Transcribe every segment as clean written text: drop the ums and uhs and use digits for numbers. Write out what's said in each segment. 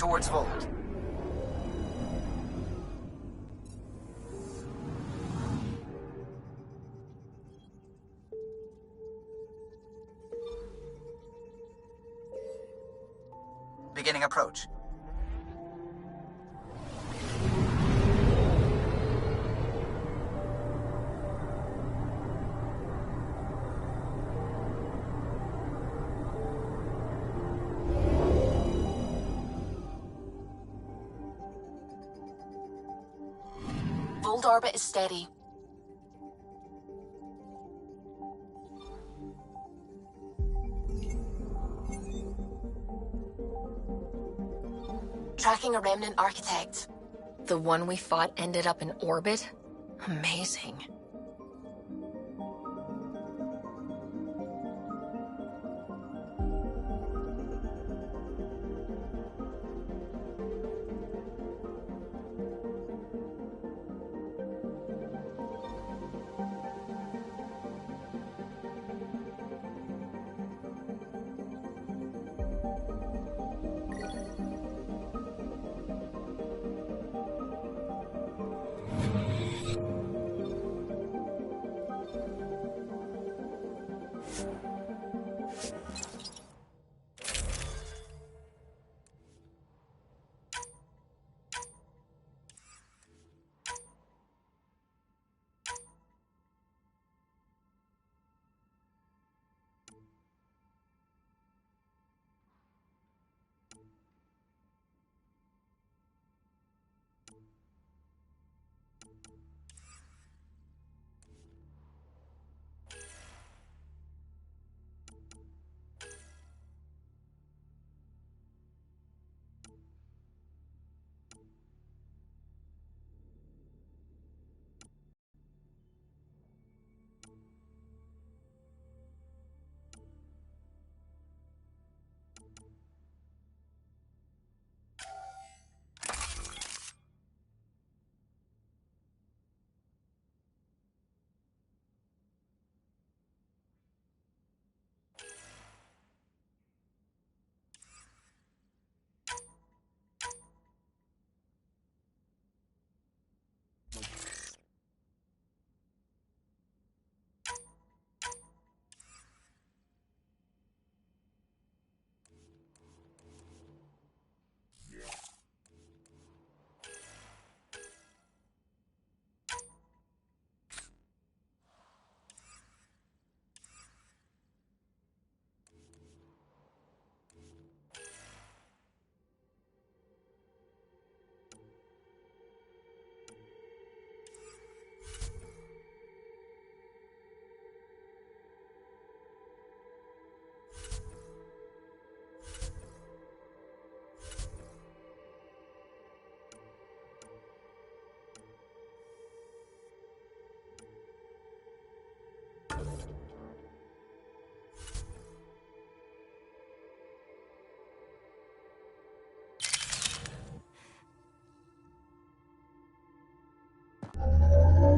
towards Voeld. Beginning approach. Voeld orbit is steady. Tracking a remnant architect. The one we fought ended up in orbit? Amazing.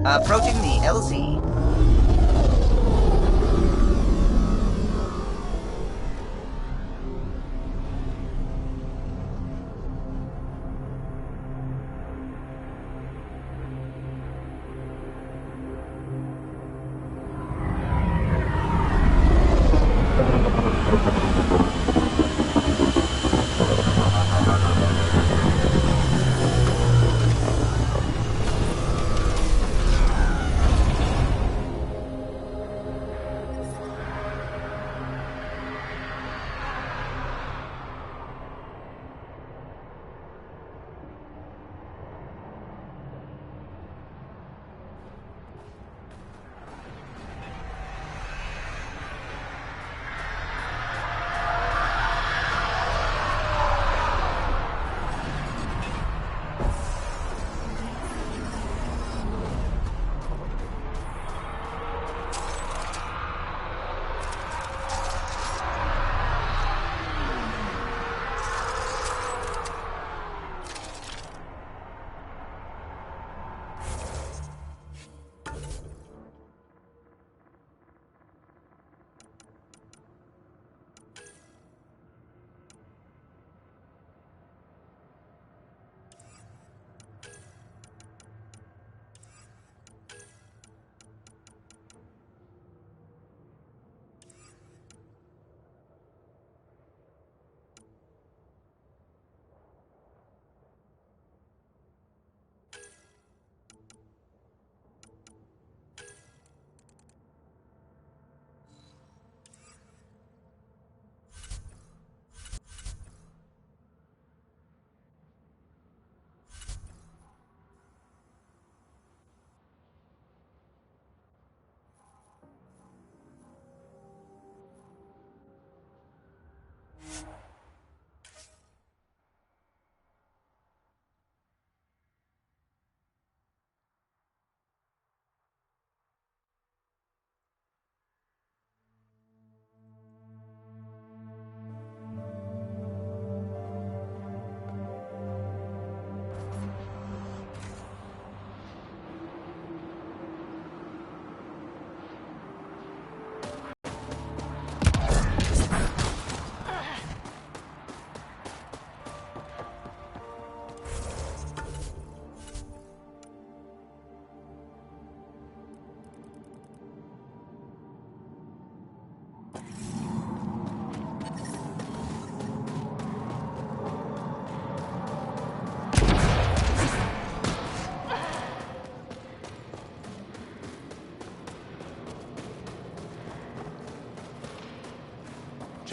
Approaching the LZ.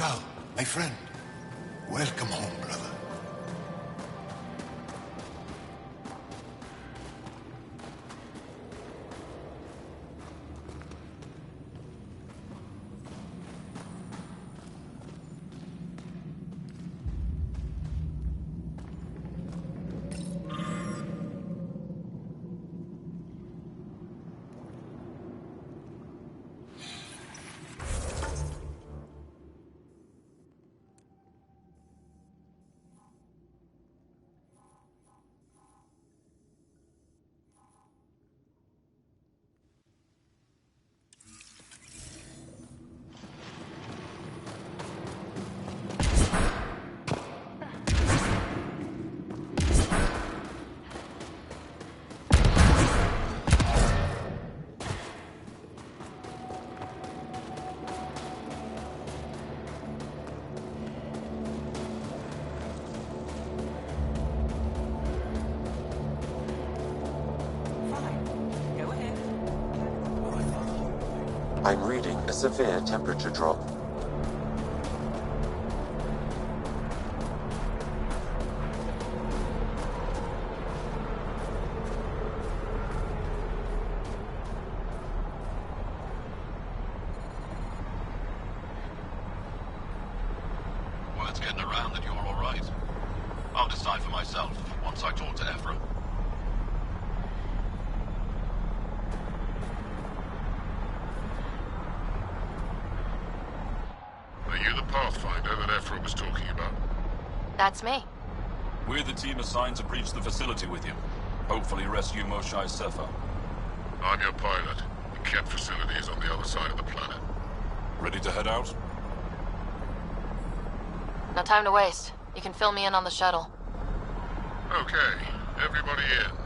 Gal, my friend. Welcome home, brother. I'm reading a severe temperature drop. Word's getting around that you're all right. I'll decide for myself once I talk to Ephraim. Are you the Pathfinder that Ephraim was talking about? That's me. We're the team assigned to breach the facility with you. Hopefully rescue Moshae Sefer. I'm your pilot. The Kett facility is on the other side of the planet. Ready to head out? No time to waste. You can fill me in on the shuttle. Okay, everybody in.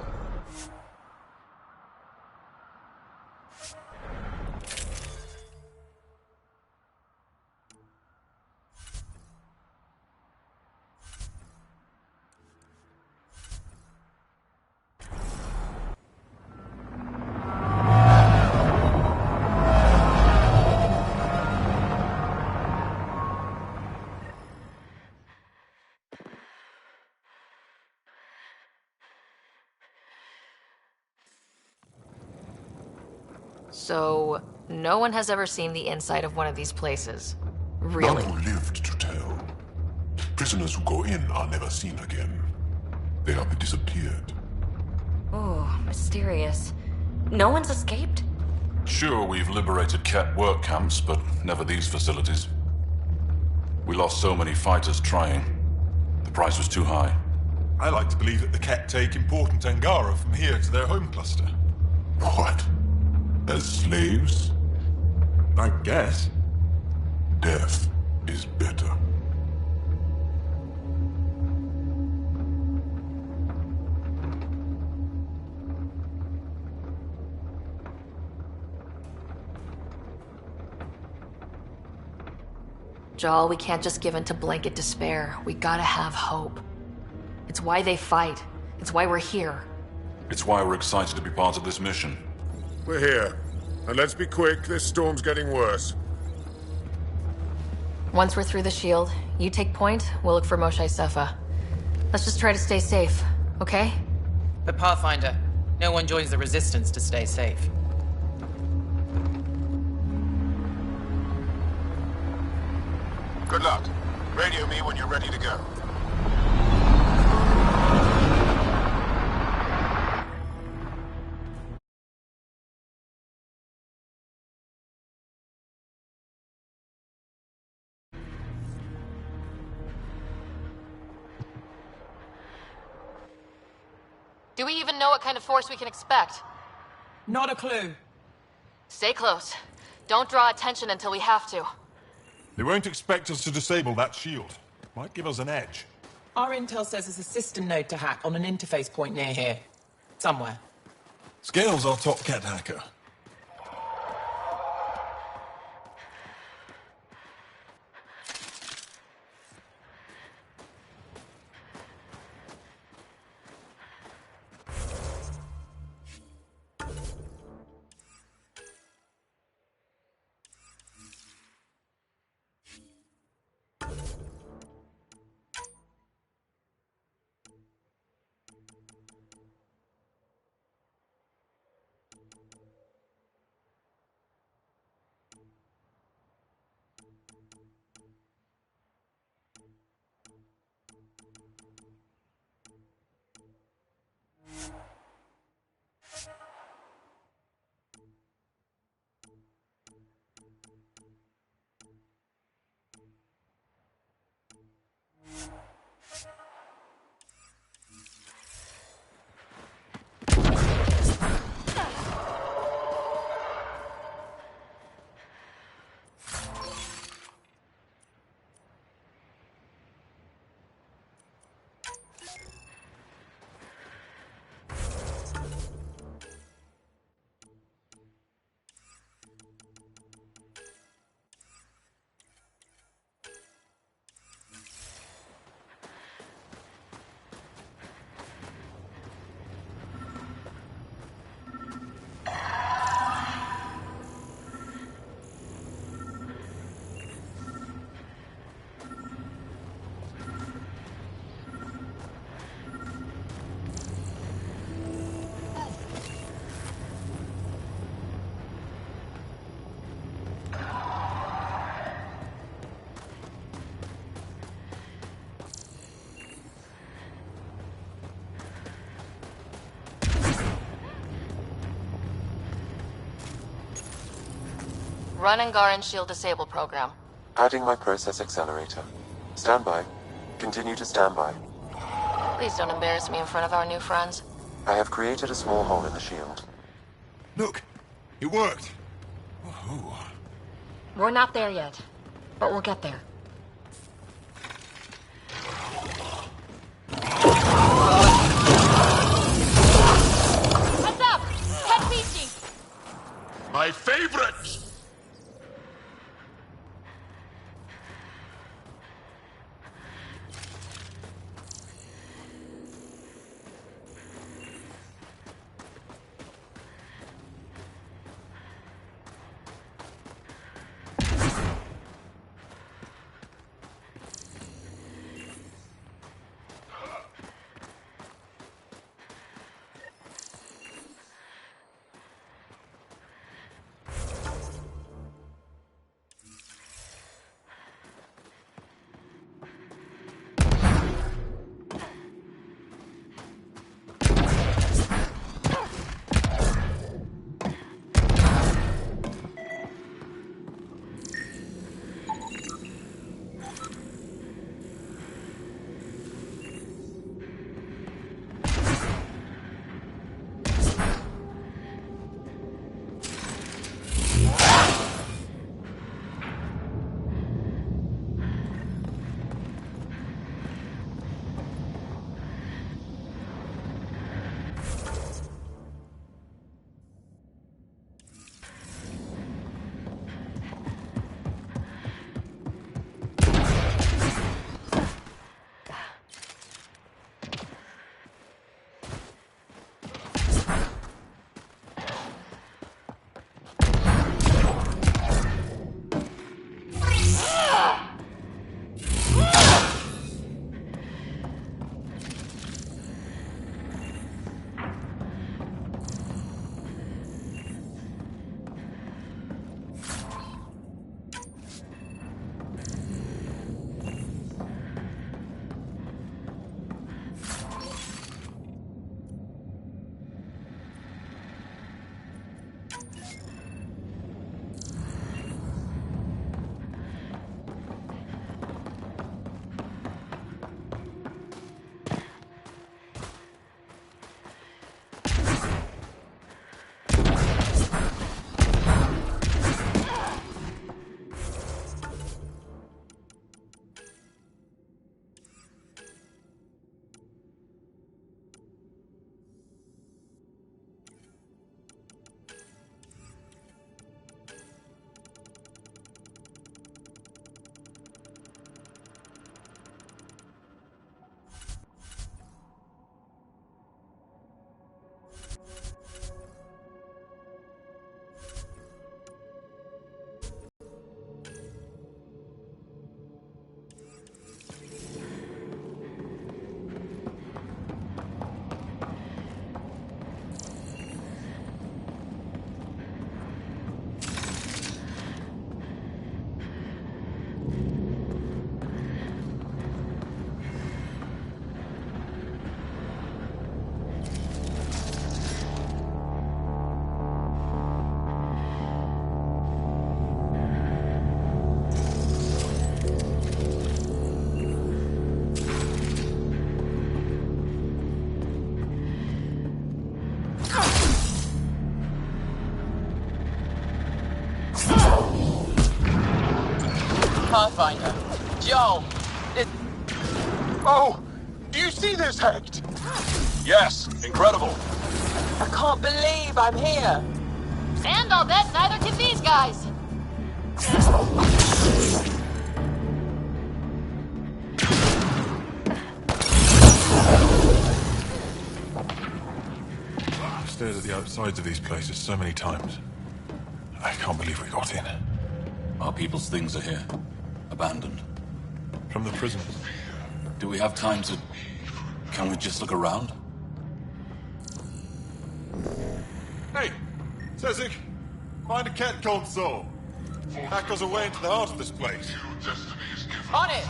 So, no one has ever seen the inside of one of these places. Really? None who lived to tell. Prisoners who go in are never seen again. They have disappeared. Oh, mysterious. No one's escaped? Sure, we've liberated Kett work camps, but never these facilities. We lost so many fighters trying. The price was too high. I like to believe that the Kett take important Angara from here to their home cluster. What? As slaves? I guess. Death is better. Jal, we can't just give in to blanket despair. We gotta have hope. It's why they fight. It's why we're here. It's why we're excited to be part of this mission. We're here. And let's be quick, this storm's getting worse. Once we're through the shield, you take point, we'll look for Moshae Sefer. Let's just try to stay safe, okay? But Pathfinder, no one joins the Resistance to stay safe. Good luck. Radio me when you're ready to go. Do we even know what kind of force we can expect? Not a clue. Stay close. Don't draw attention until we have to. They won't expect us to disable that shield. Might give us an edge. Our intel says there's a system node to hack on an interface point near here. Somewhere. Scale's our top Kett hacker. Run Angar and shield disable program. Adding my process accelerator. Stand by. Continue to stand by. Please don't embarrass me in front of our new friends. I have created a small hole in the shield. Look, it worked. Whoa. We're not there yet, but we'll get there. Heads up! Kett species! My favorite! Pathfinder. Joel! Oh! Do you see this, Hecht? Yes, incredible. I can't believe I'm here! And I'll bet neither can these guys! I've stared at the outsides of these places so many times. I can't believe we got in. Our people's things are here. Abandoned. From the prisons. Do we have time to... Can we just look around? Hey! Sezik! Find a Kett console! Hack us away into the heart of this place. On it!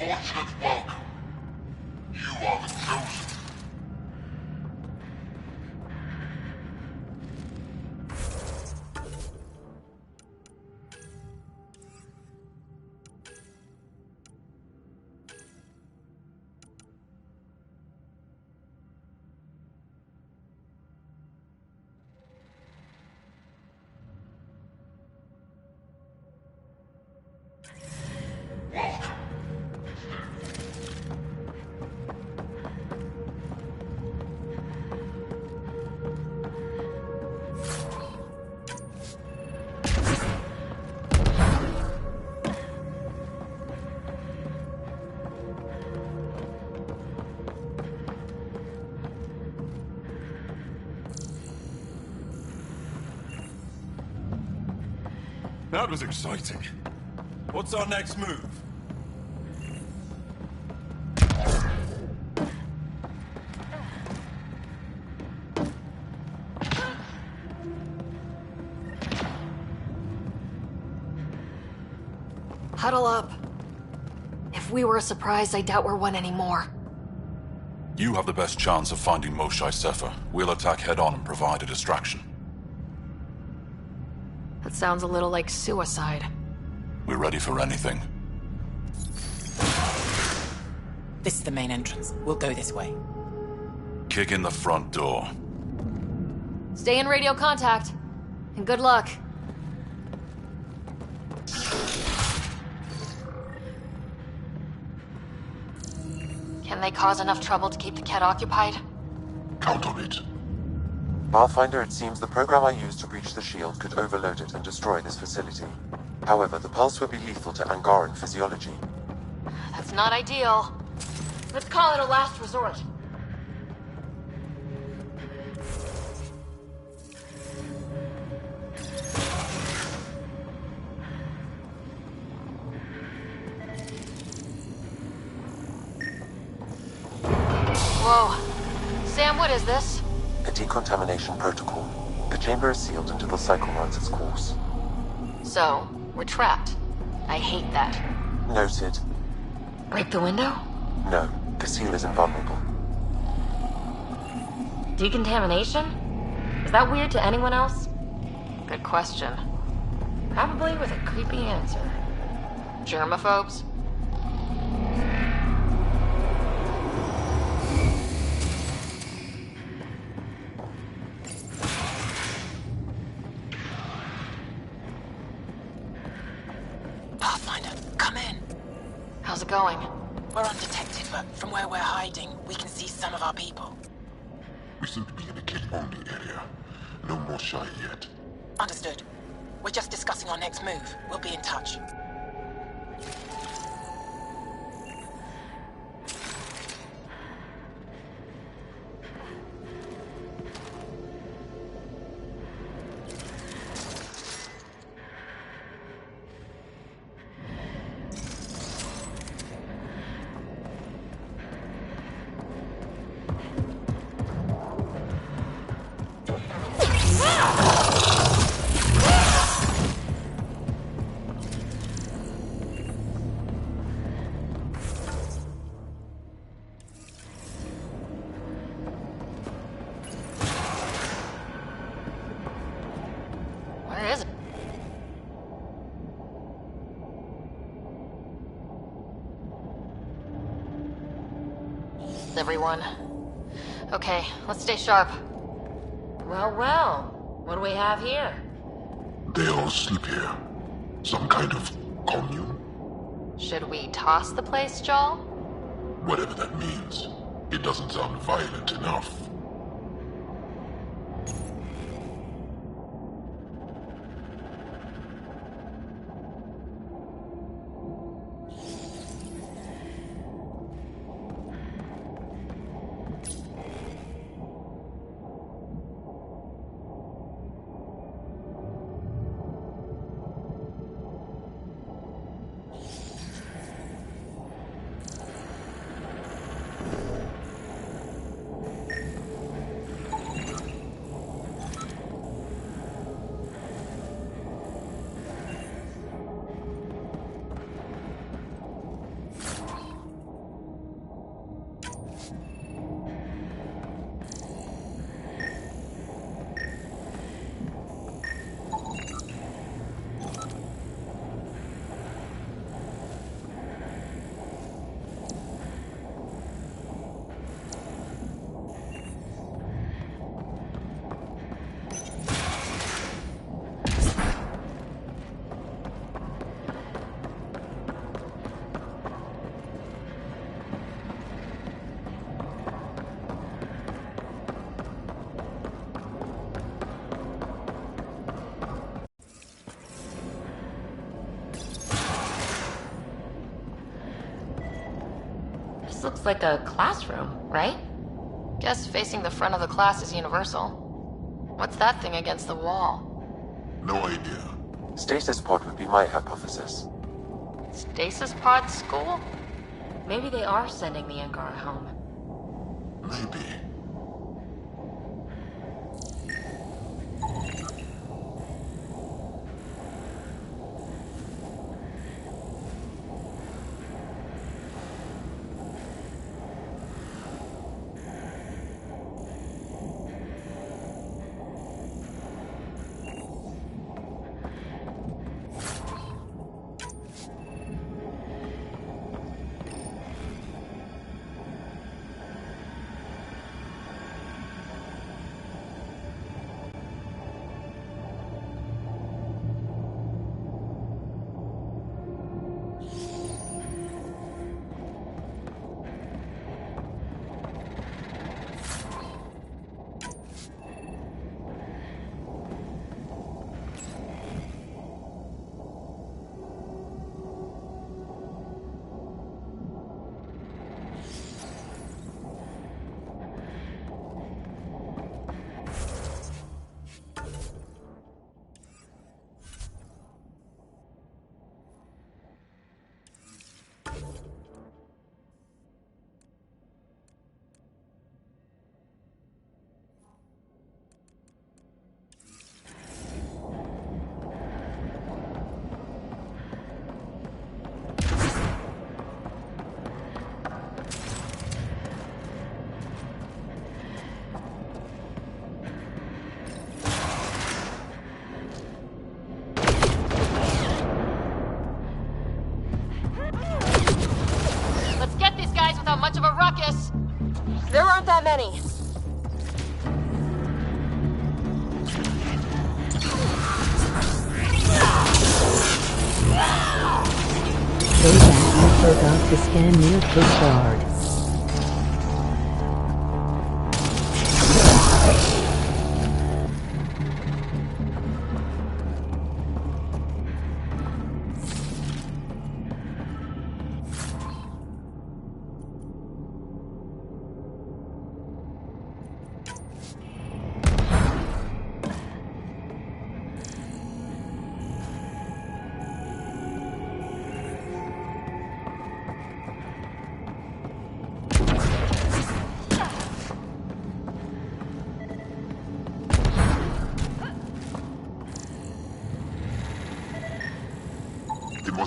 Fortunate welcome. You are the chosen. Welcome. That was exciting. What's our next move? Huddle up. If we were a surprise, I doubt we're one anymore. You have the best chance of finding Moshae Sefer. We'll attack head-on and provide a distraction. That sounds a little like suicide. We're ready for anything. This is the main entrance. We'll go this way. Kick in the front door. Stay in radio contact. And good luck. Can they cause enough trouble to keep the Kett occupied? Count on it. Pathfinder, it seems the program I used to breach the shield could overload it and destroy this facility. However, the pulse would be lethal to Angaran physiology. That's not ideal. Let's call it a last resort. Whoa. Sam, what is this? A decontamination protocol. The chamber is sealed until the cycle runs its course. So, we're trapped. I hate that. Noted. Break the window? No, the seal is invulnerable. Decontamination? Is that weird to anyone else? Good question. Probably with a creepy answer. Germaphobes? Pathfinder, come in. How's it going? We're undetected, but from where we're hiding, we can see some of our people. We seem to be in a Kett-only area. No more shy yet. Understood. We're just discussing our next move. We'll be in touch. Where is it? Everyone. Okay, let's stay sharp. Well, well. What do we have here? They all sleep here. Some kind of commune? Should we toss the place, Joel? Whatever that means. It doesn't sound violent enough. This looks like a classroom, right? Guess facing the front of the class is universal. What's that thing against the wall? No idea. Stasis pod would be my hypothesis. Stasis pod school? Maybe they are sending the Angara home. Maybe. Much of a ruckus. There aren't that many. Show that you forgot to scan near Pushard.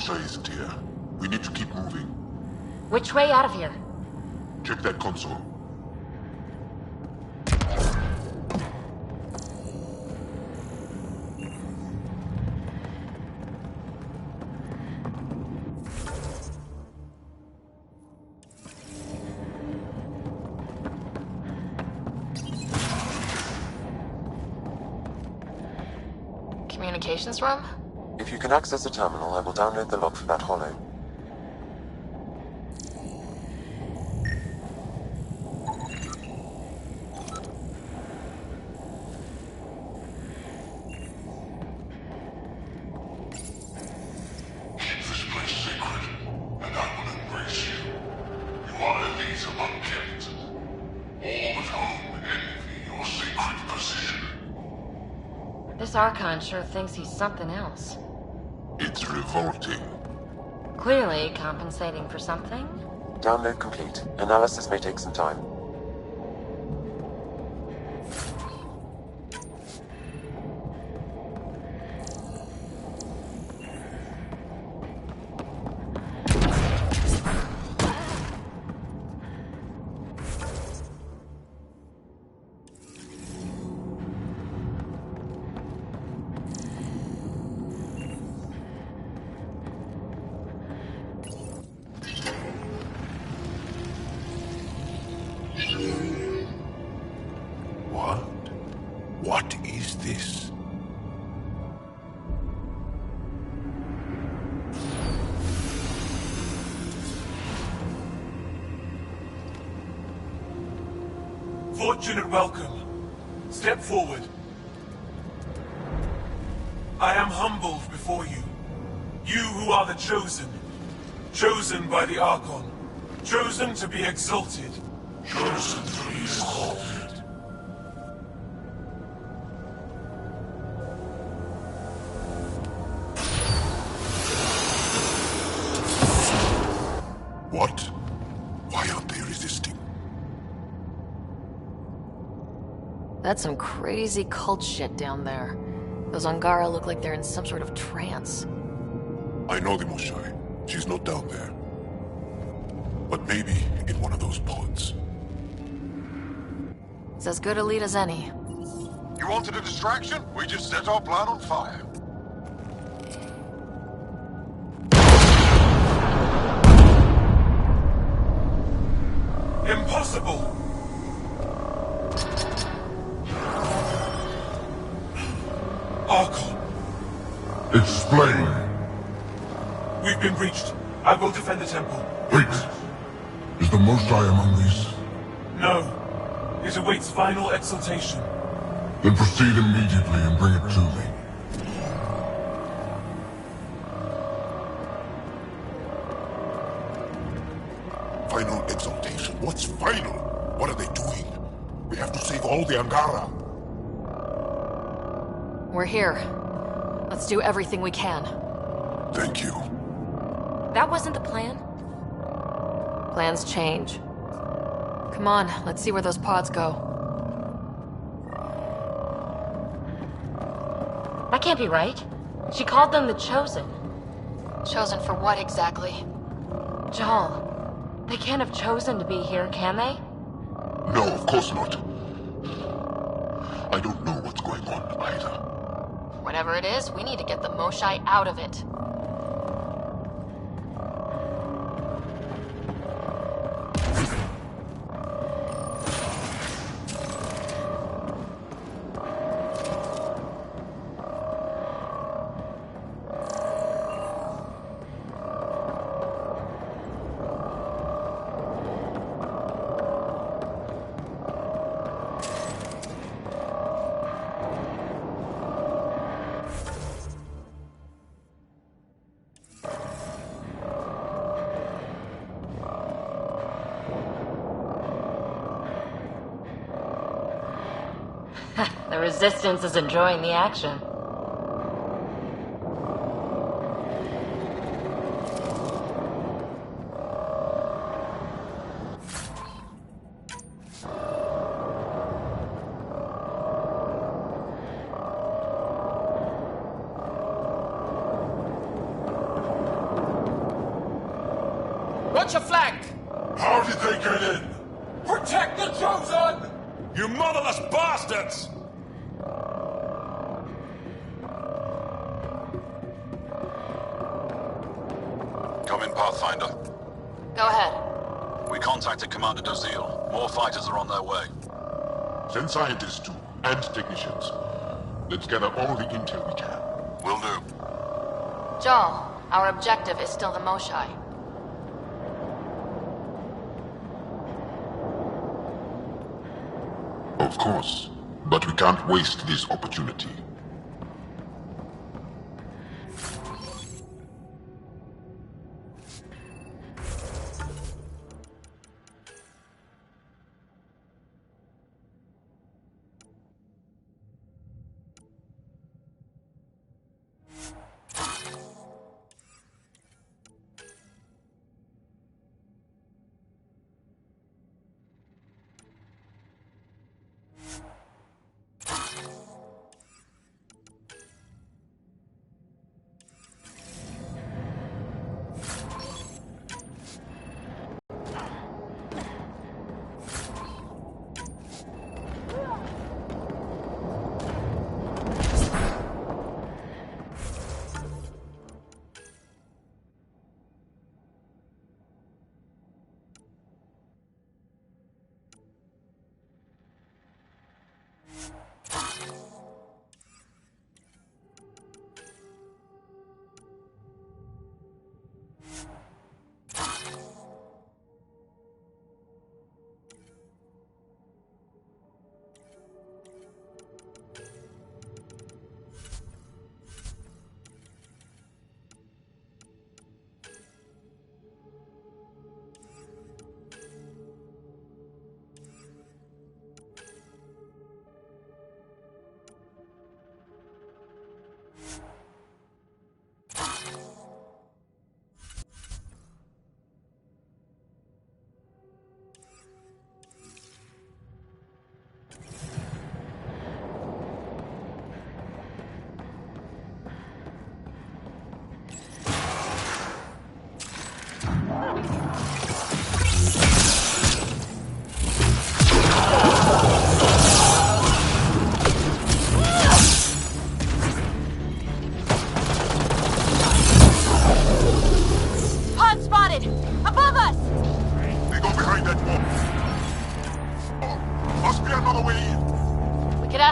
Isn't here. We need to keep moving. Which way out of here? Check that console. Communications room? If you can access the terminal, I will download the log for that holo. Keep this place sacred, and I will embrace you. You are elite among Kett. All but home envy your sacred position. This Archon sure thinks he's something else. It's revolting. Clearly compensating for something. Download complete. Analysis may take some time. What is this? Fortunate welcome. Step forward. I am humbled before you. You who are the chosen. Chosen by the Archon. Chosen to be exalted. Chosen to be exalted. What? Why aren't they resisting? That's some crazy cult shit down there. Those Angara look like they're in some sort of trance. I know the Moshai. She's not down there. But maybe in one of those pods. It's as good a lead as any. You wanted a distraction? We just set our plan on fire. Impossible! Archon, Explain. we've been breached. I will defend the temple. Wait. Is the Moshai among these? No. It awaits final exaltation. Then proceed immediately and bring it to me. Final exaltation? What's final? What are they doing? We have to save all the Angara. We're here. Let's do everything we can. Thank you. That wasn't the plan. Plans change. Come on, let's see where those pods go. That can't be right. She called them the Chosen. Chosen for what exactly? Jal, they can't have chosen to be here, can they? No, of course not. I don't know what's going on either. Whatever it is, we need to get the Moshai out of it. The Resistance is enjoying the action. Watch your flank! How did they get in? Protect the Chosen! You motherless bastards! Come in, Pathfinder. Go ahead. We contacted Commander Dozil. More fighters are on their way. Send scientists too, and technicians. Let's gather all the intel we can. Will do. Jal, our objective is still the Moshai. Of course, but we can't waste this opportunity.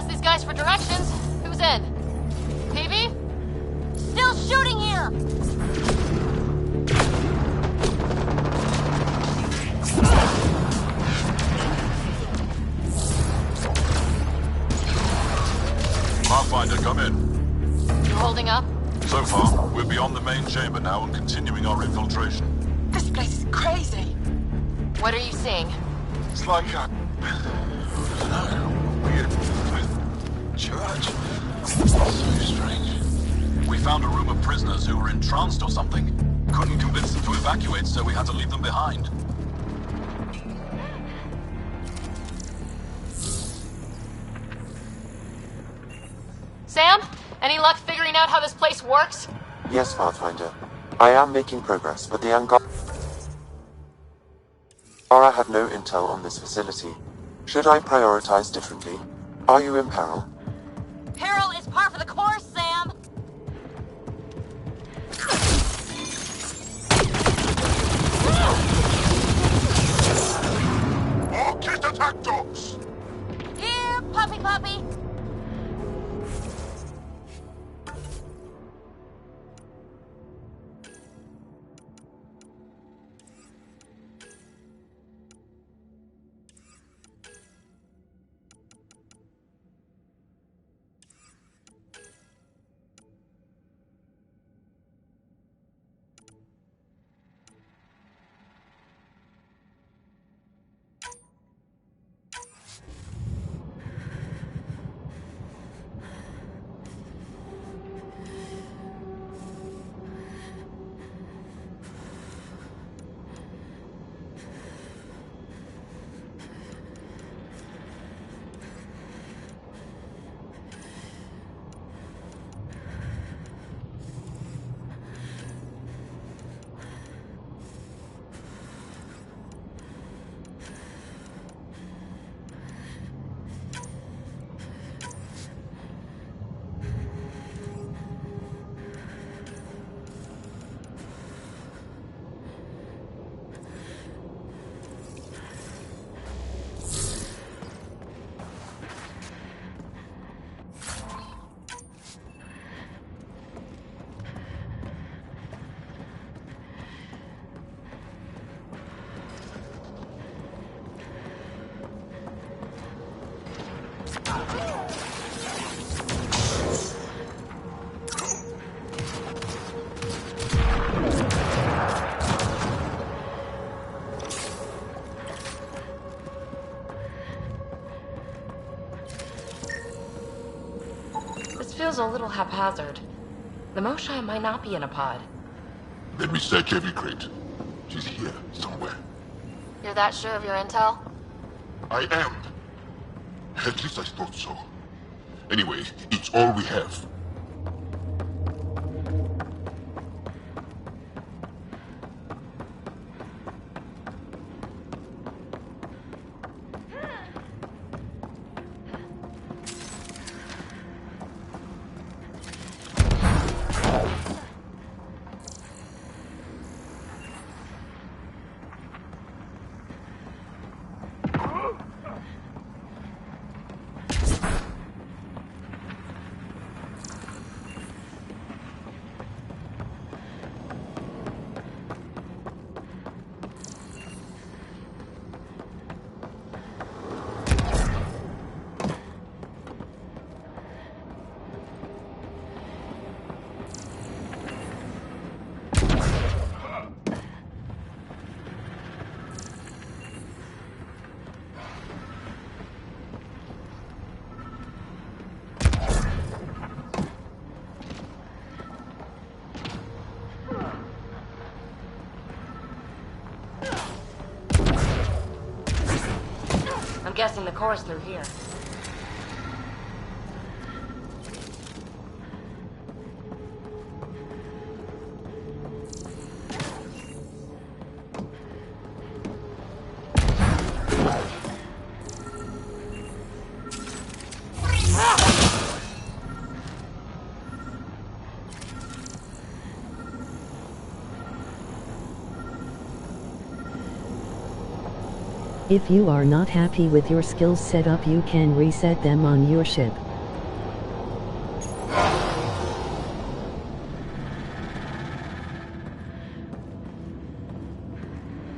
ask these guys for directions. Who's in? Peavy? Still shooting here! Pathfinder, come in. You holding up? So far, we're beyond the main chamber now and continuing our infiltration. This place is crazy. What are you seeing? It's like a... weird... church. So strange. We found a room of prisoners who were entranced or something. Couldn't convince them to evacuate, so we had to leave them behind. Sam? Any luck figuring out how this place works? Yes, Pathfinder. I am making progress, but the Angara have no intel on this facility. Should I prioritize differently? Are you in peril? Peril is par for the course, Sam! More Kett attack dogs! Here, puppy puppy! Feels a little haphazard. The Moshae might not be in a pod. Let me search every crate. She's here, somewhere. You're that sure of your intel? I am. At least I thought so. Anyway, it's all we have. I'm guessing the core is through here. If you are not happy with your skills setup, you can reset them on your ship.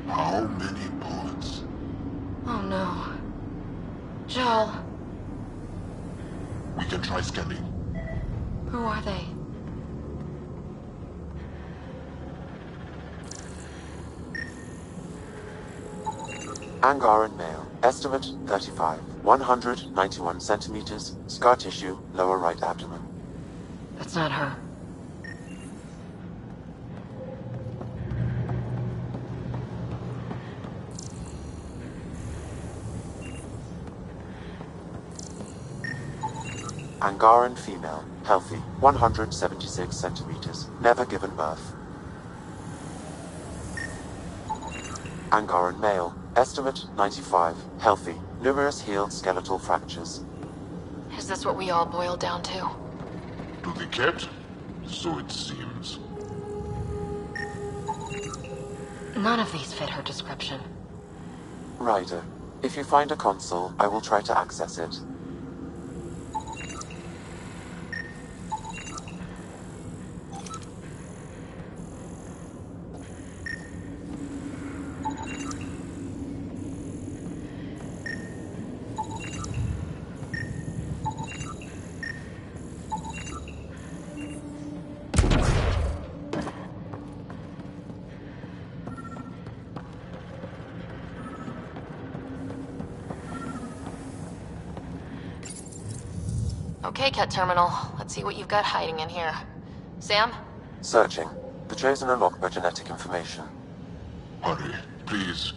How many bullets? Oh no. Joel, We can try scanning. who are they? Angaran male. Estimate 35. 191 centimeters. Scar tissue, lower right abdomen. That's not her. Angaran female. Healthy. 176 centimeters. Never given birth. Angaran male. Estimate 95. Healthy. Numerous healed skeletal fractures. Is this what we all boil down to? To the Kett? So it seems. None of these fit her description. Ryder, if you find a console, I will try to access it. Okay, Kett Terminal. Let's see what you've got hiding in here. Sam? Searching. The Chosen unlock genetic information. Hurry, please.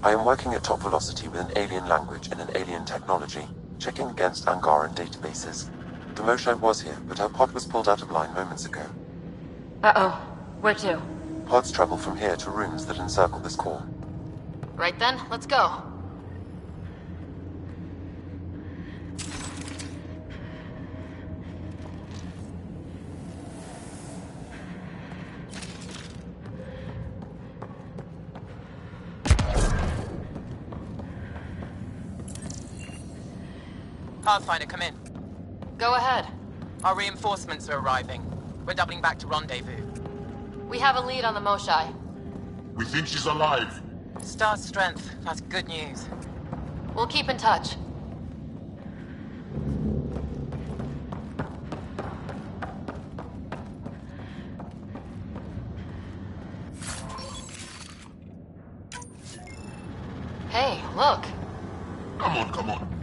I am working at top velocity with an alien language and an alien technology, checking against Angaran databases. The Moshae was here, but her pod was pulled out of line moments ago. Uh-oh. Where to? Pods travel from here to rooms that encircle this core. Right then, let's go. Pathfinder, come in. Go ahead. Our reinforcements are arriving. We're doubling back to rendezvous. We have a lead on the Moshae. We think she's alive. Star strength. That's good news. We'll keep in touch. Hey, look. Come on, come on.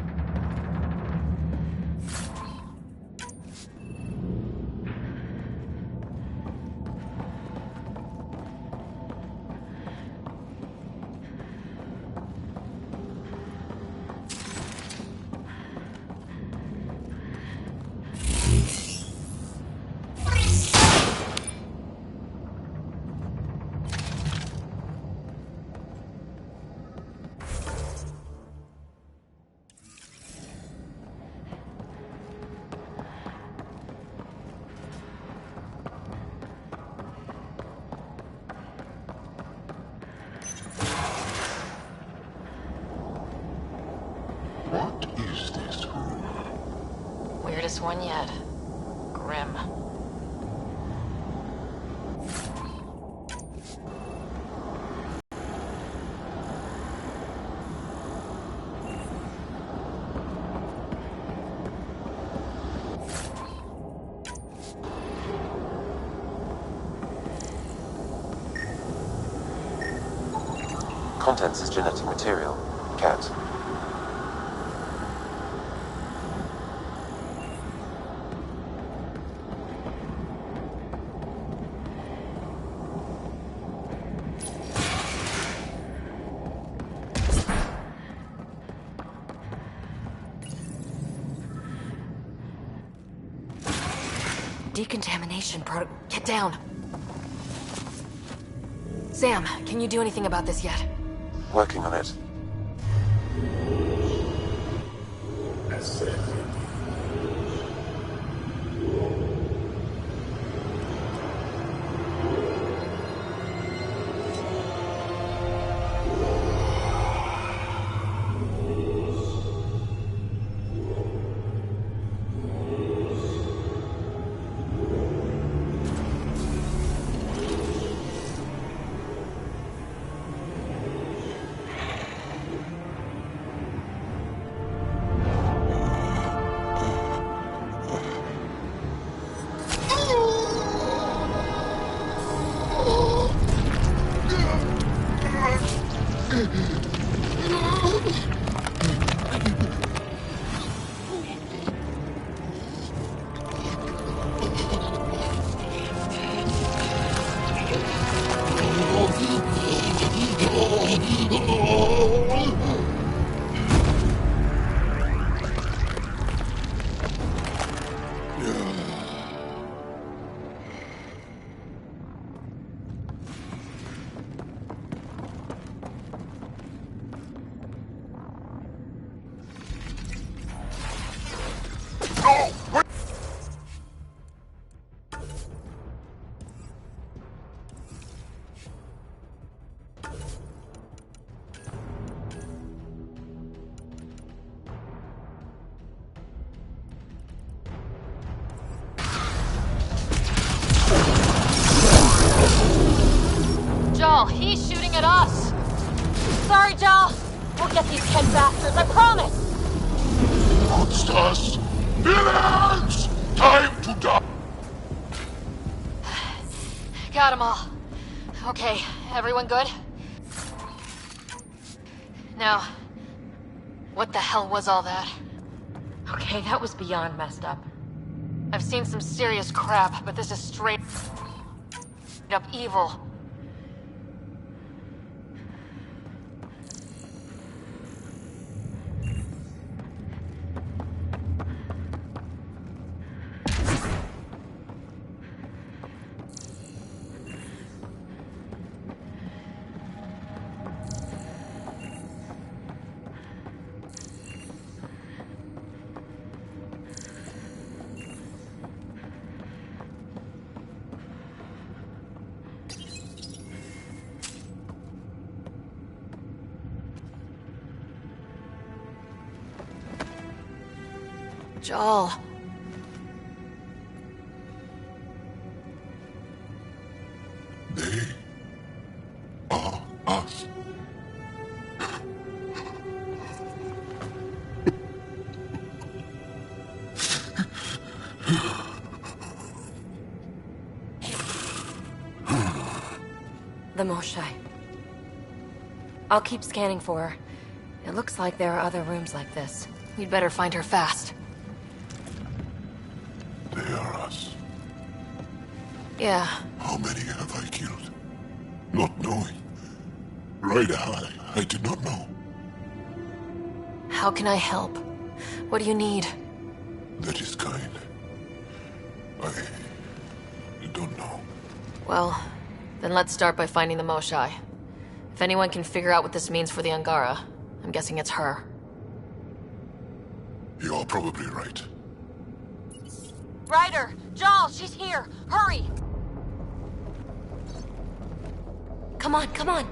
What is this room? Weirdest one yet. Grim. Contents is genetic material. Kett. Decontamination Get down. Sam, can you do anything about this yet? Working on it. Joel, he's shooting at us! Sorry, Joel! We'll get these Kett bastards, I promise! Monsters! Villains! Time to die! Got them all. Okay, everyone good? Now, what the hell was all that? Okay, that was beyond messed up. I've seen some serious crap, but this is straight up evil. Joel. They are us. The Moshai. I'll keep scanning for her. It looks like there are other rooms like this. We'd better find her fast. They are us. Yeah. How many have I killed? Not knowing. Ryder, I did not know. How can I help? What do you need? That is kind. I don't know. Well, then let's start by finding the Moshai. If anyone can figure out what this means for the Angara, I'm guessing it's her. You're probably right. Ryder! Joel, she's here! Hurry! Come on, come on!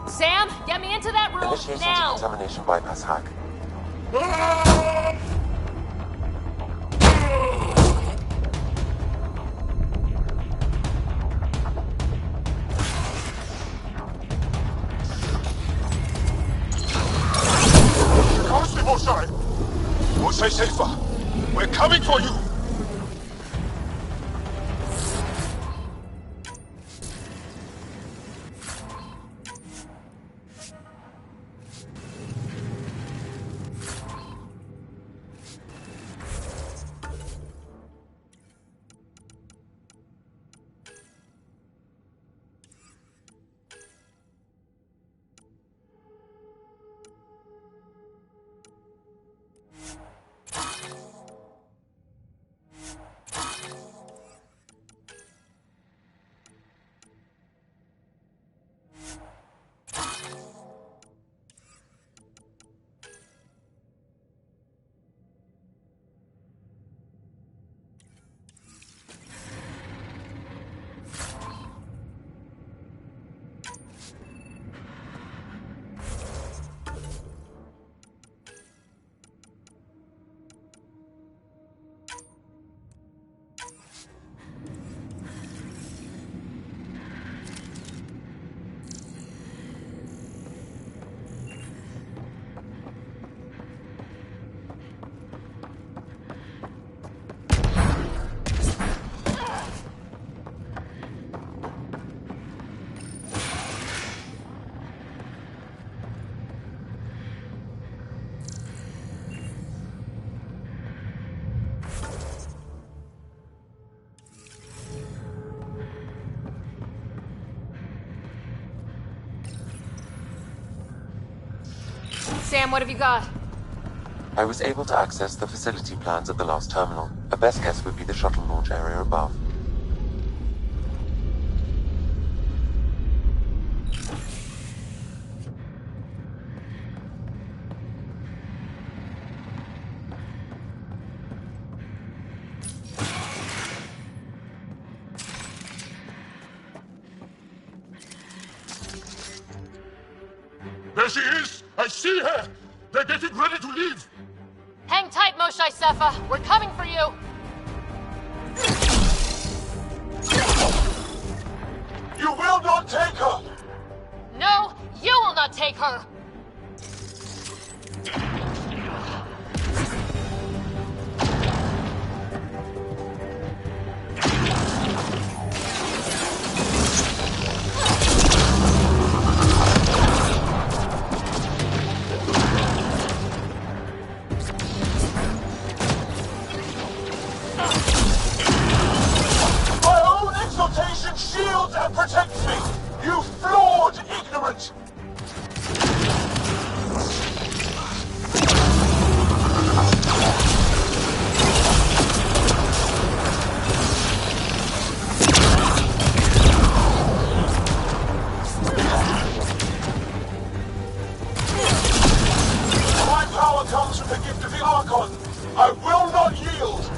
Sam, get me into that room Initiating now! decontamination bypass hack. Moshai safer. We're coming for you. Sam, what have you got? I was able to access the facility plans at the last terminal. A best guess would be the shuttle launch area above. There she is! I see her! They're getting ready to leave! Hang tight, Moshae Sepha. We're coming for you. You will not take her! No, you will not take her. Shields and protects me! You flawed ignorant! My power comes from the gift of the Archon. I will not yield!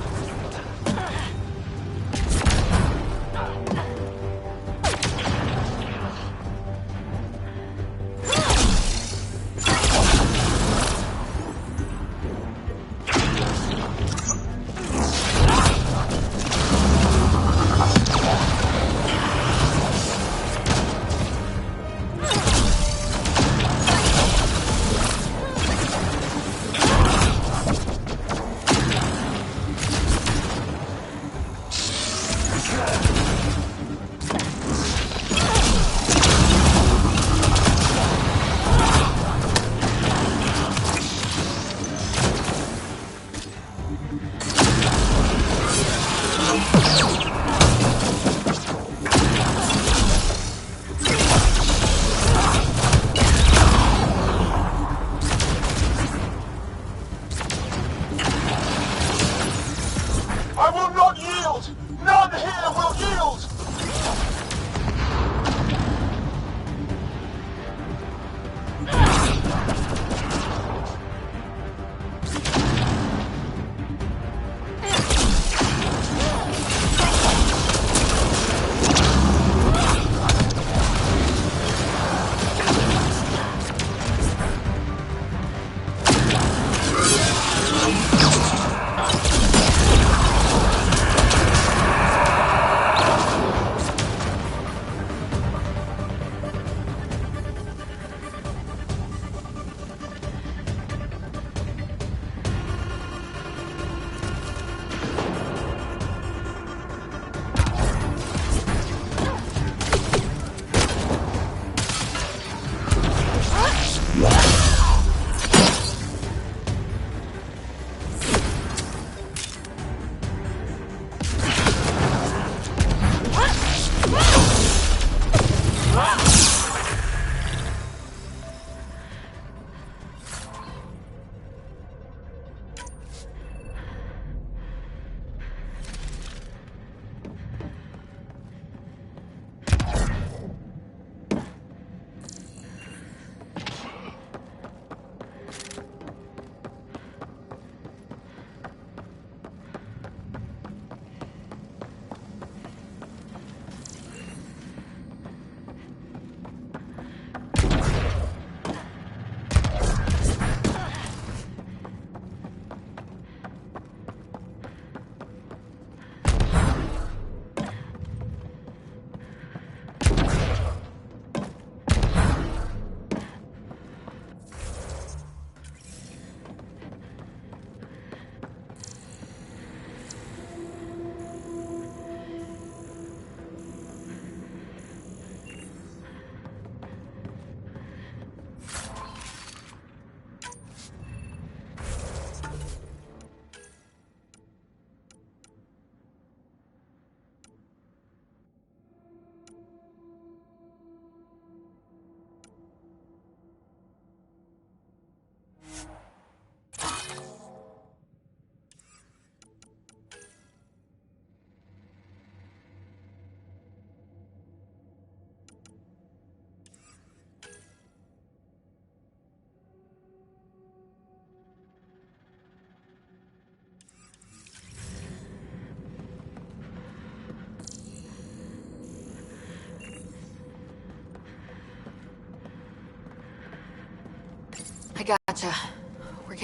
I will not yield! None here will yield!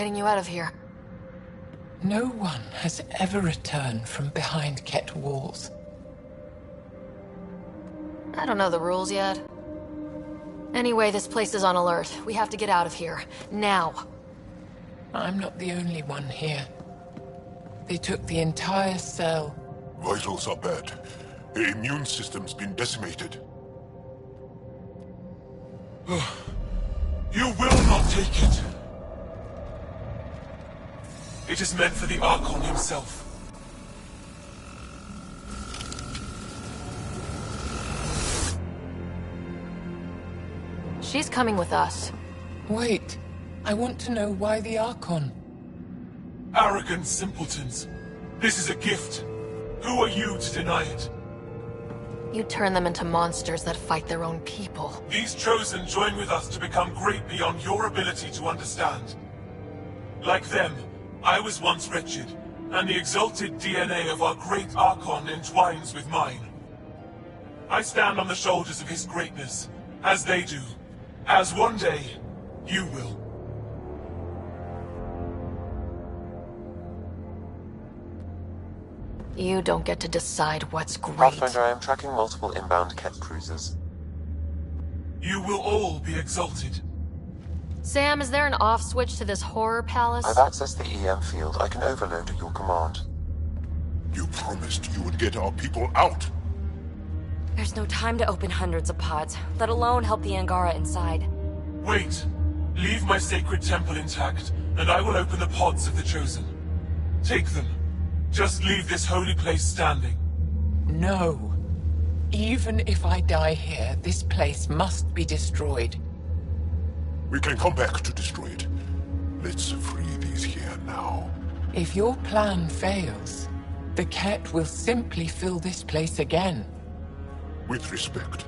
getting you out of here? No one has ever returned from behind Kett walls. I don't know the rules yet. Anyway, this place is on alert. We have to get out of here. Now. I'm not the only one here. They took the entire cell. Vitals are bad. The immune system's been decimated. You will not take it. It is meant for the Archon himself. She's coming with us. Wait. I want to know why the Archon. Arrogant simpletons. This is a gift. Who are you to deny it? You turn them into monsters that fight their own people. These Chosen join with us to become great beyond your ability to understand. Like them, I was once wretched, and the exalted DNA of our great Archon entwines with mine. I stand on the shoulders of his greatness, as they do, as one day, you will. You don't get to decide what's great. Pathfinder, I am tracking multiple inbound Kett cruisers. You will all be exalted. Sam, is there an off switch to this horror palace? I've accessed the EM field. I can overload at your command. You promised you would get our people out. There's no time to open hundreds of pods, let alone help the Angara inside. Wait. Leave my sacred temple intact, and I will open the pods of the Chosen. Take them. Just leave this holy place standing. No. Even if I die here, this place must be destroyed. We can come back to destroy it. Let's free these here now. If your plan fails, the Kett will simply fill this place again. With respect,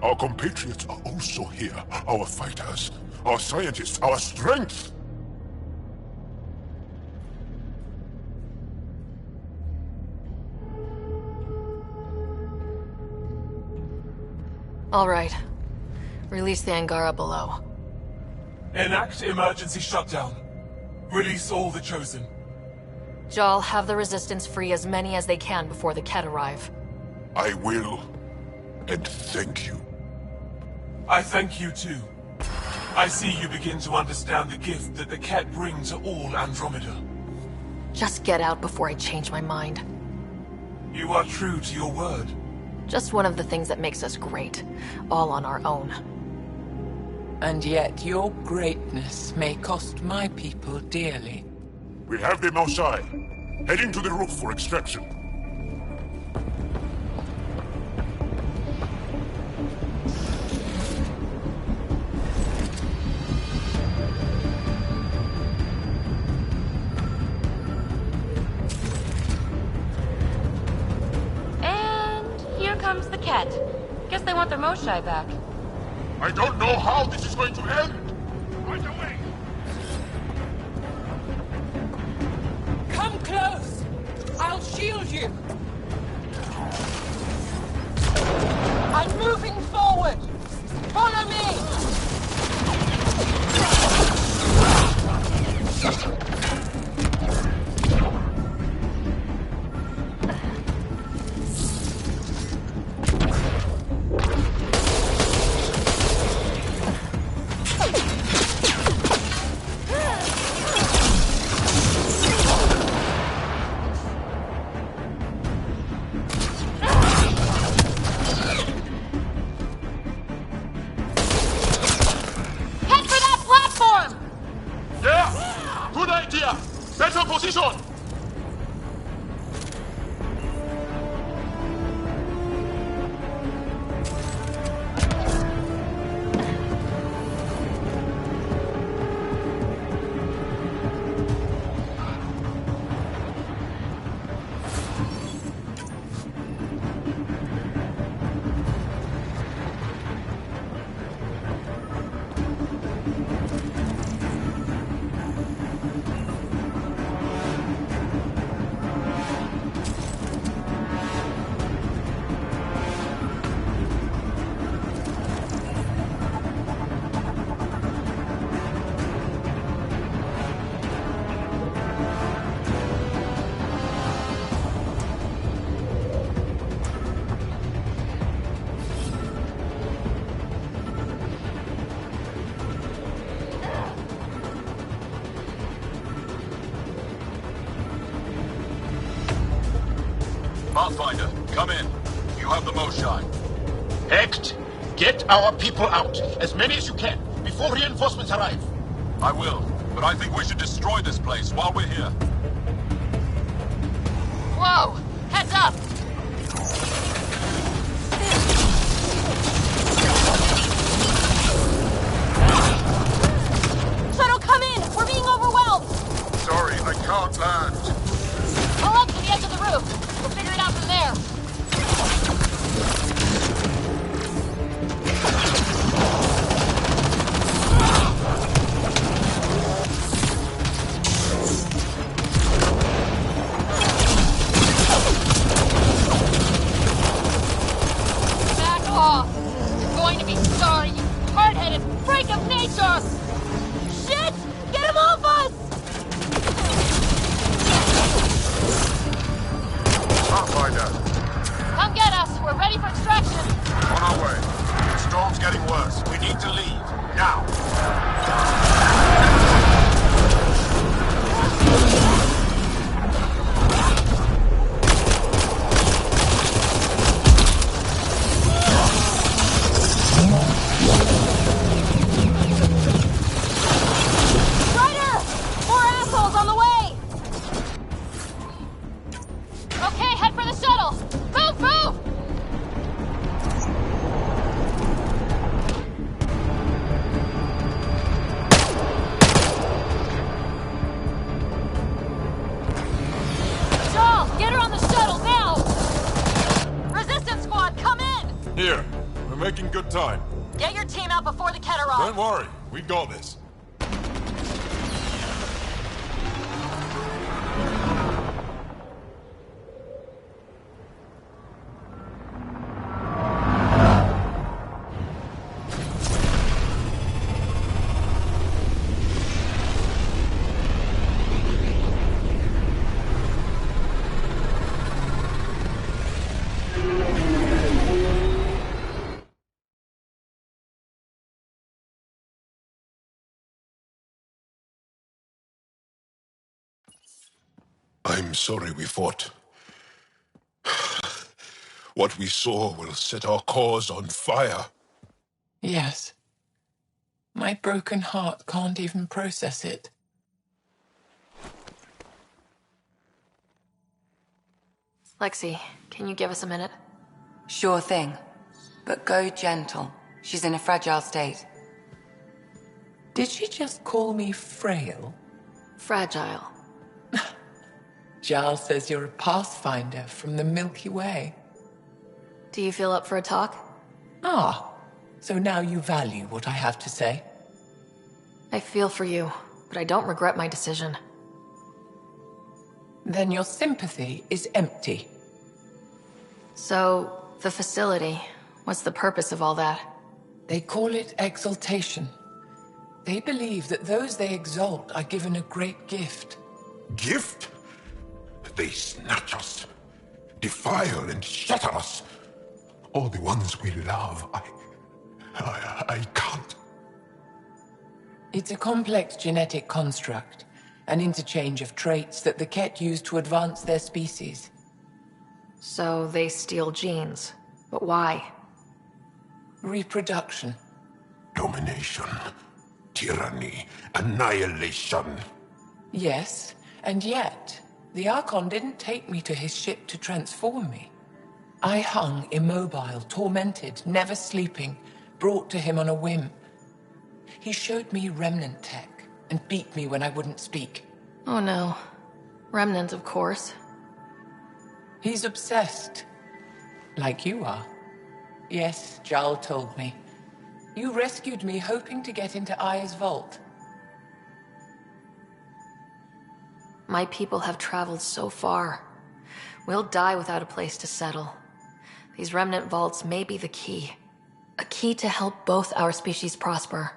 our compatriots are also here. Our fighters, our scientists, our strength! All right. Release the Angara below. Enact emergency shutdown. Release all the Chosen. Jal, have the Resistance free as many as they can before the Kett arrive. I will. And thank you. I thank you too. I see you begin to understand the gift that the Kett bring to all Andromeda. Just get out before I change my mind. You are true to your word. Just one of the things that makes us great. All on our own. And yet your greatness may cost my people dearly. We have them outside. Heading to the roof for extraction. Comes the Kett. Guess they want their Moshai back. I don't know how this is going to end! Right away! Come close! I'll shield you! I'm moving forward! Follow me! Pathfinder, come in. You have the Moshai. Hecht, get our people out. As many as you can, before reinforcements arrive. I will, but I think we should destroy this place while we're here. Whoa! Heads up! Shuttle, come in! We're being overwhelmed! Sorry, I can't land. Pull up to the edge of the roof. We'll figure it out from there. Back off! You're going to be sorry, you hard-headed freak of nature! Shit! Get him off us! Pathfinder, Come get us! We're ready for extraction! on our way. The storm's getting worse. We need to leave. Now. Ryder! More assholes on the way! Okay, head for the shuttle! Move, move! Charles, get her on the shuttle, now! Resistance squad, come in! Here. We're making good time. Get your team out before the Kett arrive. Don't worry. We got this. I'm sorry we fought. What we saw will set our cause on fire. Yes. My broken heart can't even process it. Lexi, can you give us a minute? Sure thing. But go gentle. She's in a fragile state. Did she just call me frail? Fragile. Giles says you're a pathfinder from the Milky Way. Do you feel up for a talk? Ah, so now you value what I have to say. I feel for you, but I don't regret my decision. Then your sympathy is empty. So, the facility, what's the purpose of all that? They call it exaltation. They believe that those they exalt are given a great gift. Gift? They snatch us, defile and shatter us. All the ones we love. I can't. It's a complex genetic construct, an interchange of traits that the Kett use to advance their species. So they steal genes. But why? Reproduction. Domination, tyranny, annihilation. Yes, and yet, the Archon didn't take me to his ship to transform me. I hung immobile, tormented, never sleeping, brought to him on a whim. He showed me remnant tech and beat me when I wouldn't speak. Oh no. Remnant, of course. He's obsessed. Like you are. Yes, Jarl told me. You rescued me hoping to get into Aya's vault. My people have traveled so far. We'll die without a place to settle. These remnant vaults may be the key. A key to help both our species prosper.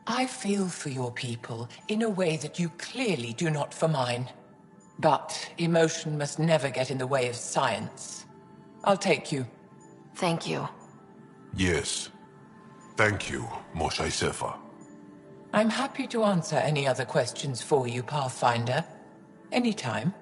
I feel for your people in a way that you clearly do not for mine. But emotion must never get in the way of science. I'll take you. Thank you. Yes. Thank you, Moshai Sefa. I'm happy to answer any other questions for you, Pathfinder. Anytime.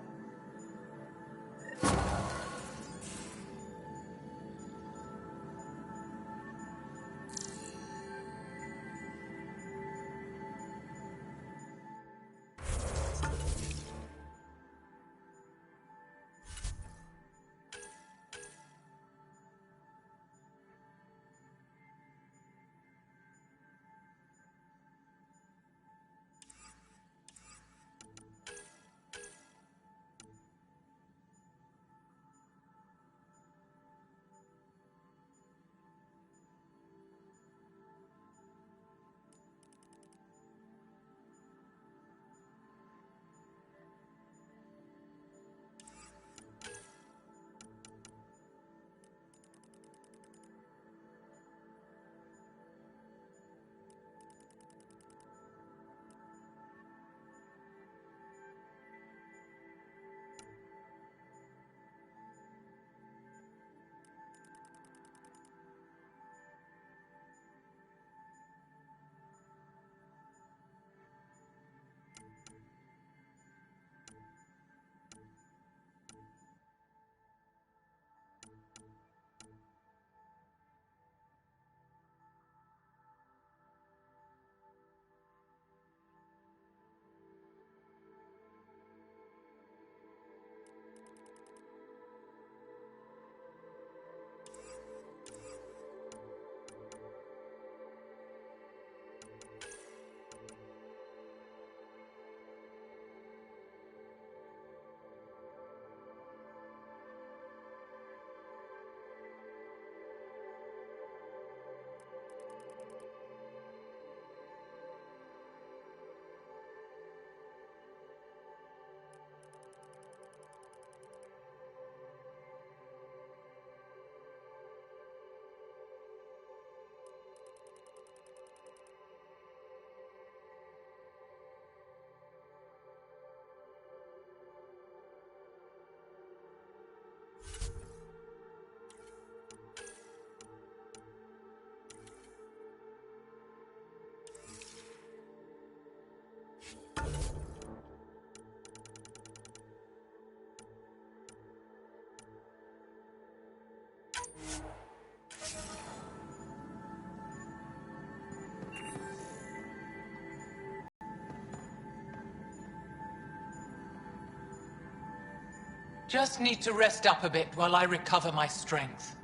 Just need to rest up a bit while I recover my strength.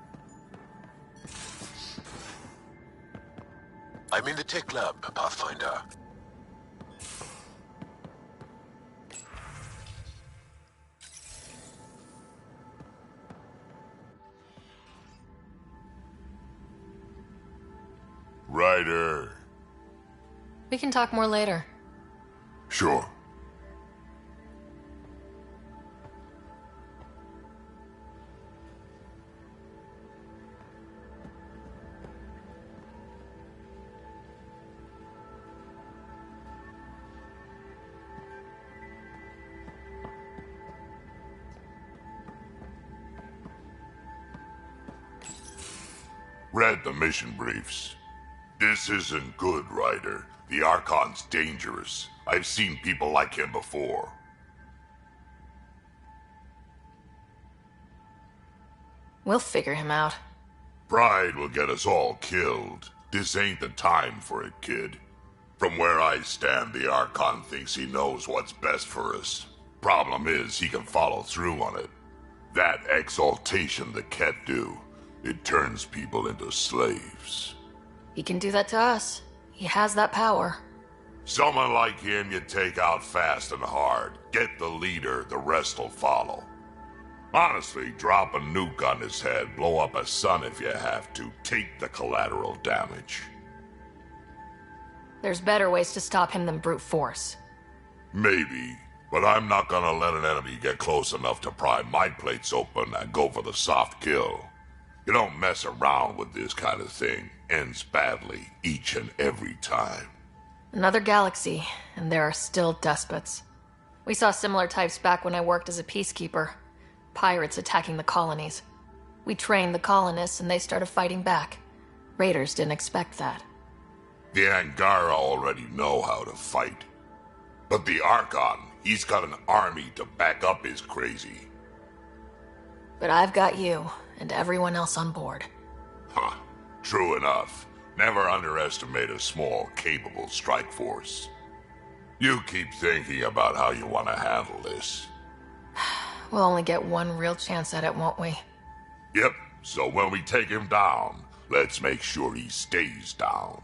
I'm in the tech lab, Pathfinder. Ryder. We can talk more later. Sure. Read the mission briefs. This isn't good, Ryder. The Archon's dangerous. I've seen people like him before. We'll figure him out. Pride will get us all killed. This ain't the time for it, kid. From where I stand, the Archon thinks he knows what's best for us. Problem is, he can follow through on it. That exaltation the Kett do, it turns people into slaves. He can do that to us. He has that power. Someone like him you take out fast and hard. Get the leader, the rest will follow. Honestly, drop a nuke on his head, blow up a sun if you have to. Take the collateral damage. There's better ways to stop him than brute force. Maybe, but I'm not gonna let an enemy get close enough to pry my plates open and go for the soft kill. You don't mess around with this kind of thing. Ends badly, each and every time. Another galaxy, and there are still despots. We saw similar types back when I worked as a peacekeeper. Pirates attacking the colonies. We trained the colonists, and they started fighting back. Raiders didn't expect that. The Angara already know how to fight. But the Archon, he's got an army to back up his crazy. But I've got you, and everyone else on board. Huh. True enough. Never underestimate a small, capable strike force. You keep thinking about how you want to handle this. We'll only get one real chance at it, won't we? Yep, so when we take him down, let's make sure he stays down.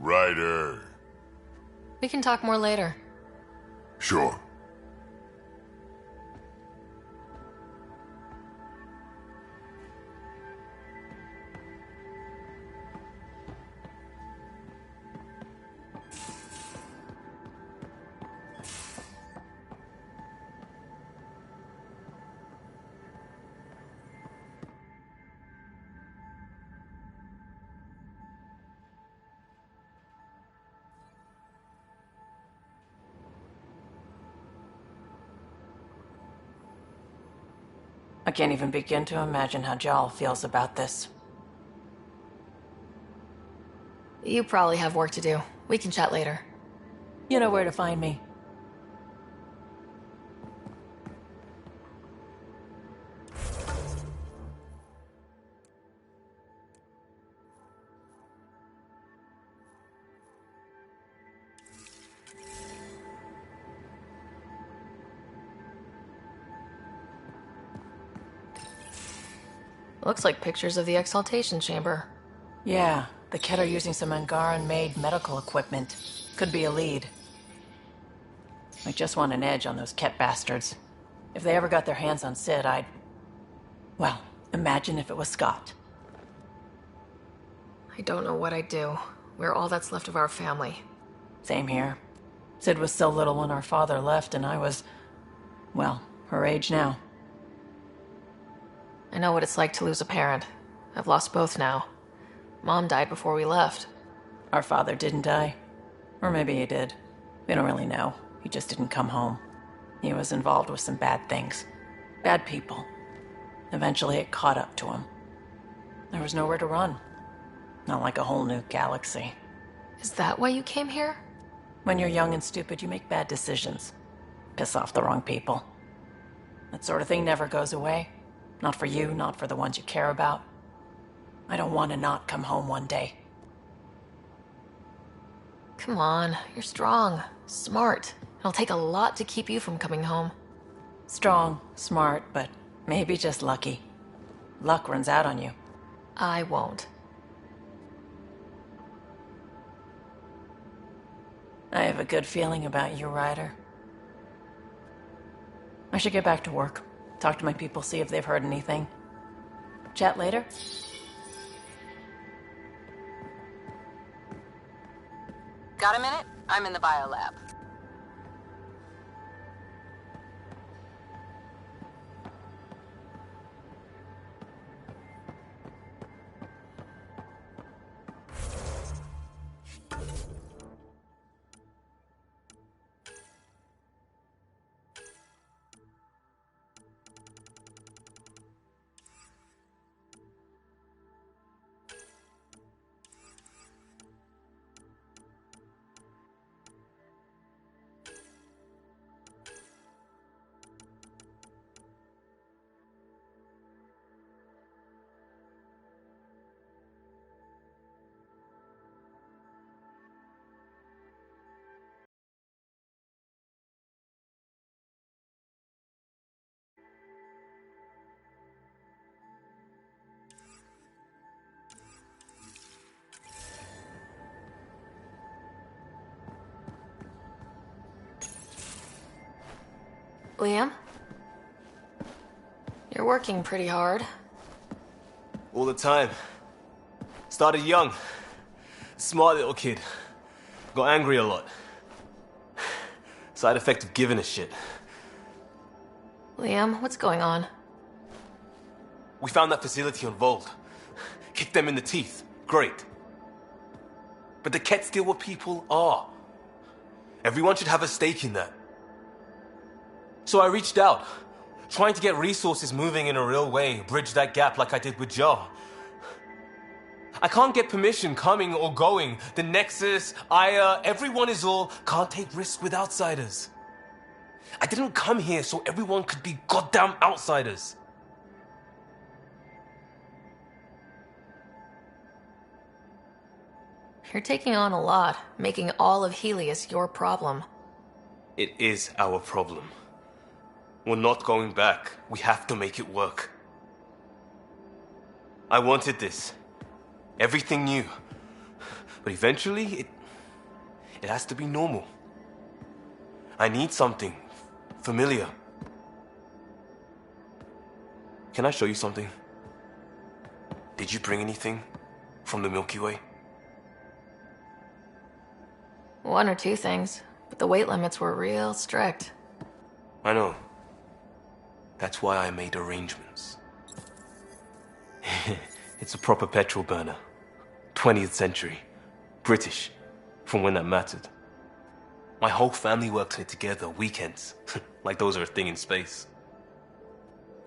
Ryder. We can talk more later. Sure. I can't even begin to imagine how Jal feels about this. You probably have work to do. We can chat later. You know where to find me. Looks like pictures of the exaltation chamber. Yeah, the Kett are using some Angaran-made medical equipment. Could be a lead. I just want an edge on those Kett bastards. If they ever got their hands on Sid, I'd... Well, imagine if it was Scott. I don't know what I'd do. We're all that's left of our family. Same here. Sid was so little when our father left, and I was... well, her age now. I know what it's like to lose a parent. I've lost both now. Mom died before we left. Our father didn't die. Or maybe he did. We don't really know. He just didn't come home. He was involved with some bad things. Bad people. Eventually it caught up to him. There was nowhere to run. Not like a whole new galaxy. Is that why you came here? When you're young and stupid, you make bad decisions. Piss off the wrong people. That sort of thing never goes away. Not for you, not for the ones you care about. I don't want to not come home one day. Come on, you're strong, smart. It'll take a lot to keep you from coming home. Strong, smart, but maybe just lucky. Luck runs out on you. I won't. I have a good feeling about you, Ryder. I should get back to work. Talk to my people, see if they've heard anything. Chat later? Got a minute? I'm in the biolab. Liam? You're working pretty hard. All the time. Started young. Smart little kid. Got angry a lot. Side effect of giving a shit. Liam, what's going on? We found that facility on Voeld. Kicked them in the teeth. Great. But the Kett still what people are. Everyone should have a stake in that. So I reached out, trying to get resources moving in a real way, bridge that gap like I did with Joe. I can't get permission coming or going. The Nexus, Aya, everyone is all, can't take risks with outsiders. I didn't come here so everyone could be goddamn outsiders. You're taking on a lot, making all of Helios your problem. It is our problem. We're not going back. We have to make it work. I wanted this. Everything new. But eventually, it has to be normal. I need something familiar. Can I show you something? Did you bring anything from the Milky Way? One or two things, but the weight limits were real strict. I know. That's why I made arrangements. It's a proper petrol burner. 20th century. British. From when that mattered. My whole family worked on it together, weekends. Like those are a thing in space.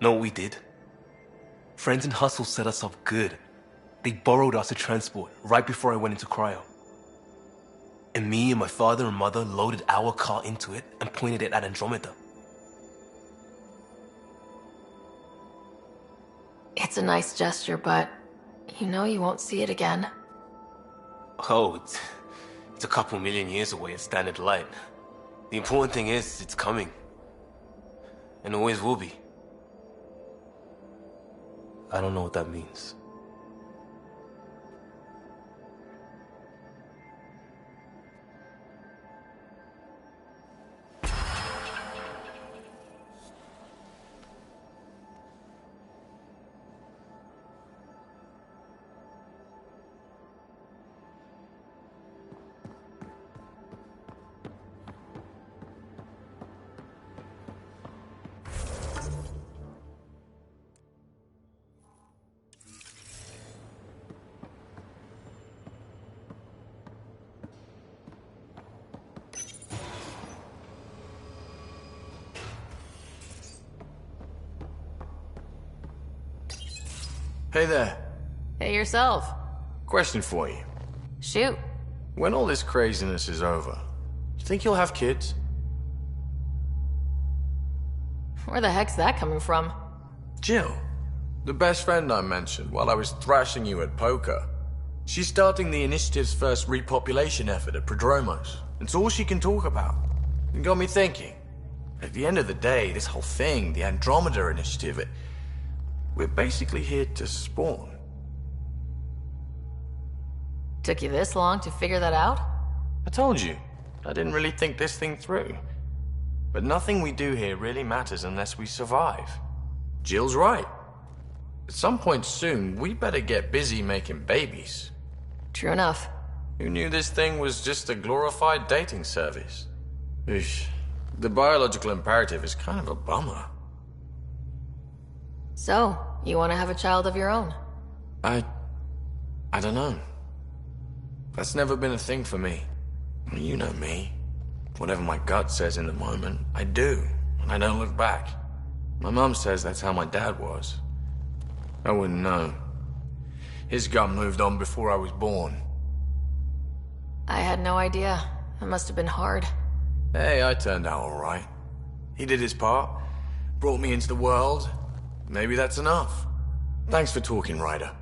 Know what we did? Friends in Hustle set us up good. They borrowed us to transport right before I went into cryo. And me and my father and mother loaded our car into it and pointed it at Andromeda. It's a nice gesture, but you know you won't see it again. Oh, it's a couple million years away at standard light. The important thing is, it's coming. And always will be. I don't know what that means. Hey there. Hey yourself. Question for you. Shoot. When all this craziness is over, you think you'll have kids? Where the heck's that coming from? Jill, the best friend I mentioned while I was thrashing you at poker. She's starting the initiative's first repopulation effort at Prodromos. It's all she can talk about. It got me thinking. At the end of the day, this whole thing, the Andromeda initiative, we're basically here to spawn. Took you this long to figure that out? I told you, I didn't really think this thing through. But nothing we do here really matters unless we survive. Jill's right. At some point soon, we better get busy making babies. True enough. Who knew this thing was just a glorified dating service? Eesh. The biological imperative is kind of a bummer. So, you want to have a child of your own? I don't know. That's never been a thing for me. You know me. Whatever my gut says in the moment, I do, and I don't look back. My mom says that's how my dad was. I wouldn't know. His gut moved on before I was born. I had no idea. It must have been hard. Hey, I turned out alright. He did his part, brought me into the world. Maybe that's enough. Thanks for talking, Ryder.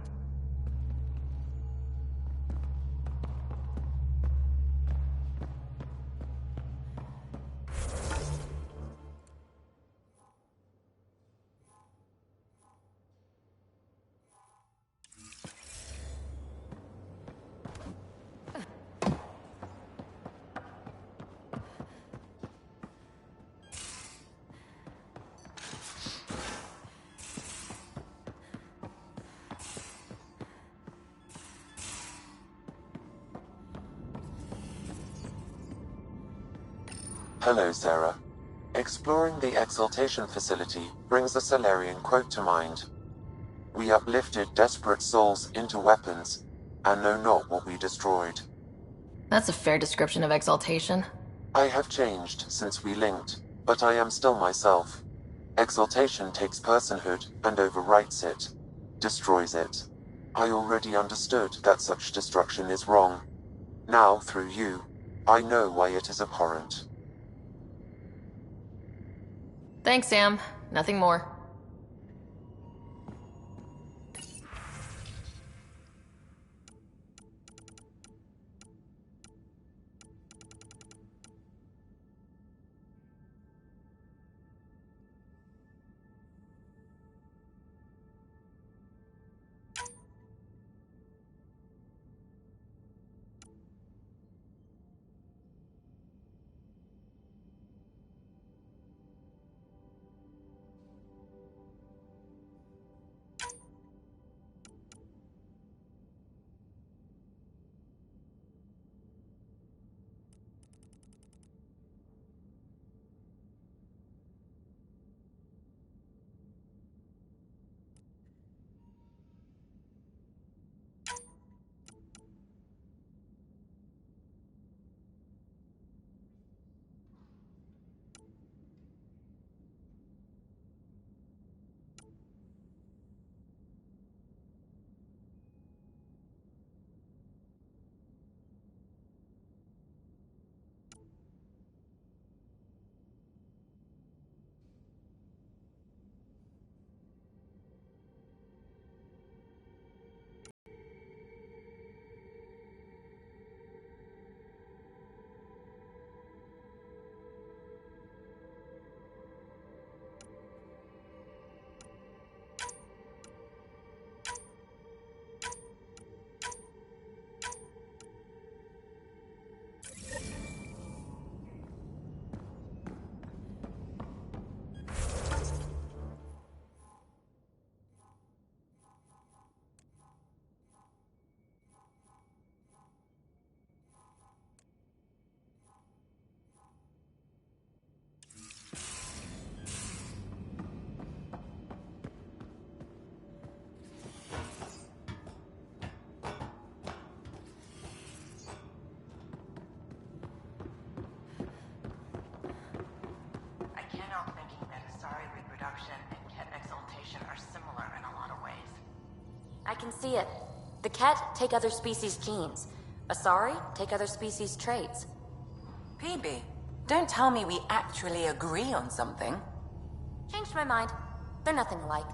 Hello, Sarah. Exploring the Exaltation facility brings a Salarian quote to mind. We uplifted desperate souls into weapons, and know not what we destroyed. That's a fair description of exaltation. I have changed since we linked, but I am still myself. Exaltation takes personhood and overwrites it, destroys it. I already understood that such destruction is wrong. Now, through you, I know why it is abhorrent. Thanks, Sam. Nothing more. I can see it. The Kett take other species' genes. Asari take other species' traits. PB, don't tell me we actually agree on something. Changed my mind. They're nothing alike.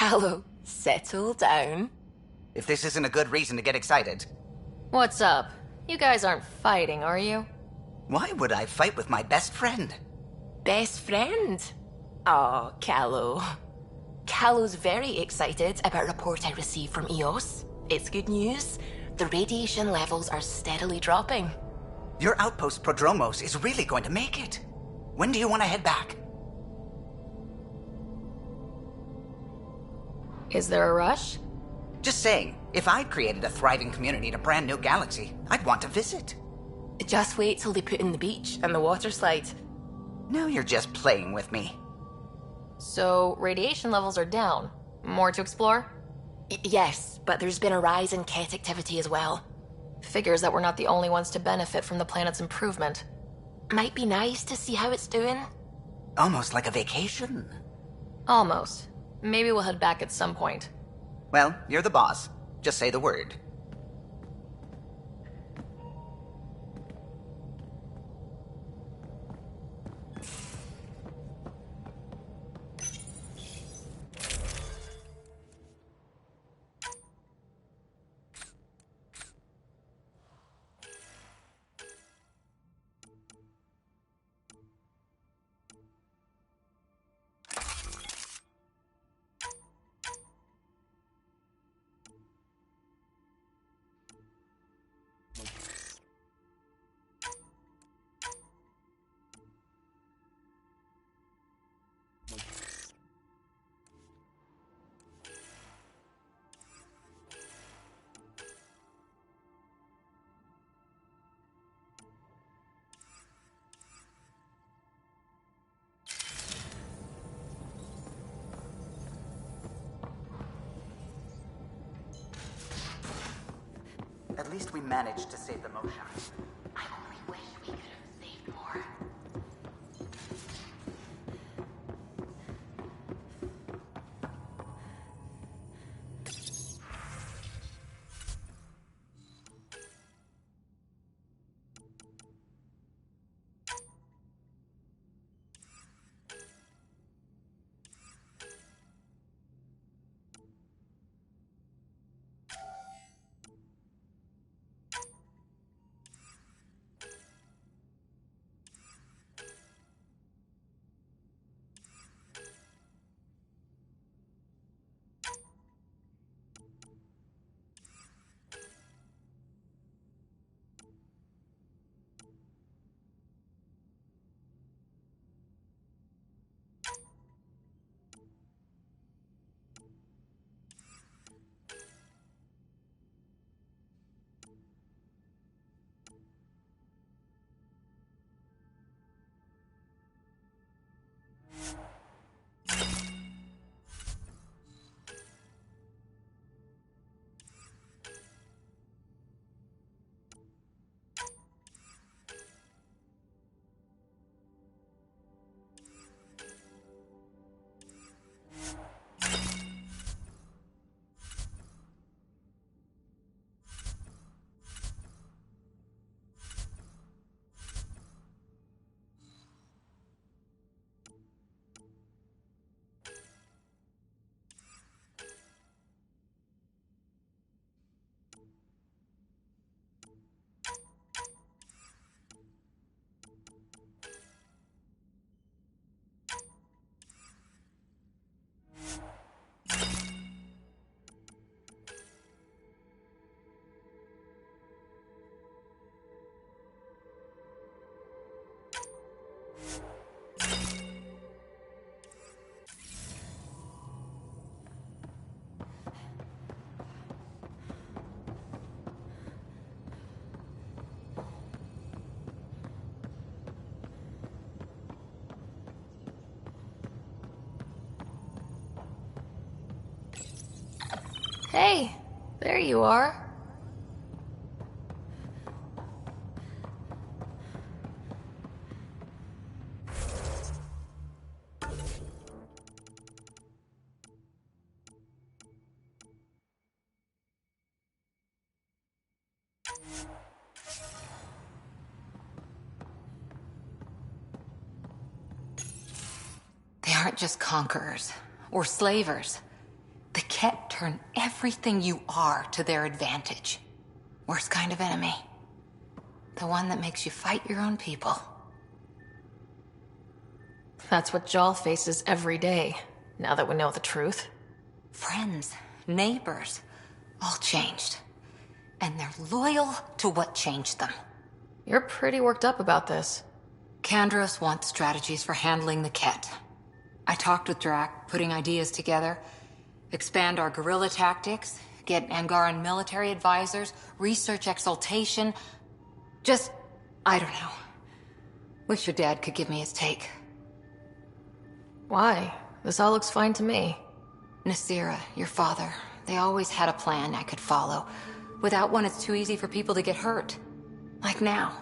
Callow, settle down. If this isn't a good reason to get excited. What's up? You guys aren't fighting, are you? Why would I fight with my best friend? Best friend? Oh, Callow. Callow's very excited about a report I received from EOS. It's good news. The radiation levels are steadily dropping. Your outpost Prodromos is really going to make it. When do you want to head back? Is there a rush? Just saying, if I'd created a thriving community in a brand new galaxy, I'd want to visit. Just wait till they put in the beach and the water slide. Now you're just playing with me. So, radiation levels are down. More to explore? Yes, but there's been a rise in Kett activity as well. Figures that we're not the only ones to benefit from the planet's improvement. Might be nice to see how it's doing. Almost like a vacation. Almost. Maybe we'll head back at some point. Well, you're the boss. Just say the word. At least we managed to save the motion. I only wish we could have saved more. Hey, there you are. They aren't just conquerors or slavers. The Kett turn everything you are to their advantage. Worst kind of enemy. The one that makes you fight your own people. That's what Jal faces every day, now that we know the truth. Friends, neighbors, all changed. And they're loyal to what changed them. You're pretty worked up about this. Kandros wants strategies for handling the Kett. I talked with Drac, putting ideas together. Expand our guerrilla tactics, get Angaran military advisors, research exaltation. Just, I don't know. Wish your dad could give me his take. Why? This all looks fine to me. Nasira, your father, they always had a plan I could follow. Without one, it's too easy for people to get hurt. Like now.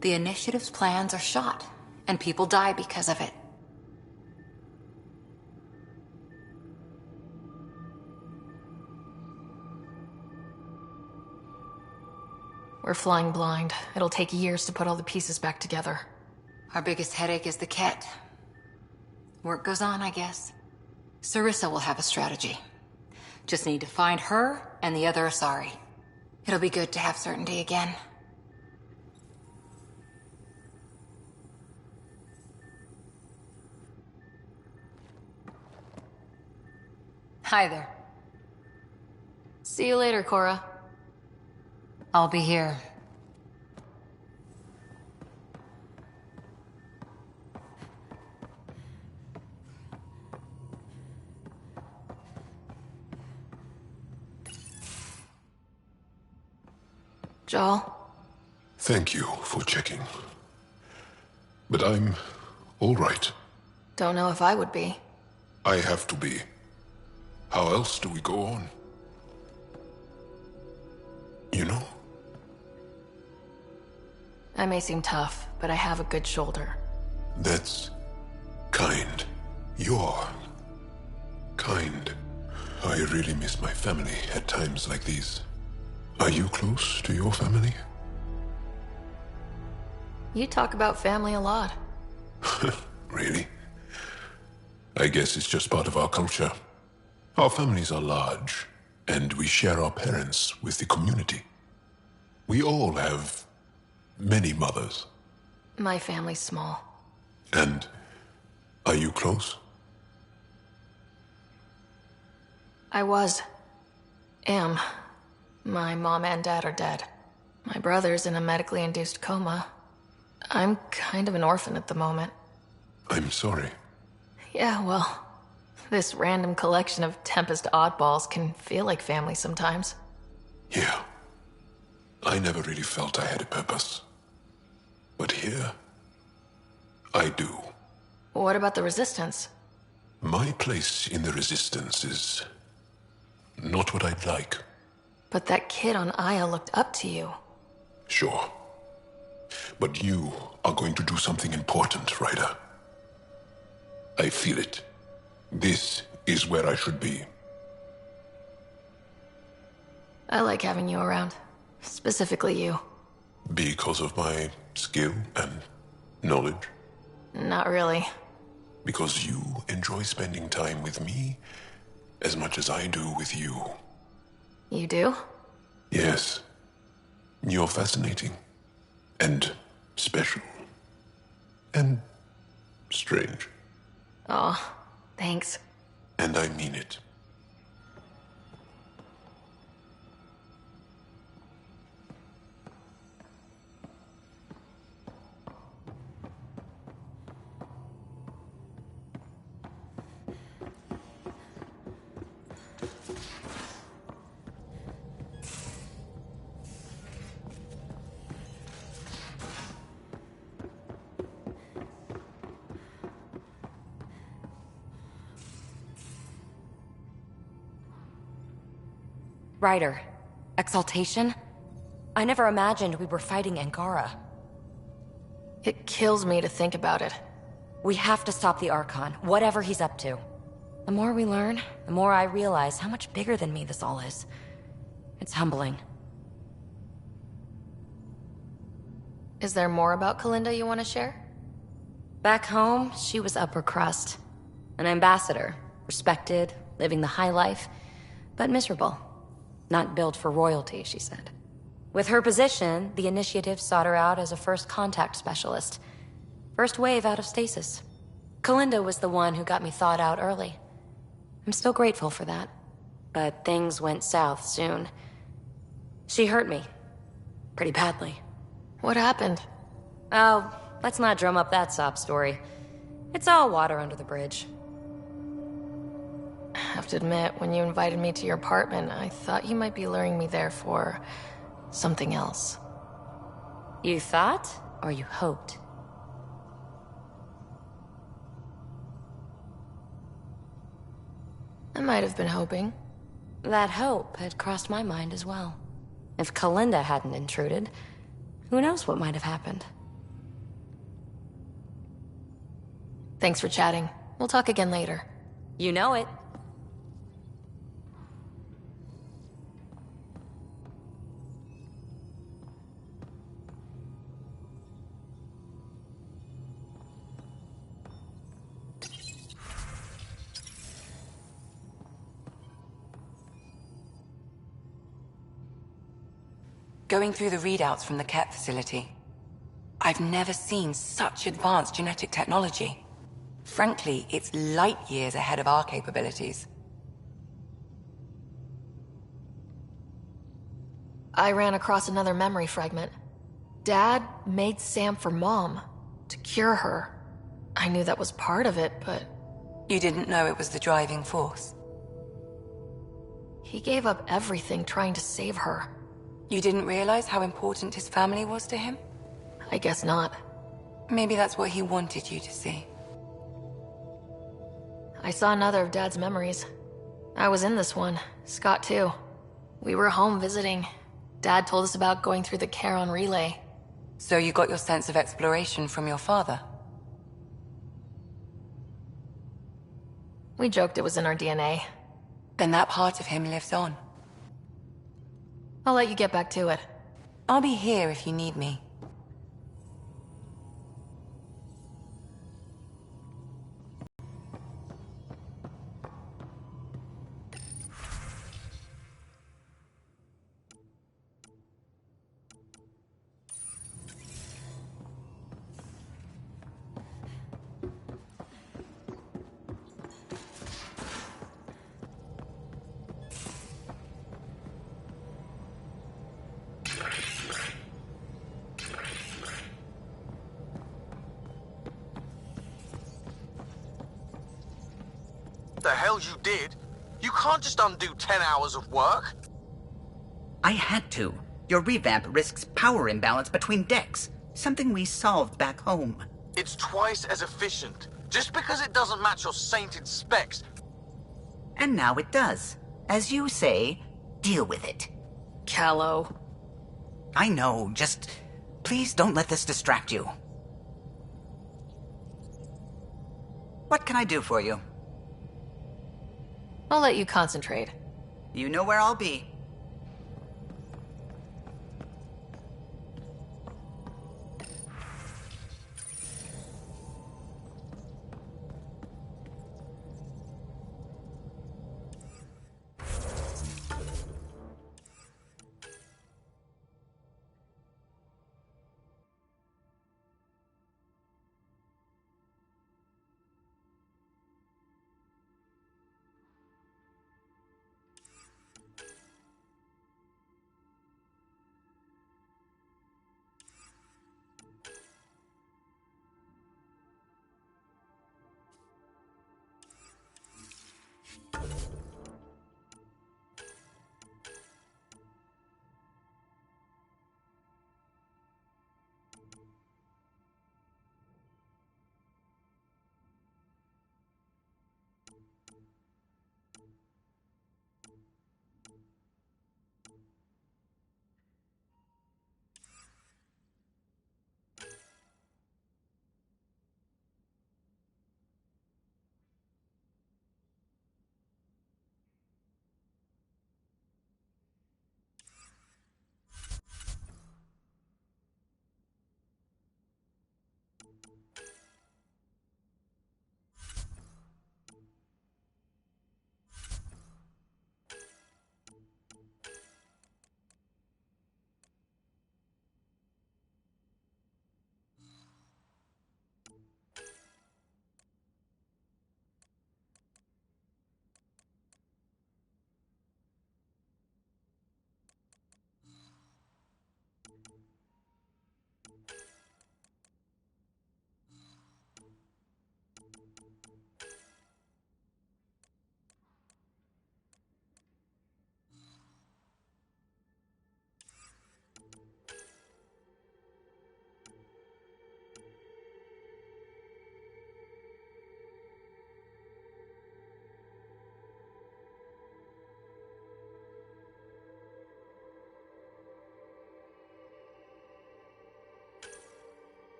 The Initiative's plans are shot, and people die because of it. We're flying blind. It'll take years to put all the pieces back together. Our biggest headache is the Kett. Work goes on, I guess. Sarissa will have a strategy. Just need to find her and the other Asari. It'll be good to have certainty again. Hi there. See you later, Cora. I'll be here. Jal? Thank you for checking. But I'm all right. Don't know if I would be. I have to be. How else do we go on? You know? I may seem tough, but I have a good shoulder. That's kind. You're kind. I really miss my family at times like these. Are you close to your family? You talk about family a lot. Really? I guess it's just part of our culture. Our families are large, and we share our parents with the community. We all have many mothers. My family's small. And are you close? I was. Am. My mom and dad are dead. My brother's in a medically induced coma. I'm kind of an orphan at the moment. I'm sorry. Yeah, well, this random collection of Tempest oddballs can feel like family sometimes. Yeah. I never really felt I had a purpose. But here, I do. What about the Resistance? My place in the Resistance is not what I'd like. But that kid on Aya looked up to you. Sure. But you are going to do something important, Ryder. I feel it. This is where I should be. I like having you around. Specifically you. Because of my skill and knowledge? Not really. Because you enjoy spending time with me as much as I do with you. You do? Yes. You're fascinating. And special. And strange. Aw, thanks. And I mean it. Ryder, exaltation? I never imagined we were fighting Angara. It kills me to think about it. We have to stop the Archon, whatever he's up to. The more we learn, the more I realize how much bigger than me this all is. It's humbling. Is there more about Kalinda you want to share? Back home, she was upper crust. An ambassador, respected, living the high life, but miserable. Not built for royalty, she said. With her position, the initiative sought her out as a first contact specialist. First wave out of stasis. Kalinda was the one who got me thawed out early. I'm still grateful for that. But things went south soon. She hurt me. Pretty badly. What happened? Oh, let's not drum up that sob story. It's all water under the bridge. I have to admit, when you invited me to your apartment, I thought you might be luring me there for something else. You thought, or you hoped? I might have been hoping. That hope had crossed my mind as well. If Kalinda hadn't intruded, who knows what might have happened. Thanks for chatting. We'll talk again later. You know it. Going through the readouts from the Kett facility, I've never seen such advanced genetic technology. Frankly, it's light years ahead of our capabilities. I ran across another memory fragment. Dad made Sam for Mom, to cure her. I knew that was part of it, but... You didn't know it was the driving force? He gave up everything trying to save her. You didn't realize how important his family was to him? I guess not. Maybe that's what he wanted you to see. I saw another of Dad's memories. I was in this one. Scott too. We were home visiting. Dad told us about going through the Charon relay. So you got your sense of exploration from your father? We joked it was in our DNA. Then that part of him lives on. I'll let you get back to it. I'll be here if you need me. The hell you did? You can't just undo 10 hours of work. I had to. Your revamp risks power imbalance between decks, something we solved back home. It's twice as efficient. Just because it doesn't match your sainted specs. And now it does. As you say, deal with it. Callow. I know, just please don't let this distract you. What can I do for you? I'll let you concentrate. You know where I'll be.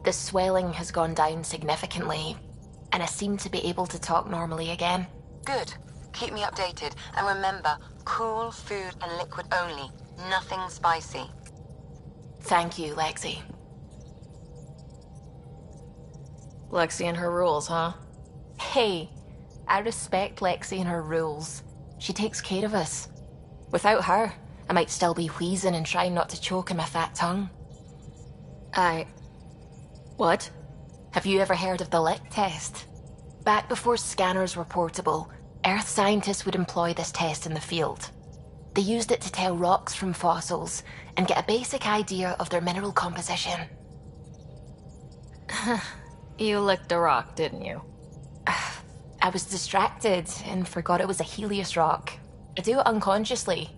The swelling has gone down significantly, and I seem to be able to talk normally again. Good. Keep me updated. And remember, cool food and liquid only. Nothing spicy. Thank you, Lexi. Lexi and her rules, huh? Hey, I respect Lexi and her rules. She takes care of us. Without her, I might still be wheezing and trying not to choke on my fat tongue. What? Have you ever heard of the lick test? Back before scanners were portable, Earth scientists would employ this test in the field. They used it to tell rocks from fossils and get a basic idea of their mineral composition. You licked a rock, didn't you? I was distracted and forgot it was a Helios rock. I do it unconsciously.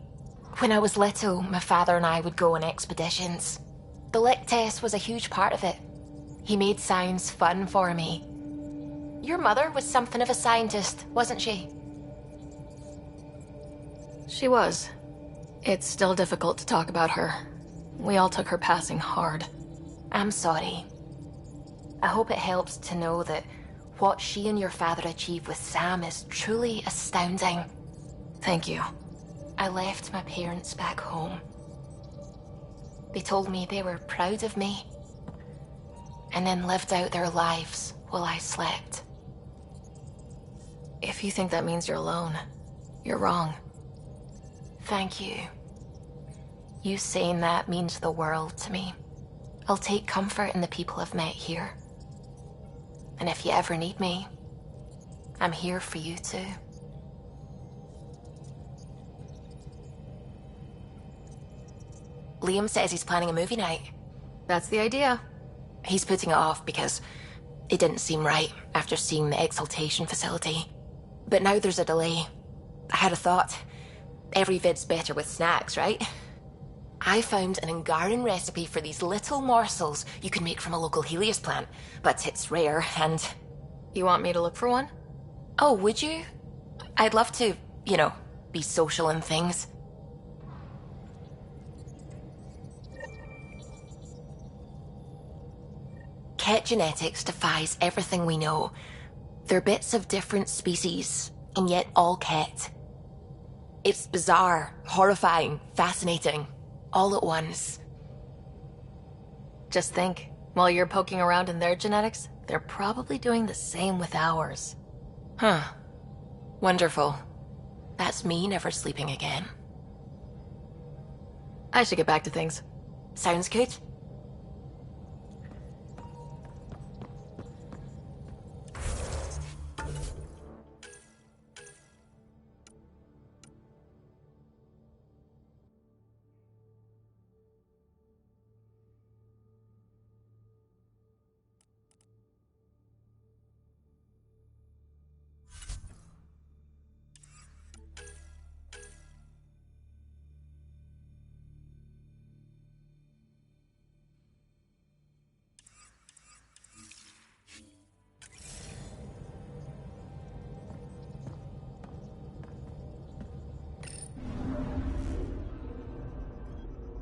When I was little, my father and I would go on expeditions. The lick test was a huge part of it. He made science fun for me. Your mother was something of a scientist, wasn't she? She was. It's still difficult to talk about her. We all took her passing hard. I'm sorry. I hope it helps to know that what she and your father achieved with Sam is truly astounding. Thank you. I left my parents back home. They told me they were proud of me, and then lived out their lives while I slept. If you think that means you're alone, you're wrong. Thank you. You saying that means the world to me. I'll take comfort in the people I've met here. And if you ever need me, I'm here for you too. Liam says he's planning a movie night. That's the idea. He's putting it off because it didn't seem right after seeing the exaltation facility. But now there's a delay. I had a thought. Every vid's better with snacks, right? I found an Angaran recipe for these little morsels you can make from a local Helios plant, but it's rare and... You want me to look for one? Oh, would you? I'd love to, be social and things. Kett genetics defies everything we know. They're bits of different species, and yet all Kett. It's bizarre, horrifying, fascinating, all at once. Just think, while you're poking around in their genetics, they're probably doing the same with ours. Huh. Wonderful. That's me never sleeping again. I should get back to things. Sounds good.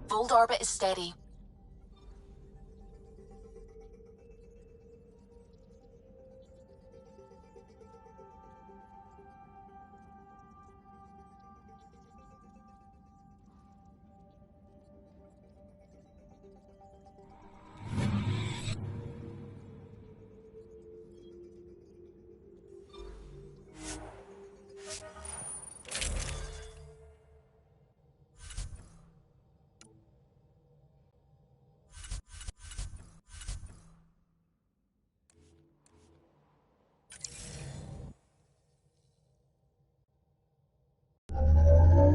Voeld orbit is steady.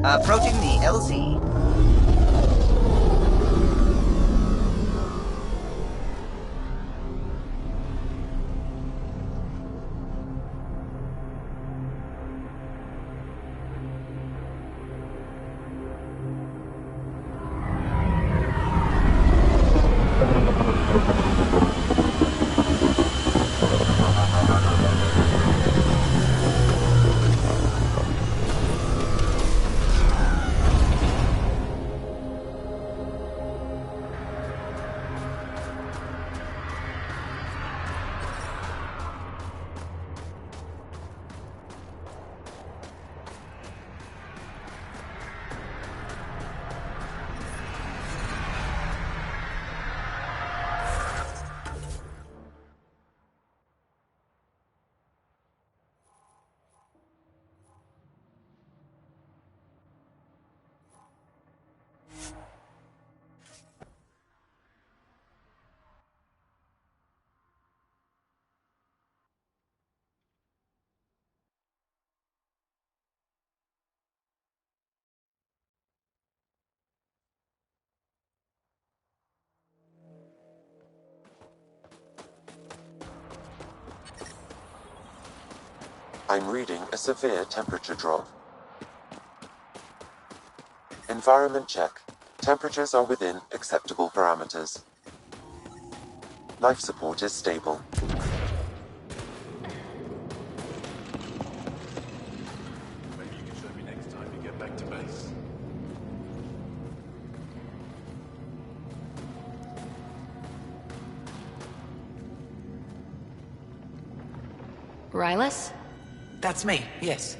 Approaching the LZ. I'm reading a severe temperature drop. Environment check. Temperatures are within acceptable parameters. Life support is stable. Maybe you can show me next time you get back to base. Rylus? That's me, yes.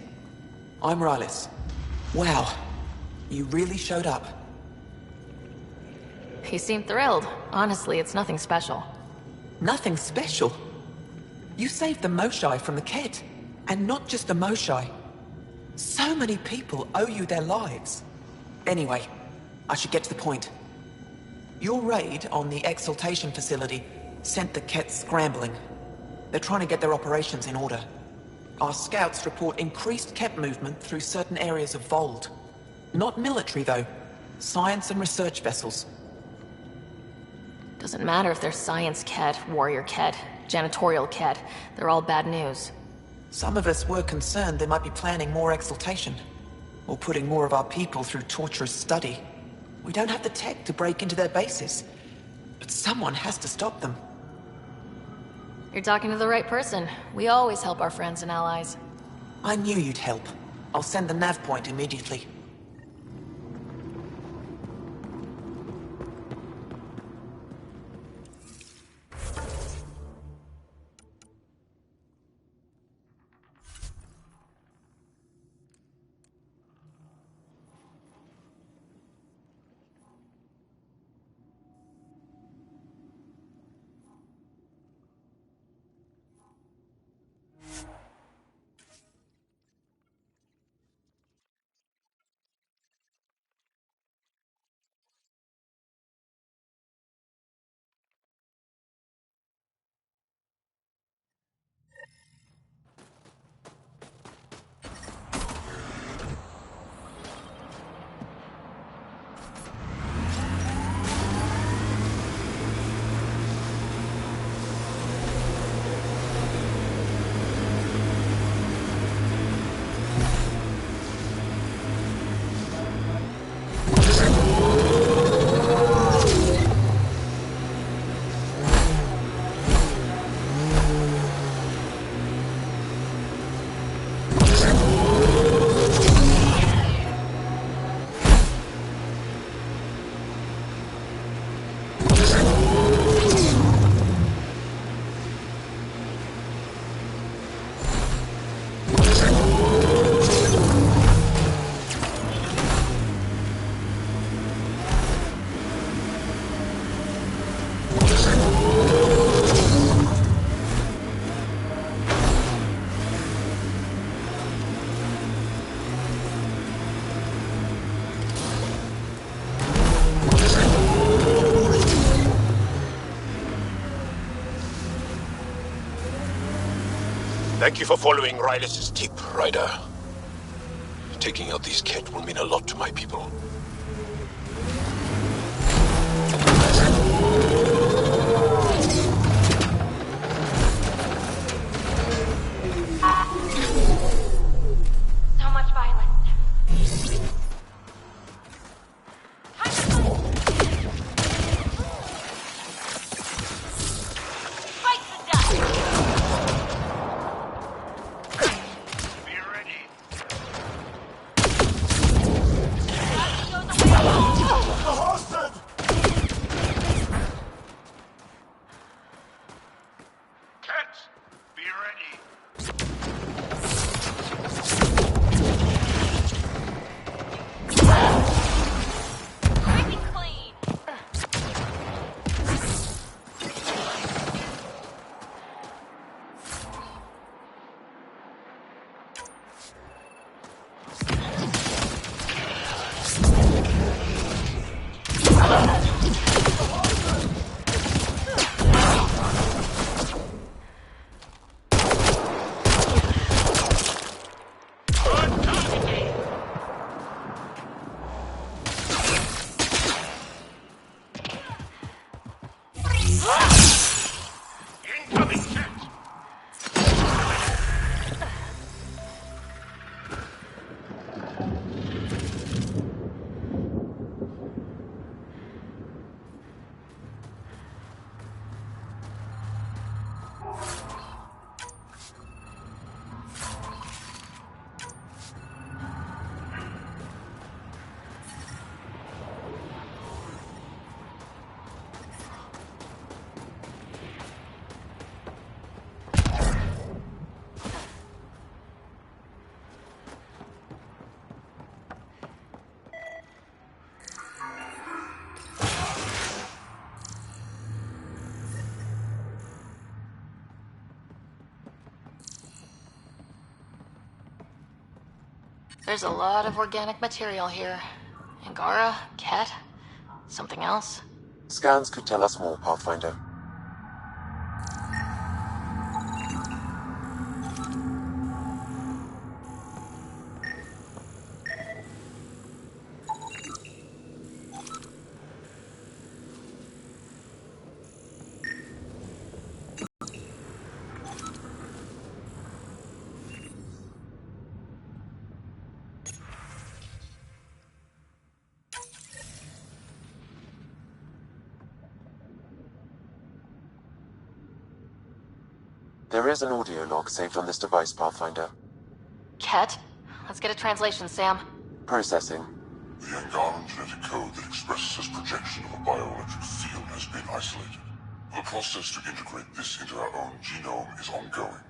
I'm Rylus. Wow. You really showed up. He seemed thrilled. Honestly, it's nothing special. Nothing special? You saved the Moshai from the Kett. And not just the Moshai. So many people owe you their lives. Anyway, I should get to the point. Your raid on the exaltation facility sent the Kett scrambling. They're trying to get their operations in order. Our scouts report increased Kett movement through certain areas of Voeld. Not military, though. Science and research vessels. Doesn't matter if they're science Kett, warrior Kett, janitorial Kett. They're all bad news. Some of us were concerned they might be planning more exaltation. Or putting more of our people through torturous study. We don't have the tech to break into their bases. But someone has to stop them. You're talking to the right person. We always help our friends and allies. I knew you'd help. I'll send the nav point immediately. Thank you for following Rylus's tip. Ryder, taking out these Kett will mean a lot to my people. So much violence. Fight to death. Be ready. There's a lot of organic material here. Angara, Kett, something else. Scans could tell us more, Pathfinder. There is an audio log saved on this device, Pathfinder. Kett, let's get a translation, Sam. Processing. The Angaran genetic code that expresses this projection of a bioelectric field has been isolated. The process to integrate this into our own genome is ongoing.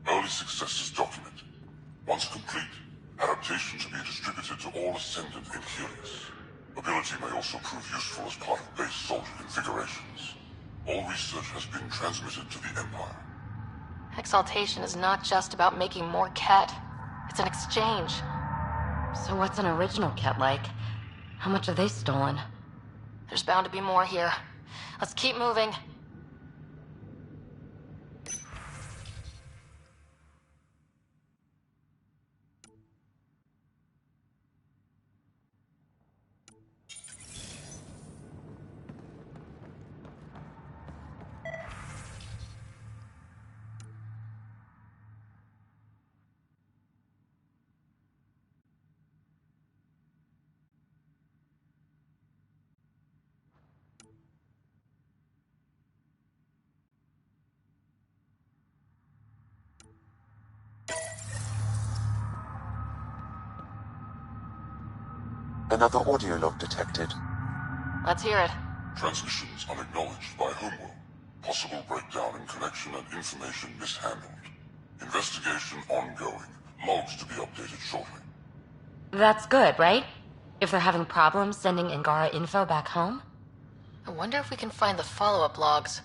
Early success is documented. Once complete, adaptations will be distributed to all Ascendant in Helios. Ability may also prove useful as part of base soldier configurations. All research has been transmitted to the Empire. Exaltation is not just about making more Kett. It's an exchange. So what's an original Kett like? How much have they stolen? There's bound to be more here. Let's keep moving. Another audio log detected. Let's hear it. Transmissions unacknowledged by Homeworld. Possible breakdown in connection and information mishandled. Investigation ongoing. Logs to be updated shortly. That's good, right? If they're having problems sending Angara info back home? I wonder if we can find the follow-up logs.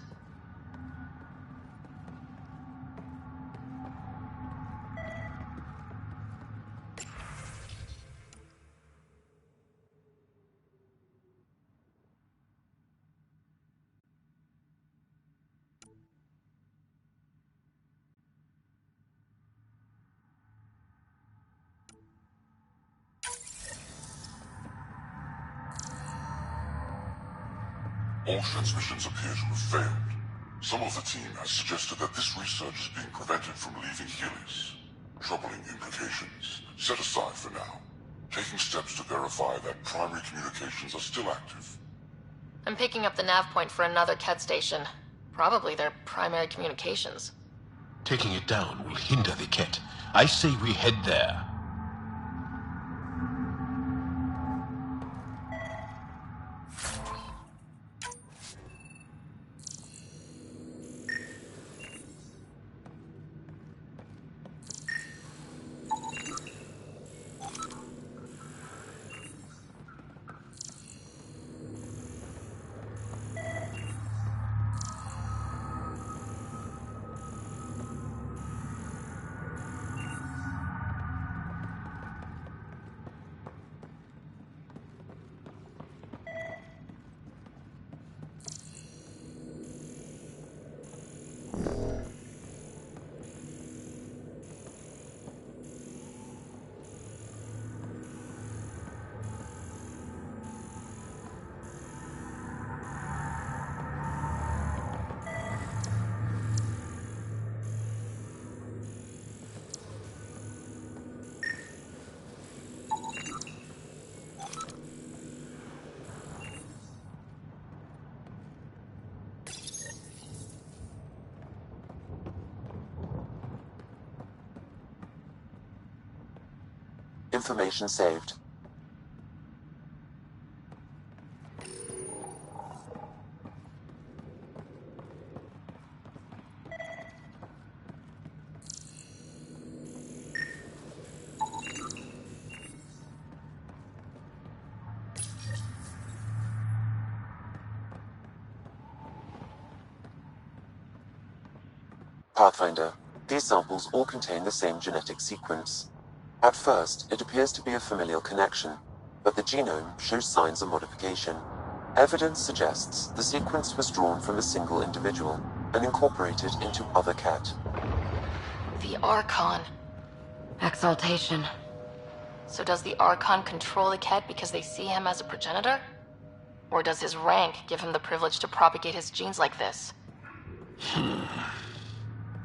All transmissions appear to have failed. Some of the team has suggested that this research is being prevented from leaving Helios. Troubling implications. Set aside for now. Taking steps to verify that primary communications are still active. I'm picking up the nav point for another Kett station. Probably their primary communications. Taking it down will hinder the Kett. I say we head there. Information saved. Pathfinder, these samples all contain the same genetic sequence. At first, it appears to be a familial connection, but the genome shows signs of modification. Evidence suggests the sequence was drawn from a single individual and incorporated into other Kett. The Archon. Exaltation. So does the Archon control the Kett because they see him as a progenitor? Or does his rank give him the privilege to propagate his genes like this?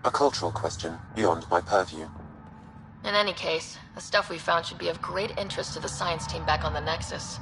A cultural question beyond my purview. In any case, the stuff we found should be of great interest to the science team back on the Nexus.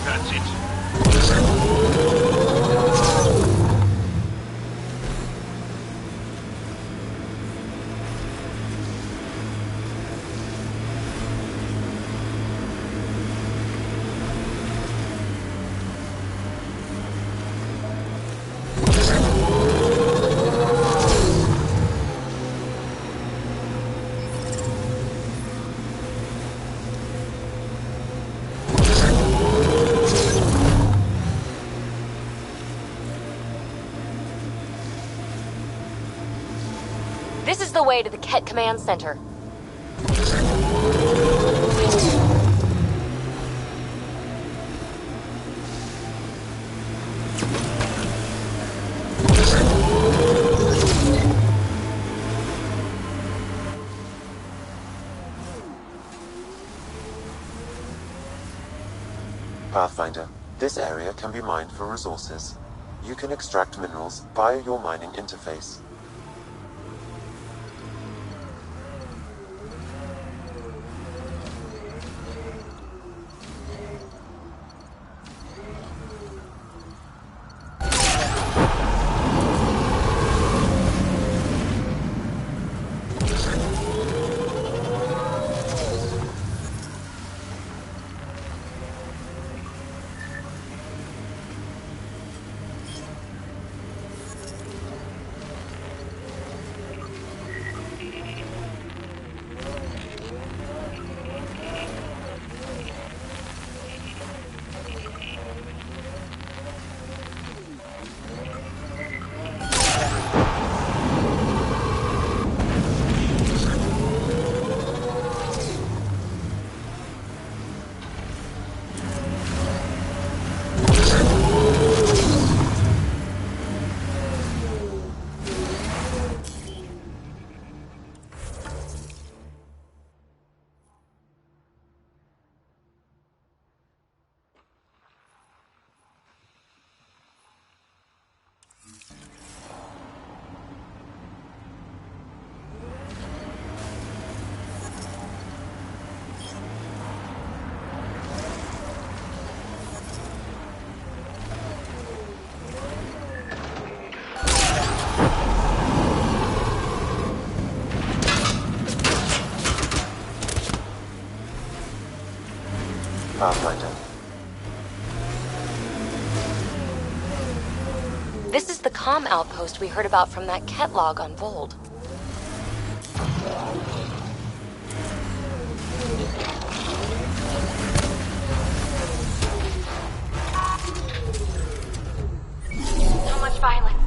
That's it. This is the way to the Kett Command Center. Pathfinder, this area can be mined for resources. You can extract minerals via your mining interface. Pathfinder. This is the comm outpost we heard about from that Kett log on Voeld. So much violence.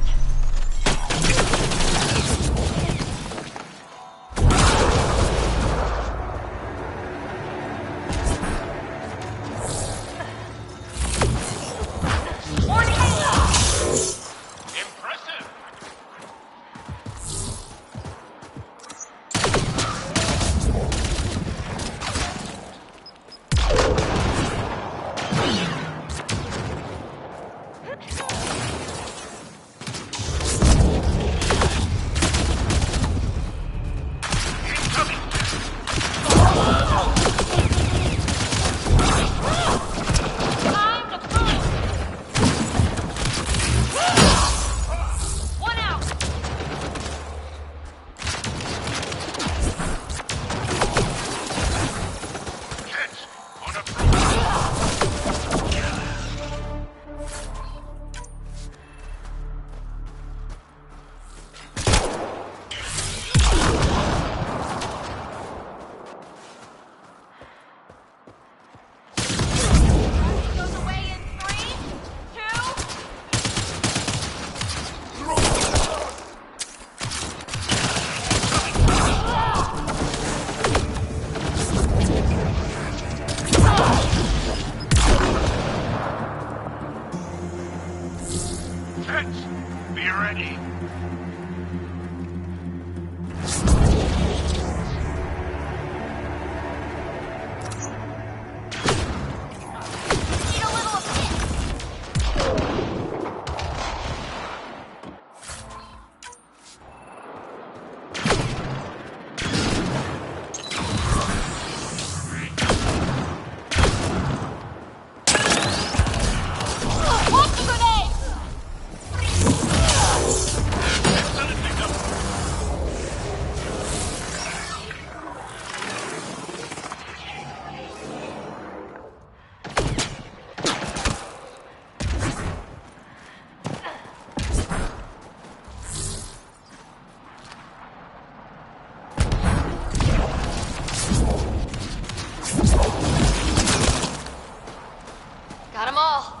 Be ready. Got 'em all.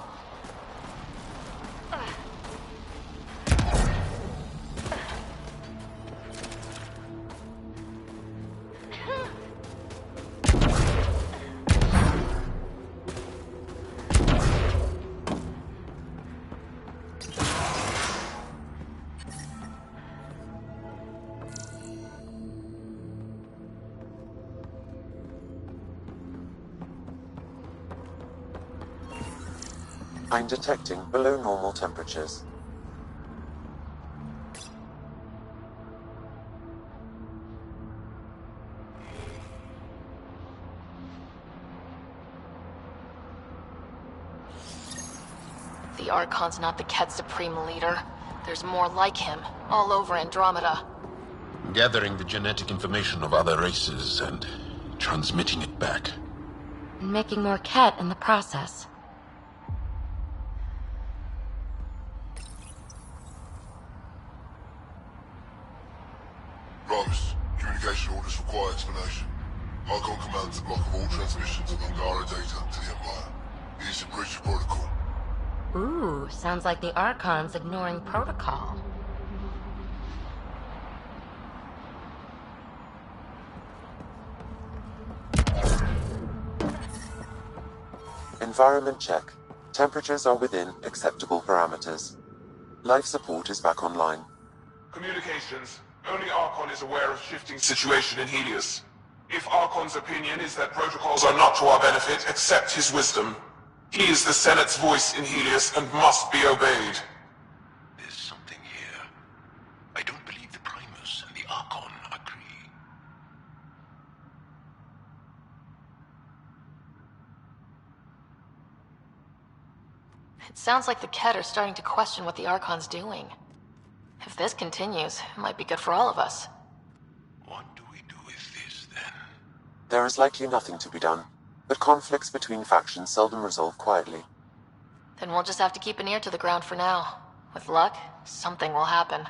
I'm detecting below normal temperatures. The Archon's not the Kett Supreme Leader. There's more like him, all over Andromeda. Gathering the genetic information of other races and transmitting it back. And making more Kett in the process. Rose, communication orders require explanation. Archon commands a block of all transmissions of Angara data to the Empire. It is a breach of protocol. Ooh, sounds like the Archon's ignoring protocol. Environment check. Temperatures are within acceptable parameters. Life support is back online. Communications. Only Archon is aware of shifting situation in Helios. If Archon's opinion is that protocols are not to our benefit, accept his wisdom. He is the Senate's voice in Helios and must be obeyed. There's something here. I don't believe the Primus and the Archon agree. It sounds like the Kett are starting to question what the Archon's doing. If this continues, it might be good for all of us. What do we do with this, then? There is likely nothing to be done. but conflicts between factions seldom resolve quietly. Then we'll just have to keep an ear to the ground for now. With luck, something will happen.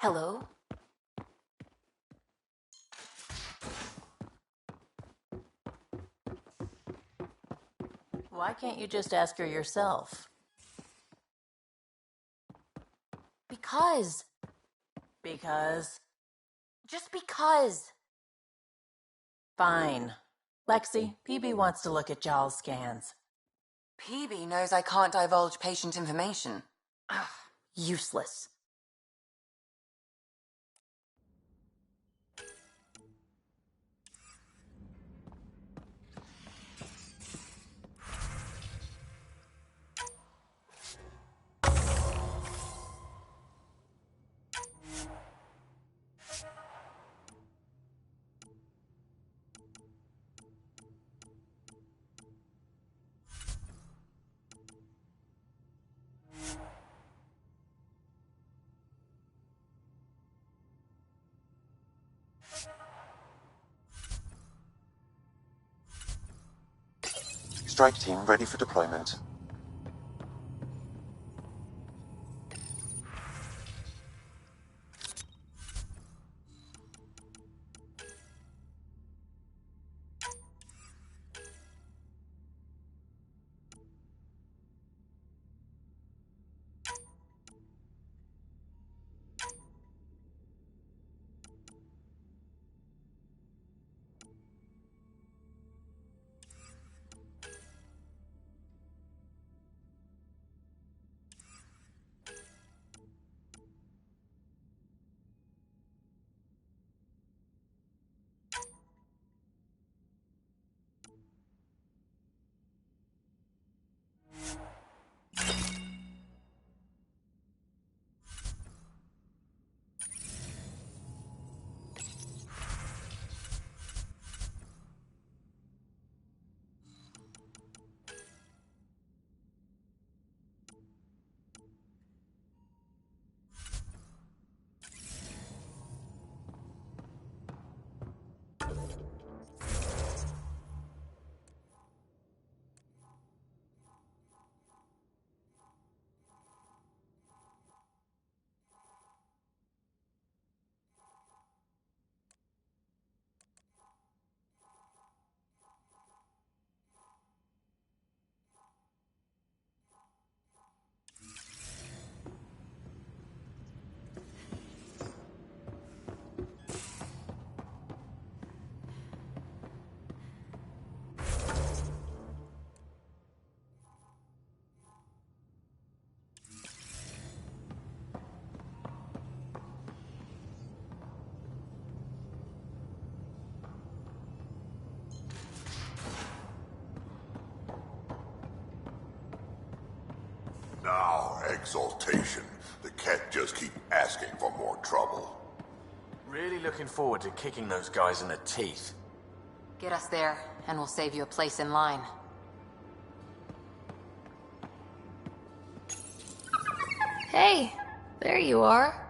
Hello? Why can't you just ask her yourself? Because. Because? Just because. Fine. Lexi, PB wants to look at Jaw's scans. PB knows I can't divulge patient information. Ugh, useless. Strike team ready for deployment. Now, exaltation. The Kett just keep asking for more trouble. Really looking forward to kicking those guys in the teeth. Get us there, and we'll save you a place in line. Hey, there you are.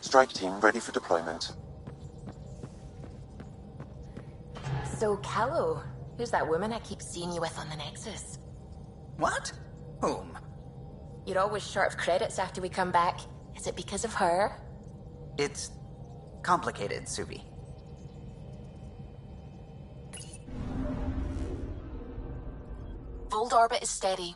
Strike team ready for deployment. So, Callow, who's that woman I keep seeing you with on the Nexus? What? Whom? You're always short of credits after we come back. Is it because of her? It's complicated, Suvi. Voeld orbit is steady.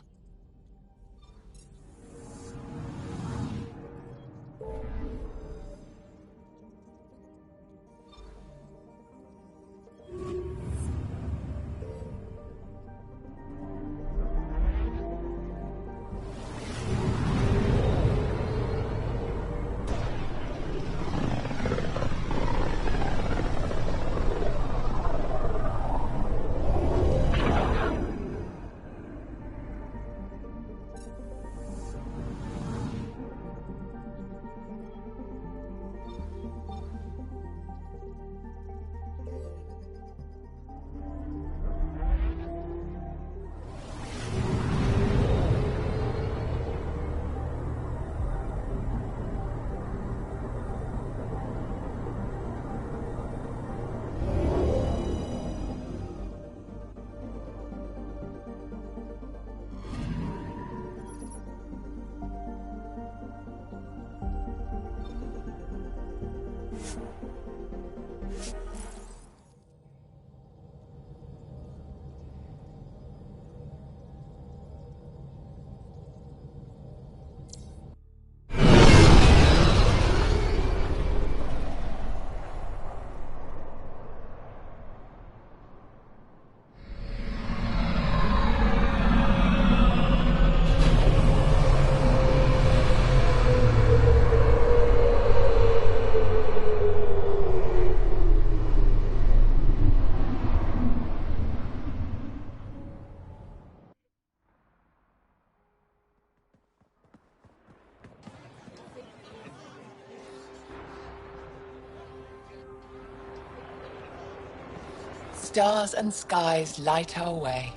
Stars and skies light our way.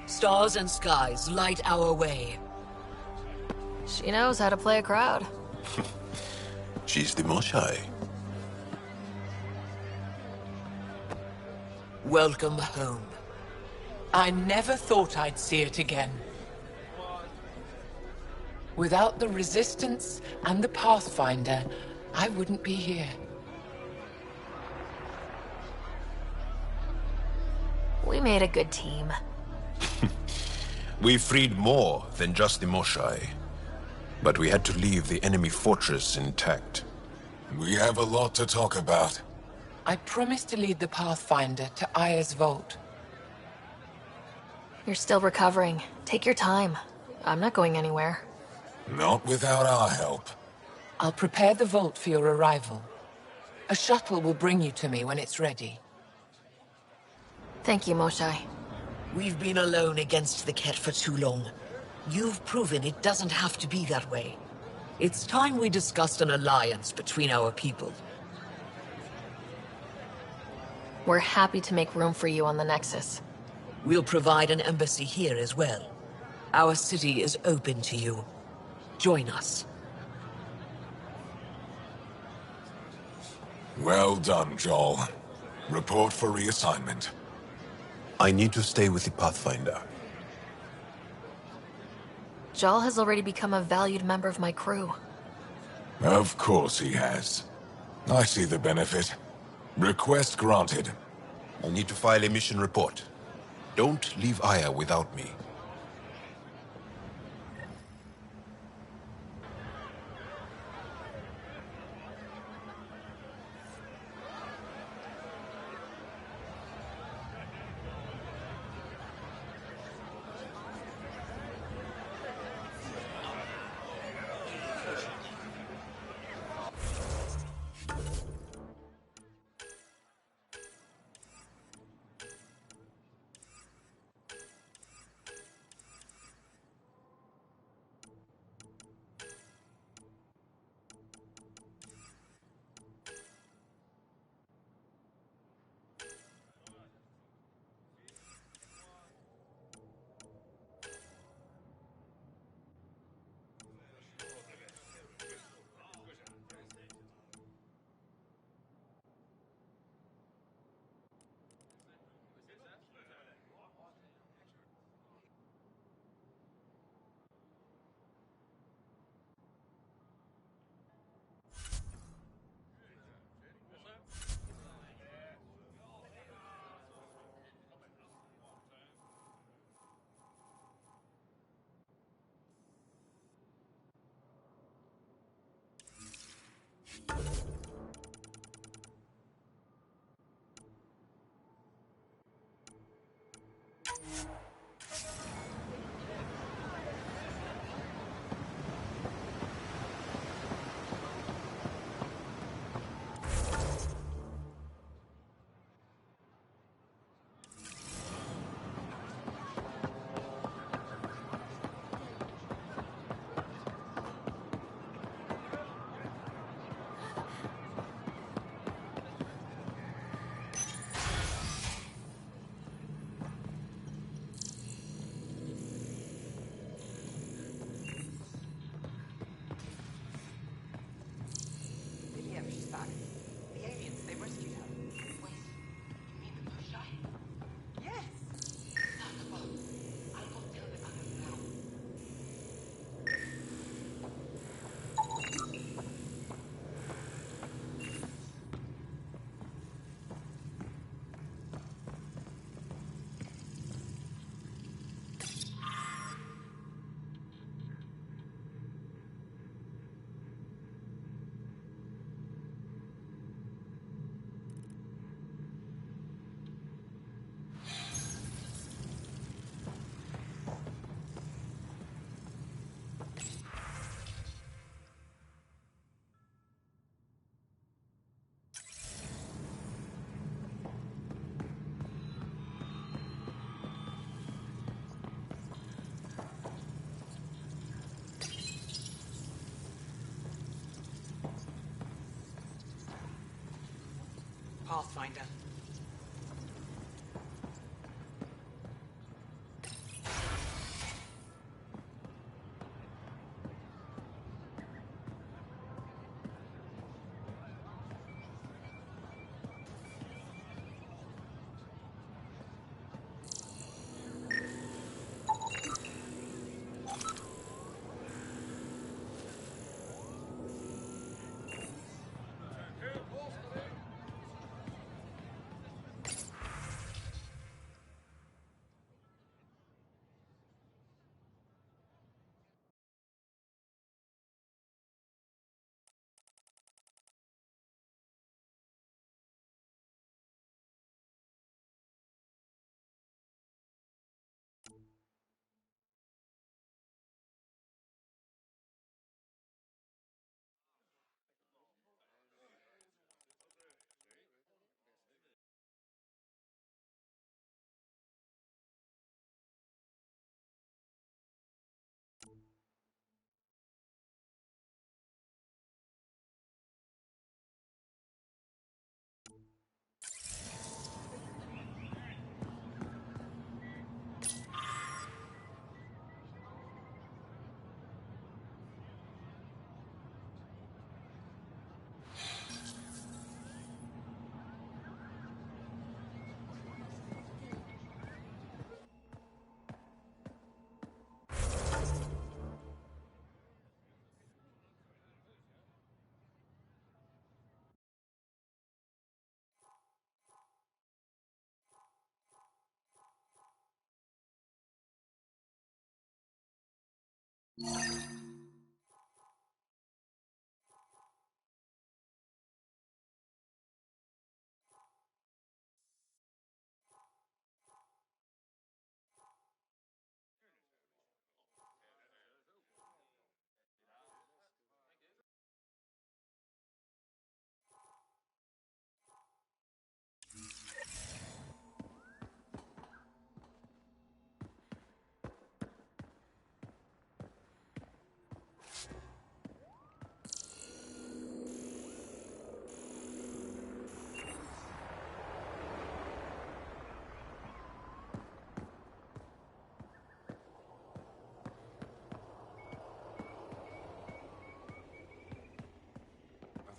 Stars and skies light our way. She knows how to play a crowd. She's the Moshai. Welcome home. I never thought I'd see it again. Without the Resistance and the Pathfinder, I wouldn't be here. We made a good team. We freed more than just the Moshai. But we had to leave the enemy fortress intact. We have a lot to talk about. I promised to lead the Pathfinder to Aya's vault. You're still recovering. Take your time. I'm not going anywhere. Not without our help. I'll prepare the vault for your arrival. A shuttle will bring you to me when it's ready. Thank you, Moshai. We've been alone against the Kett for too long. You've proven it doesn't have to be that way. It's time we discussed an alliance between our people. We're happy to make room for you on the Nexus. We'll provide an embassy here as well. Our city is open to you. Join us. Well done, Joel. Report for reassignment. I need to stay with the Pathfinder. Jal has already become a valued member of my crew. Of course he has. I see the benefit. Request granted. I need to file a mission report. Don't leave Aya without me. Pathfinder.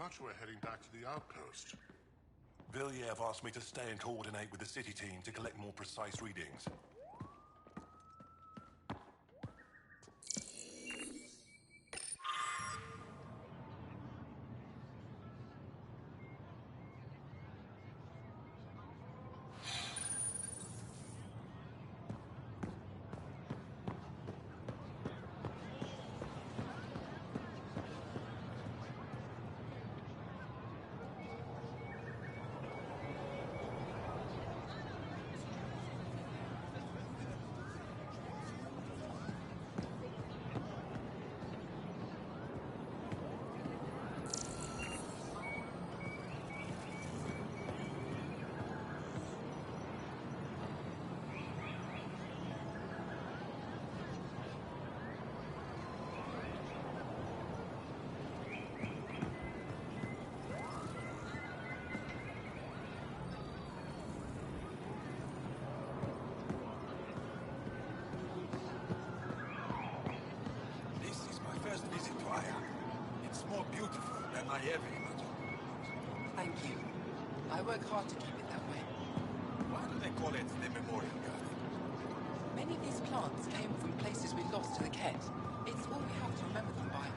I thought you were heading back to the outpost. Villiers asked me to stay and coordinate with the city team to collect more precise readings. I ever imagined. Thank you. I work hard to keep it that way. Why do they call it the Memorial Garden? Many of these plants came from places we lost to the Kett. It's all we have to remember them by.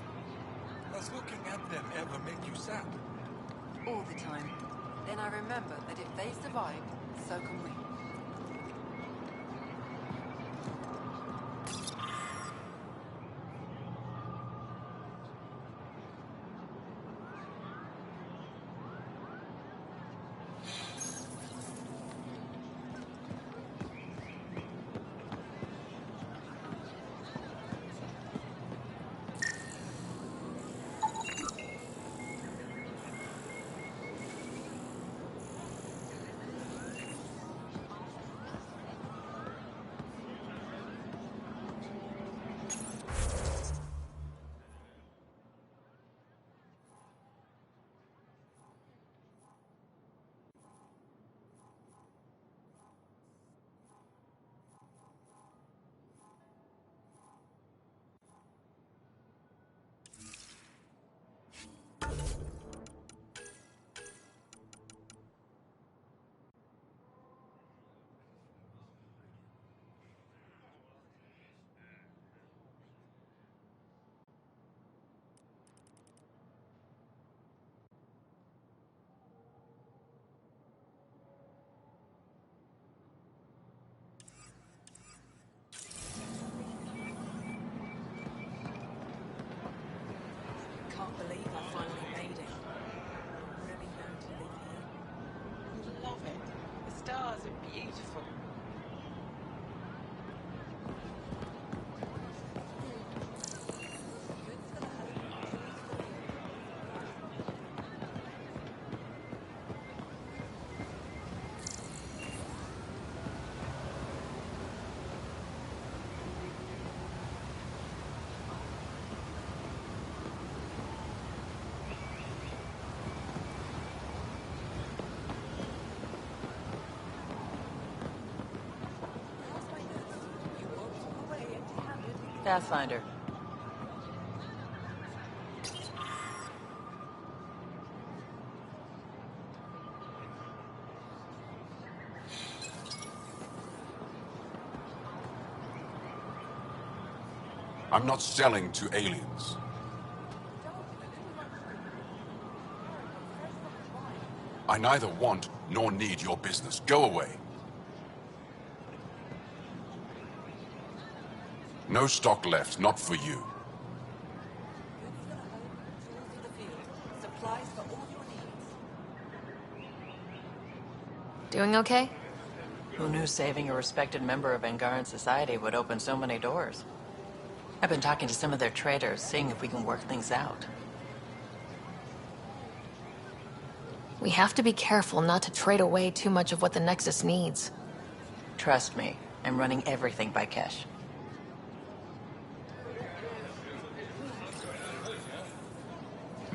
Does looking at them ever make you sad? All the time. Then I remember that if they survived, so can we. Pathfinder. I'm not selling to aliens. I neither want nor need your business. Go away. No stock left, not for you. Doing okay? Who knew saving a respected member of Angaran society would open so many doors? I've been talking to some of their traders, seeing if we can work things out. We have to be careful not to trade away too much of what the Nexus needs. Trust me, I'm running everything by Kesh.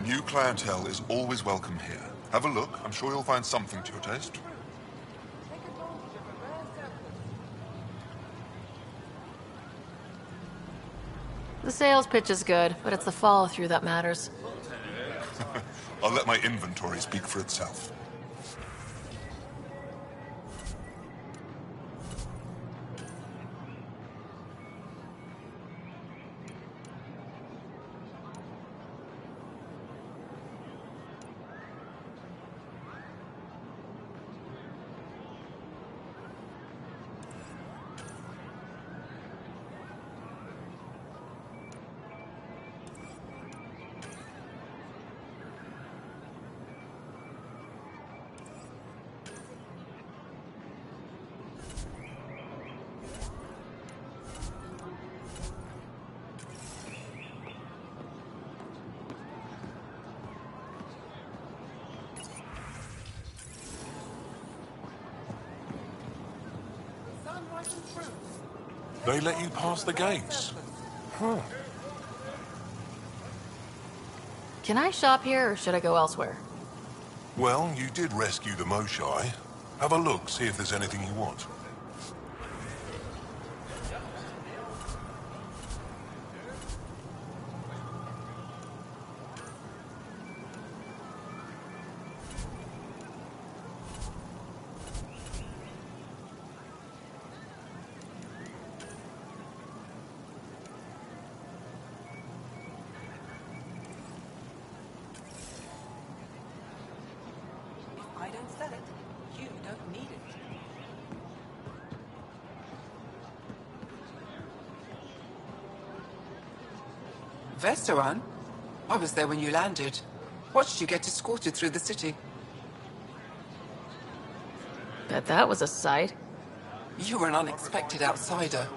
New clientele is always welcome here. Have a look. I'm sure you'll find something to your taste. The sales pitch is good, but it's the follow-through that matters. I'll let my inventory speak for itself. They let you pass the gates. Huh. Can I shop here, or should I go elsewhere? Well, you did rescue the Moshai. Have a look, see if there's anything you want. I don't sell it. You don't need it. Vestaran? I was there when you landed. Watched you get escorted through the city. Bet that was a sight. You were an unexpected outsider.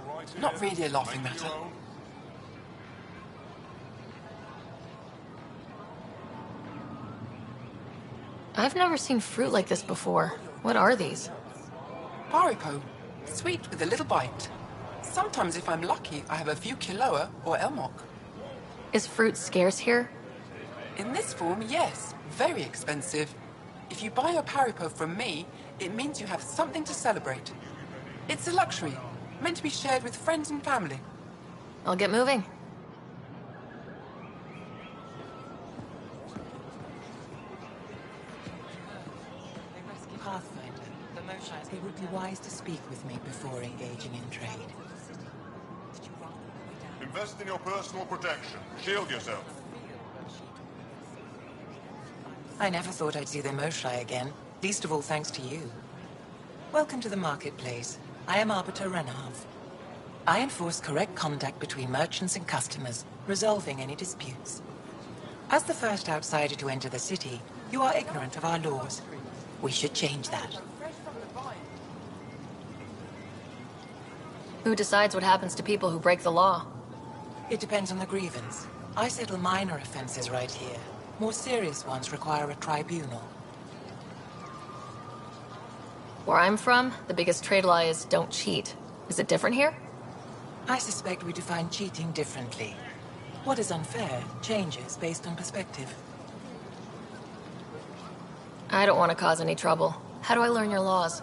Not really a laughing matter. I've never seen fruit like this before. What are these? Paripo. Sweet with a little bite. Sometimes if I'm lucky, I have a few Kiloa or Elmok. Is fruit scarce here? In this form, yes. Very expensive. If you buy a Paripo from me, it means you have something to celebrate. It's a luxury, meant to be shared with friends and family. I'll get moving. Pathfinder, it would be wise to speak with me before engaging in trade. Invest in your personal protection. Shield yourself. I never thought I'd see the Moshai again, least of all thanks to you. Welcome to the marketplace. I am Arbiter Renav. I enforce correct conduct between merchants and customers, resolving any disputes. As the first outsider to enter the city, you are ignorant of our laws. We should change that. Who decides what happens to people who break the law? It depends on the grievance. I settle minor offenses right here. More serious ones require a tribunal. Where I'm from, the biggest trade law is don't cheat. Is it different here? I suspect we define cheating differently. What is unfair changes based on perspective. I don't want to cause any trouble. How do I learn your laws?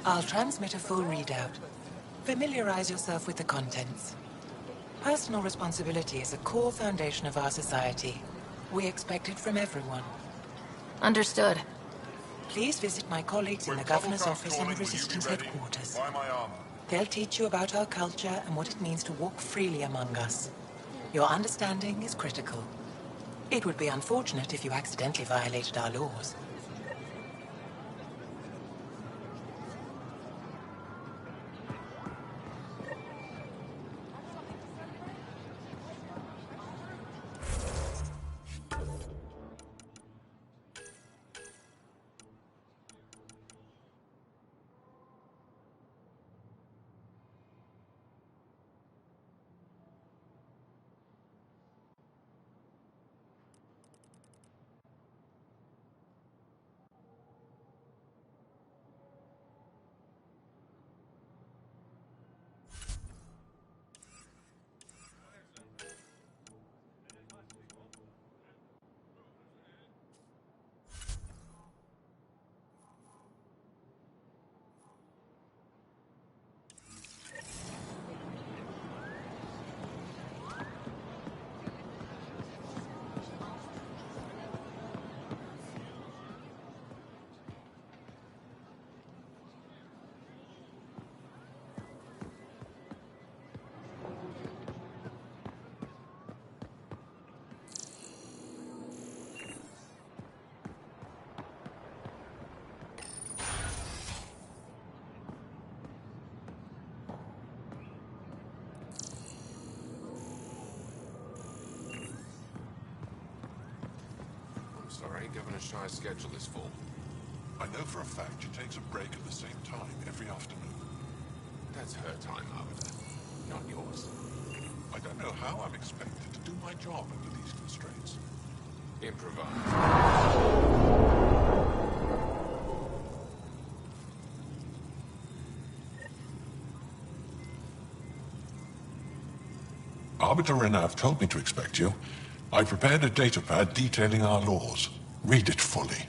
I'll transmit a full readout. Familiarize yourself with the contents. Personal responsibility is a core foundation of our society. We expect it from everyone. Understood. Please visit my colleagues in the Governor's office in the Resistance headquarters. Buy my armor. They'll teach you about our culture and what it means to walk freely among us. Your understanding is critical. It would be unfortunate if you accidentally violated our laws. Sorry, Governor Shire's schedule is full. I know for a fact she takes a break at the same time every afternoon. That's her time, Arbiter, not yours. I don't know how I'm expected to do my job under these constraints. Improvise. Arbiter Renav told me to expect you. I prepared a datapad detailing our laws. Read it fully.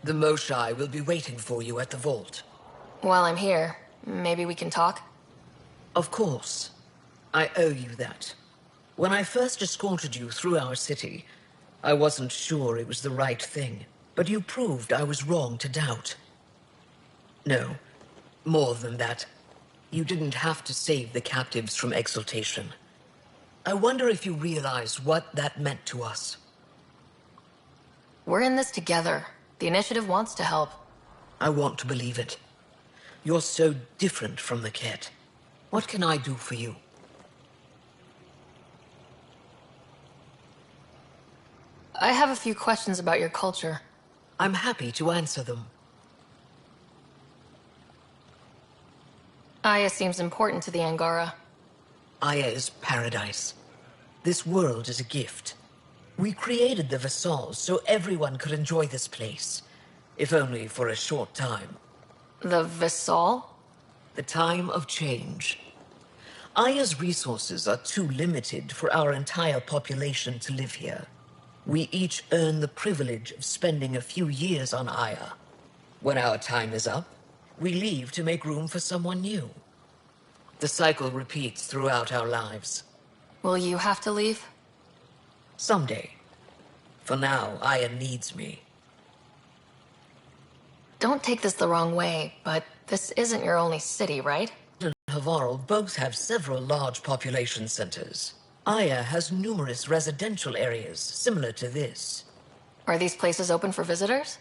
The Moshai will be waiting for you at the vault. While I'm here, maybe we can talk? Of course. I owe you that. When I first escorted you through our city, I wasn't sure it was the right thing, but you proved I was wrong to doubt. No, more than that. You didn't have to save the captives from exaltation. I wonder if you realize what that meant to us. We're in this together. The initiative wants to help. I want to believe it. You're so different from the Kett. What can I do for you? I have a few questions about your culture. I'm happy to answer them. Aya seems important to the Angara. Aya is paradise. This world is a gift. We created the Vassals so everyone could enjoy this place, if only for a short time. The Vassal? The time of change. Aya's resources are too limited for our entire population to live here. We each earn the privilege of spending a few years on Aya. When our time is up, we leave to make room for someone new. The cycle repeats throughout our lives. Will you have to leave? Someday. For now, Aya needs me. Don't take this the wrong way, but this isn't your only city, right? And Havarl both have several large population centers. Aya has numerous residential areas similar to this. Are these places open for visitors?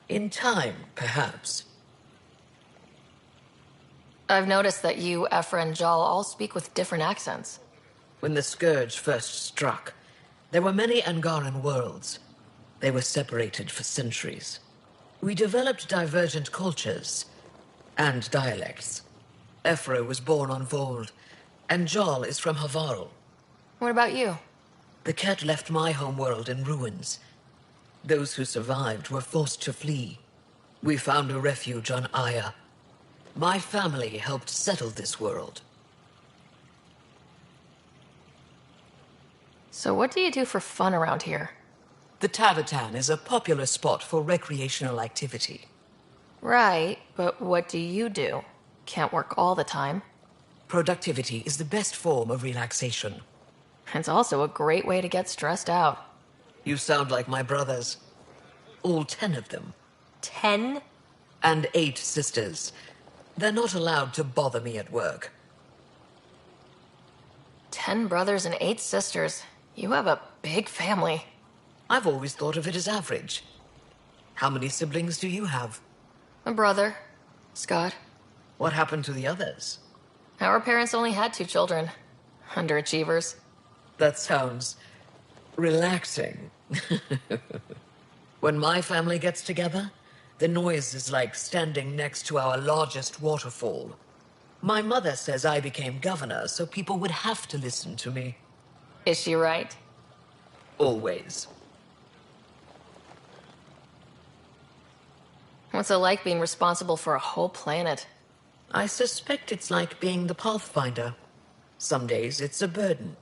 In time, perhaps. I've noticed that you, Ephra, and Jal all speak with different accents. When the Scourge first struck, there were many Angaran worlds. They were separated for centuries. We developed divergent cultures and dialects. Ephra was born on Voeld, and Jal is from Havarl. What about you? The Kett left my homeworld in ruins. Those who survived were forced to flee. We found a refuge on Aya. My family helped settle this world. So what do you do for fun around here? The Tavatan is a popular spot for recreational activity. Right, but what do you do? Can't work all the time. Productivity is the best form of relaxation. It's also a great way to get stressed out. You sound like my brothers. All 10 of them. 10? And 8 sisters. They're not allowed to bother me at work. 10 brothers and 8 sisters. You have a big family. I've always thought of it as average. How many siblings do you have? A brother, Scott. What happened to the others? Our parents only had 2 children. Underachievers. That sounds relaxing. When my family gets together, the noise is like standing next to our largest waterfall. My mother says I became governor, so people would have to listen to me. Is she right? Always. What's it like being responsible for a whole planet? I suspect it's like being the Pathfinder. Some days it's a burden.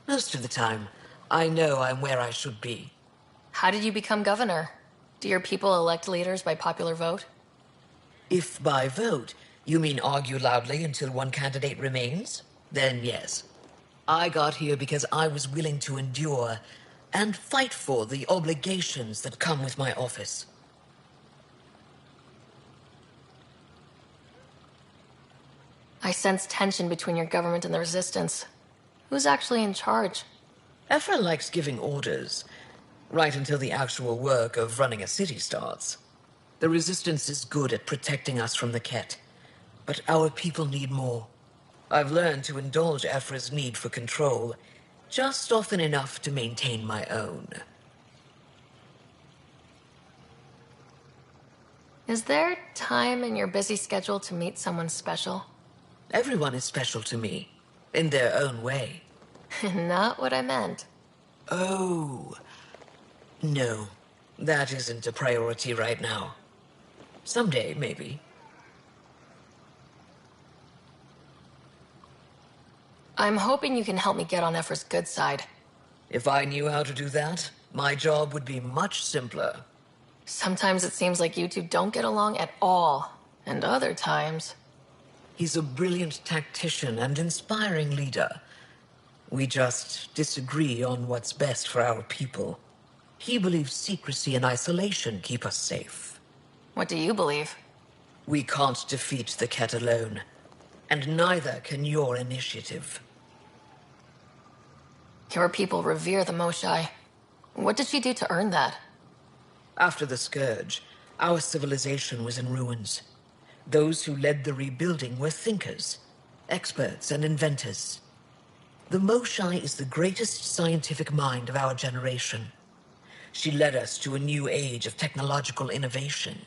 Most of the time, I know I'm where I should be. How did you become governor? Do your people elect leaders by popular vote? If by vote you mean argue loudly until one candidate remains, then yes. I got here because I was willing to endure and fight for the obligations that come with my office. I sense tension between your government and the Resistance. Who's actually in charge? Ephra likes giving orders, right until the actual work of running a city starts. The Resistance is good at protecting us from the Kett, but our people need more. I've learned to indulge Ephra's need for control, just often enough to maintain my own. Is there time in your busy schedule to meet someone special? Everyone is special to me, in their own way. Not what I meant. Oh. No, that isn't a priority right now. Someday, maybe. I'm hoping you can help me get on Ephra's good side. If I knew how to do that, my job would be much simpler. Sometimes it seems like you two don't get along at all, and other times... He's a brilliant tactician and inspiring leader. We just disagree on what's best for our people. He believes secrecy and isolation keep us safe. What do you believe? We can't defeat the Kett alone, and neither can your initiative. Your people revere the Moshai. What did she do to earn that? After the Scourge, our civilization was in ruins. Those who led the rebuilding were thinkers, experts, and inventors. The Moshai is the greatest scientific mind of our generation. She led us to a new age of technological innovation.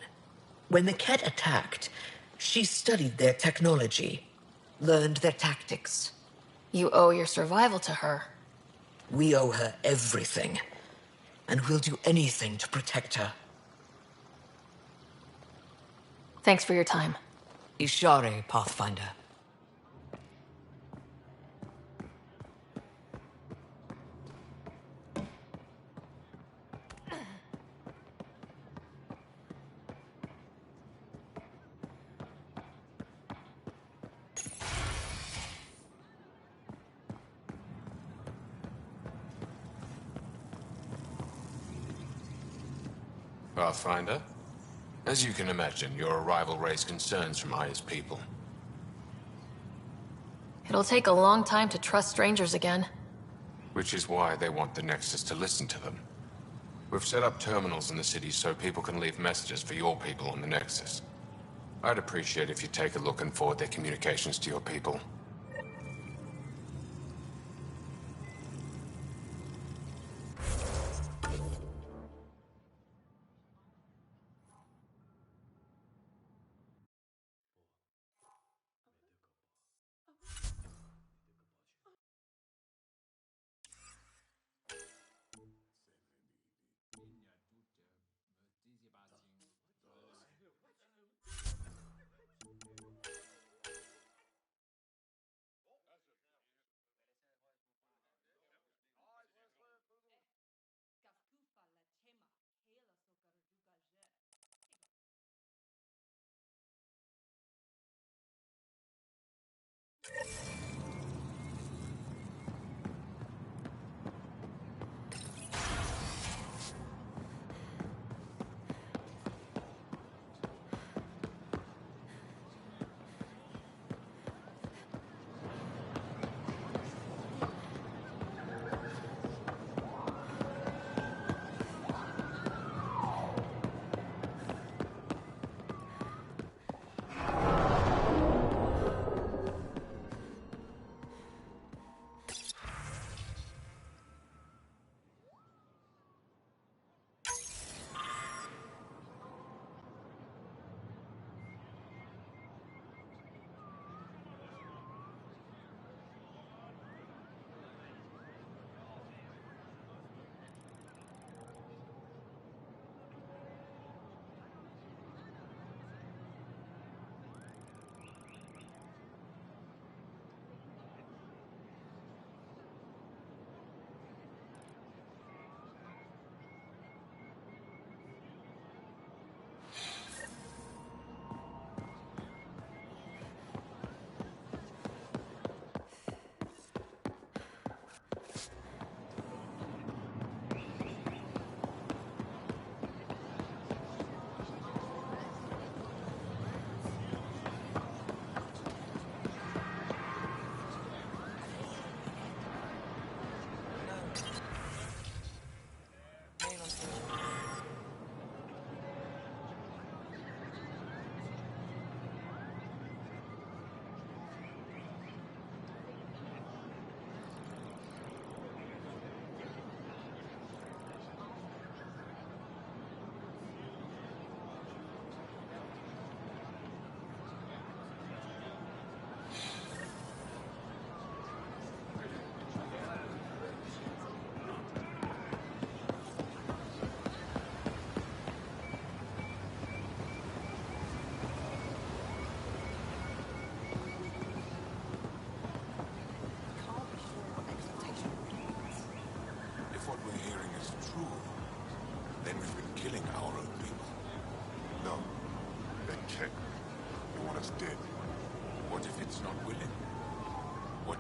When the Kett attacked, she studied their technology, learned their tactics. You owe your survival to her. We owe her everything, and we'll do anything to protect her. Thanks for your time. Ishare, Pathfinder. Pathfinder? As you can imagine, your arrival raised concerns from Aya's people. It'll take a long time to trust strangers again. Which is why they want the Nexus to listen to them. We've set up terminals in the city so people can leave messages for your people on the Nexus. I'd appreciate if you take a look and forward their communications to your people.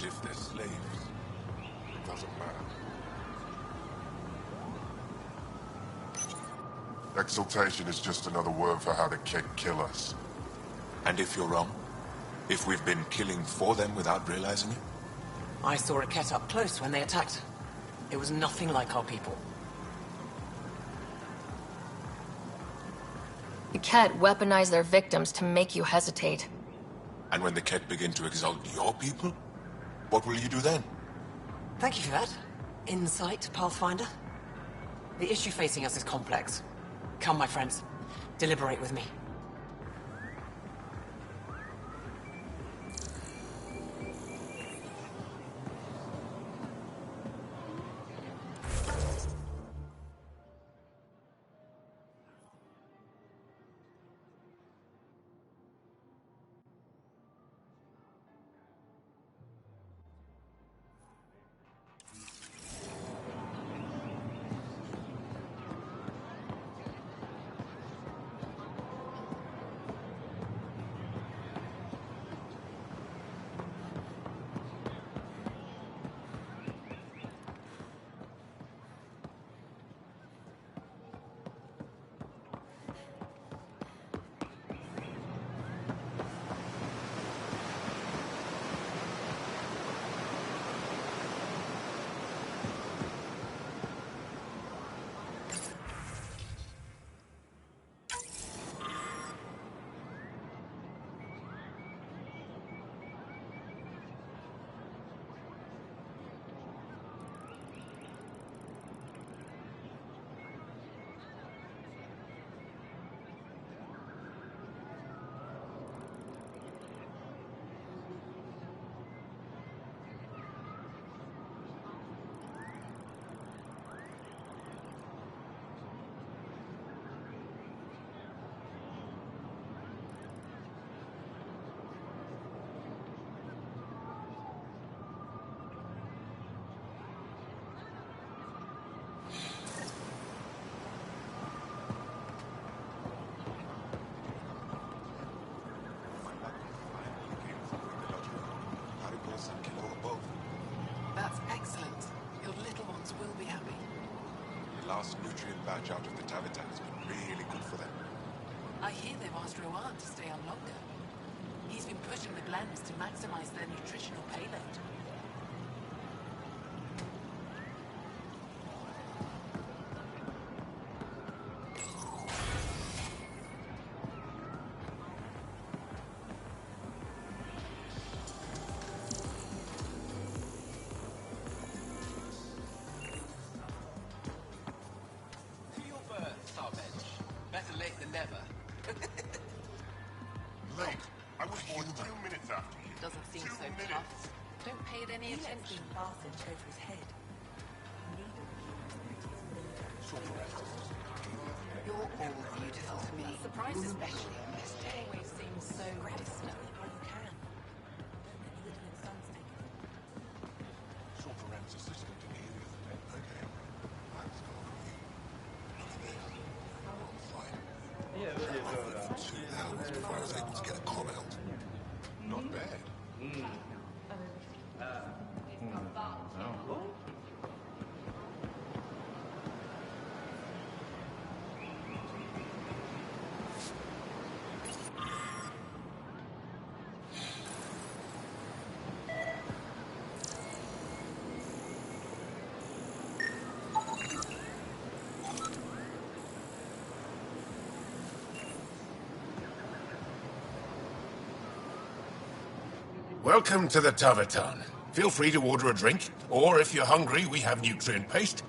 What if they're slaves? It doesn't matter. Exaltation is just another word for how the Kett kill us. And if you're wrong? If we've been killing for them without realizing it? I saw a Kett up close when they attacked. It was nothing like our people. The Kett weaponize their victims to make you hesitate. And when the Kett begin to exalt your people? What will you do then? Thank you for that. Insight, Pathfinder. The issue facing us is complex. Come, my friends. Deliberate with me. last nutrient batch out of the Tavitan has been really good for them. I hear they've asked Rohan to stay on longer. He's been pushing the blends to maximize their nutritional payload. Better late than never. Late. I was born 2 minutes after you. Doesn't seem 2 so minutes. tough. Don't pay it any attention. Passage over his head. You're all beautiful to me. Surprised especially on this day. Always seems so distant. How you can. Saw Ferran's assistant in here the other day. Okay. That's gone from you. Look at this. Fine. 2 hours before I was able to get a call out. Not bad. Welcome to the Tavitan. Feel free to order a drink, or if you're hungry, we have nutrient paste.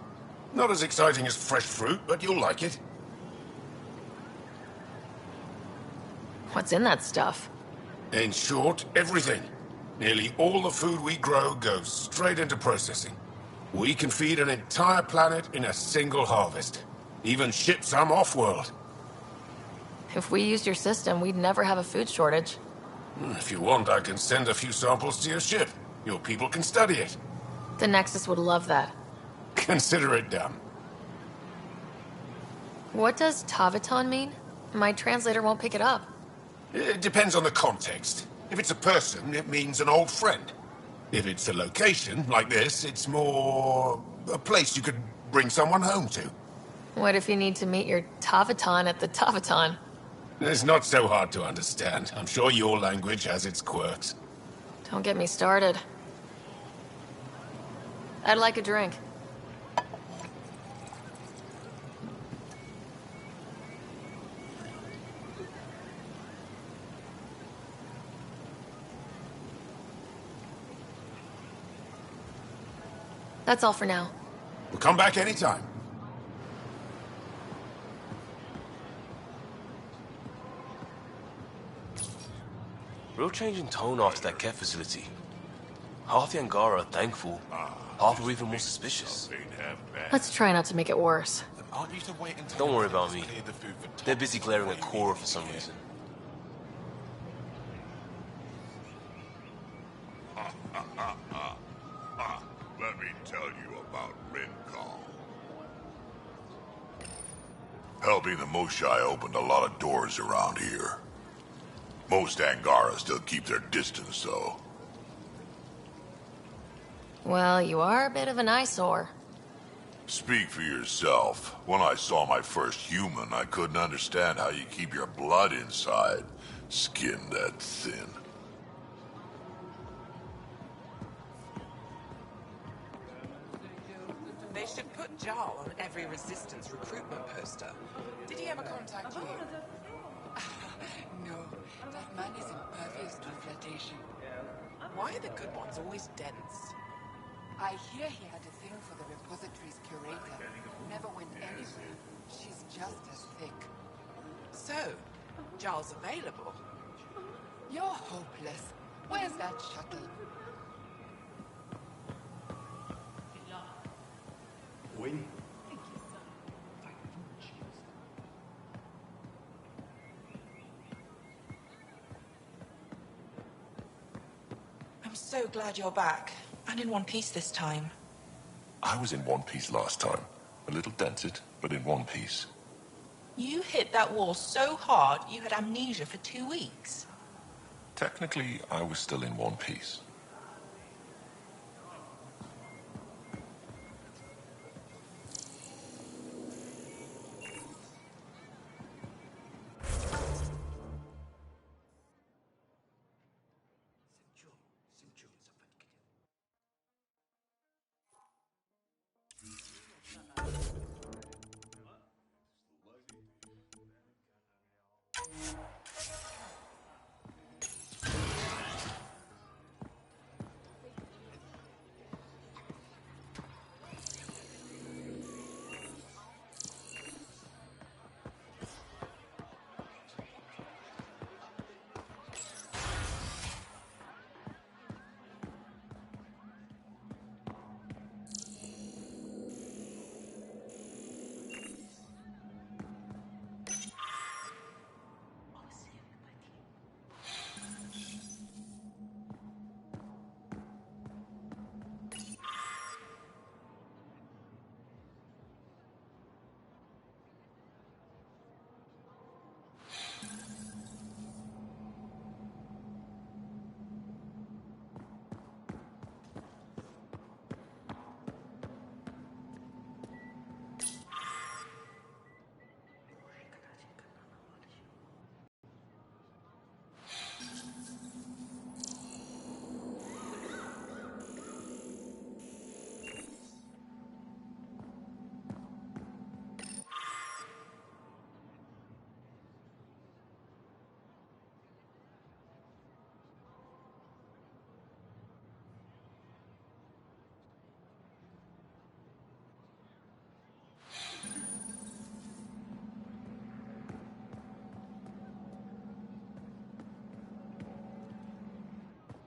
Not as exciting as fresh fruit, but you'll like it. What's in that stuff? In short, everything. Nearly all the food we grow goes straight into processing. We can feed an entire planet in a single harvest. Even ship some off-world. If we used your system, we'd never have a food shortage. If you want, I can send a few samples to your ship. Your people can study it. The Nexus would love that. Consider it done. What does Tavitan mean? My translator won't pick it up. It depends on the context. If it's a person, it means an old friend. If it's a location, like this, it's more a place you could bring someone home to. What if you need to meet your Tavitan at the Tavitan? It's not so hard to understand. I'm sure your language has its quirks. Don't get me started. I'd like a drink. That's all for now. We'll come back anytime. Real change in tone after that Kett facility. Half the Angara are thankful, half are even more suspicious. Let's try not to make it worse. Aren't you to wait until Don't worry about me. clear the food for They're busy glaring at Cora for some reason. Let me tell you about Rincon. Helping the Moshai opened a lot of doors around here. Most Angara still keep their distance, though. Well, you are a bit of an eyesore. Speak for yourself. When I saw my first human, I couldn't understand how you keep your blood inside. Skin that thin. They should put Jarl on every resistance recruitment poster. Did he ever contact you? No, that man is impervious to flirtation. Why are the good ones always dense? I hear he had a thing for the repository's curator. Never went anywhere. She's just as thick. So, Jarl's available. You're hopeless. Where's that shuttle? Oui. I'm so glad you're back. And in one piece this time. I was in one piece last time. A little dented, but in one piece. You hit that wall so hard you had amnesia for 2 weeks. Technically, I was still in one piece.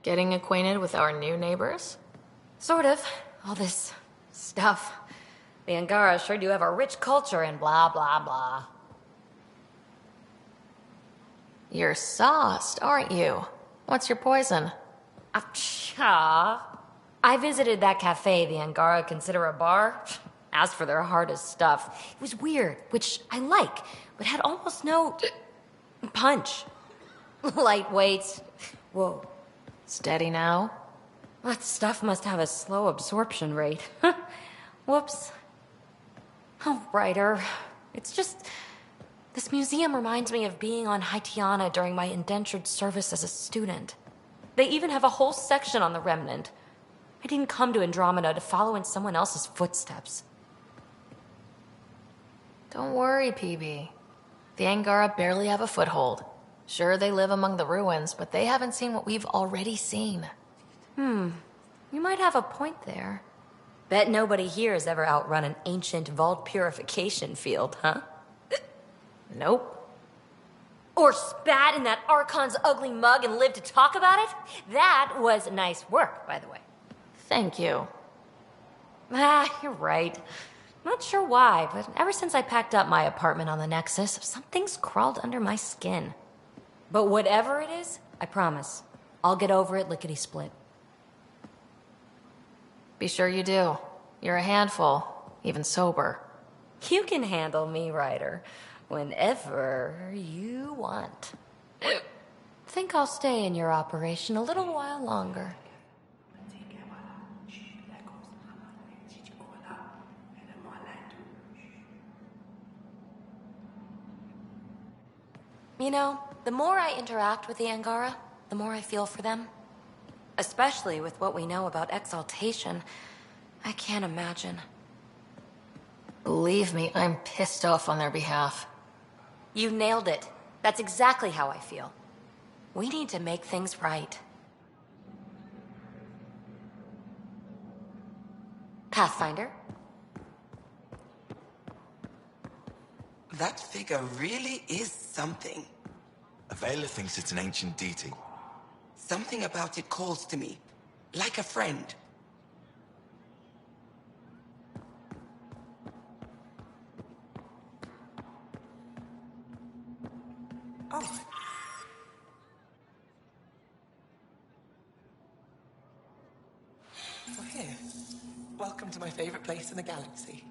Getting acquainted with our new neighbors? Sort of. All this stuff. The Angara sure do have a rich culture and blah, blah, blah. You're sauced, aren't you? What's your poison? I visited that cafe the Angara consider a bar. Asked for their hardest stuff. It was weird, which I like, but had almost no punch. Lightweight. Whoa. Steady now? That stuff must have a slow absorption rate. Whoops. Oh, writer. It's just... This museum reminds me of being on Haitiana during my indentured service as a student. They even have a whole section on the Remnant. I didn't come to Andromeda to follow in someone else's footsteps. Don't worry, PB. The Angara barely have a foothold. Sure, they live among the ruins, but they haven't seen what we've already seen. You might have a point there. Bet nobody here has ever outrun an ancient vault purification field, huh? Nope. Or spat in that Archon's ugly mug and lived to talk about it? That was nice work, by the way. Thank you. You're right. Not sure why, but ever since I packed up my apartment on the Nexus, something's crawled under my skin. But whatever it is, I promise, I'll get over it lickety-split. Be sure you do. You're a handful, even sober. You can handle me, Ryder, whenever you want. Think I'll stay in your operation a little while longer. You know, the more I interact with the Angara, the more I feel for them. Especially with what we know about exaltation. I can't imagine. Believe me, I'm pissed off on their behalf. You nailed it. That's exactly how I feel. We need to make things right. Pathfinder? That figure really is something. Avela thinks it's an ancient deity. Something about it calls to me, like a friend. Oh. Oh, here. Welcome to my favorite place in the galaxy.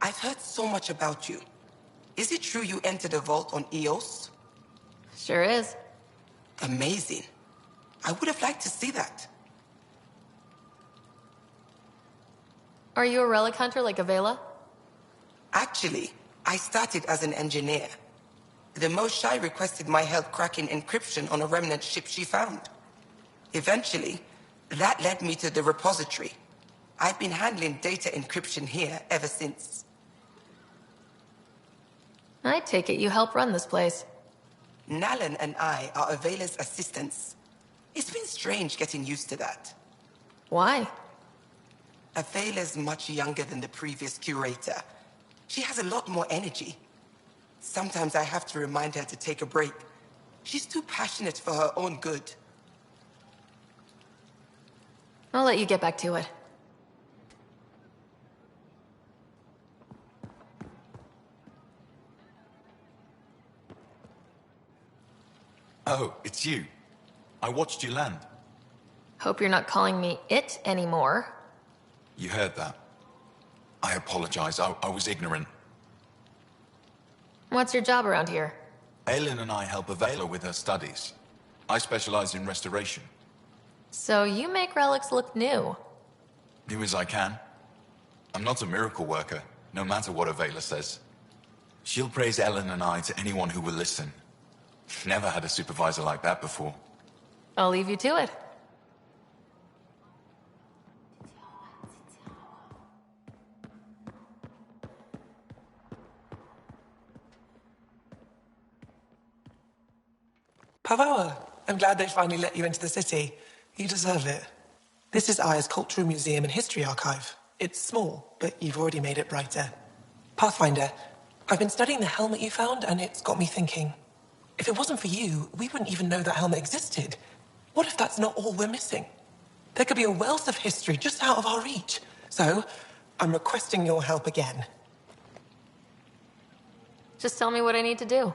I've heard so much about you. Is it true you entered a vault on Eos? Sure is. Amazing. I would have liked to see that. Are you a relic hunter like Avela? Actually, I started as an engineer. The Moshai requested my help cracking encryption on a remnant ship she found. Eventually, that led me to the repository. I've been handling data encryption here ever since. I take it you help run this place. Nalan and I are Avela's assistants. It's been strange getting used to that. Why? Avela's much younger than the previous curator. She has a lot more energy. Sometimes I have to remind her to take a break. She's too passionate for her own good. I'll let you get back to it. Oh, it's you. I watched you land. Hope you're not calling me it anymore. You heard that. I apologize. I was ignorant. What's your job around here? Aelin and I help Avela with her studies. I specialize in restoration. So you make relics look new. New as I can. I'm not a miracle worker, no matter what Avela says. She'll praise Ellen and I to anyone who will listen. Never had a supervisor like that before. I'll leave you to it. Pavoa, I'm glad they finally let you into the city. You deserve it. This is Aya's Cultural Museum and History Archive. It's small, but you've already made it brighter. Pathfinder, I've been studying the helmet you found, and it's got me thinking. If it wasn't for you, we wouldn't even know that helmet existed. What if that's not all we're missing? There could be a wealth of history just out of our reach. So, I'm requesting your help again. Just tell me what I need to do.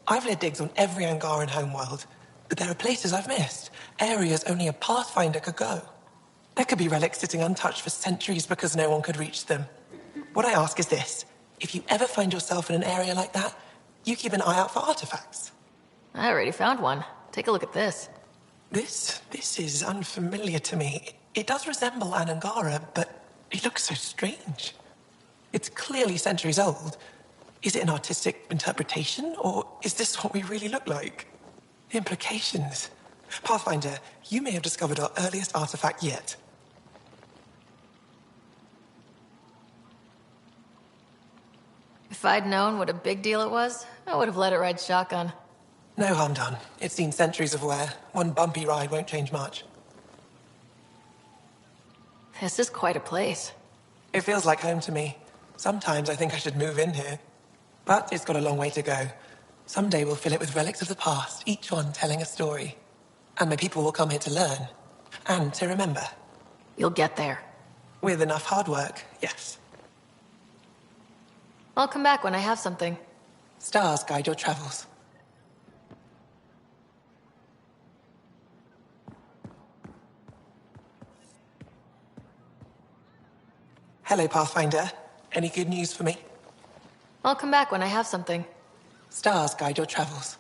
I've led digs on every Angaran homeworld, but there are places I've missed, areas only a Pathfinder could go. There could be relics sitting untouched for centuries because no one could reach them. What I ask is this: if you ever find yourself in an area like that, you keep an eye out for artifacts. I already found one. Take a look at this. This is unfamiliar to me. It does resemble an Angara, but it looks so strange. It's clearly centuries old. Is it an artistic interpretation, or is this what we really look like? The implications. Pathfinder, you may have discovered our earliest artifact yet. If I'd known what a big deal it was, I would have let it ride shotgun. No harm done. It's seen centuries of wear. One bumpy ride won't change much. This is quite a place. It feels like home to me. Sometimes I think I should move in here. But it's got a long way to go. Someday we'll fill it with relics of the past, each one telling a story. And my people will come here to learn. And to remember. You'll get there. With enough hard work, yes. I'll come back when I have something. Stars guide your travels. Hello, Pathfinder. Any good news for me? I'll come back when I have something. Stars guide your travels.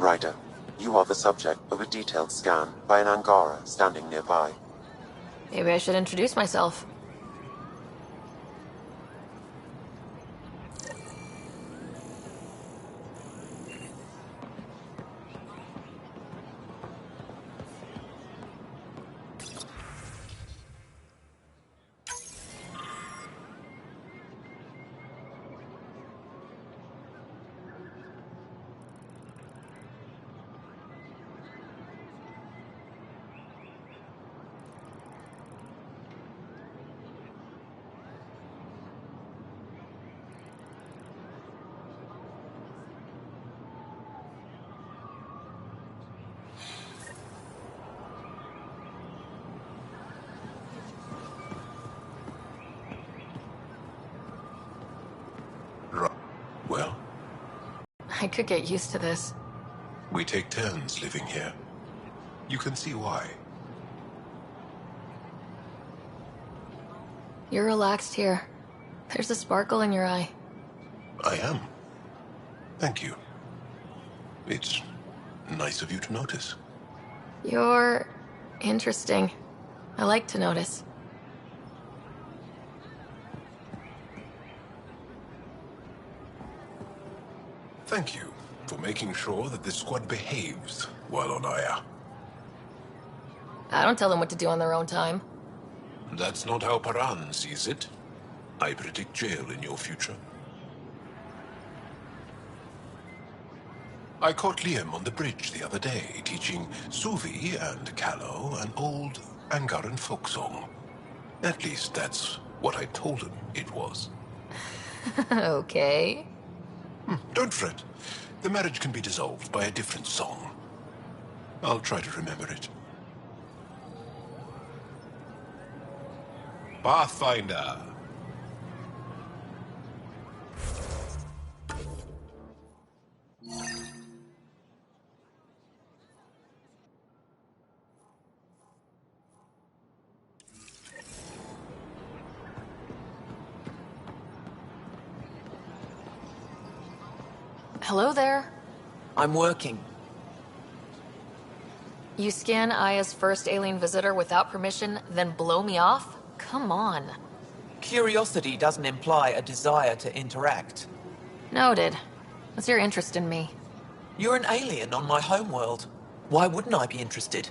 Ryder, you are the subject of a detailed scan by an Angara standing nearby. Maybe I should introduce myself. Well, I could get used to this. we take turns living here. You can see why. You're relaxed here. There's a sparkle in your eye. I am. Thank you. It's nice of you to notice. You're interesting. I like to notice. Thank you for making sure that the squad behaves while on Aya. I don't tell them what to do on their own time. That's not how Paran sees it. I predict jail in your future. I caught Liam on the bridge the other day, teaching Suvi and Callow an old Angaran folk song. At least that's what I told him it was. Okay. Don't fret. The marriage can be dissolved by a different song. I'll try to remember it. Pathfinder. Hello there. I'm working. You scan Aya's first alien visitor without permission, then blow me off? Come on. Curiosity doesn't imply a desire to interact. Noted. What's your interest in me? You're an alien on my homeworld. Why wouldn't I be interested?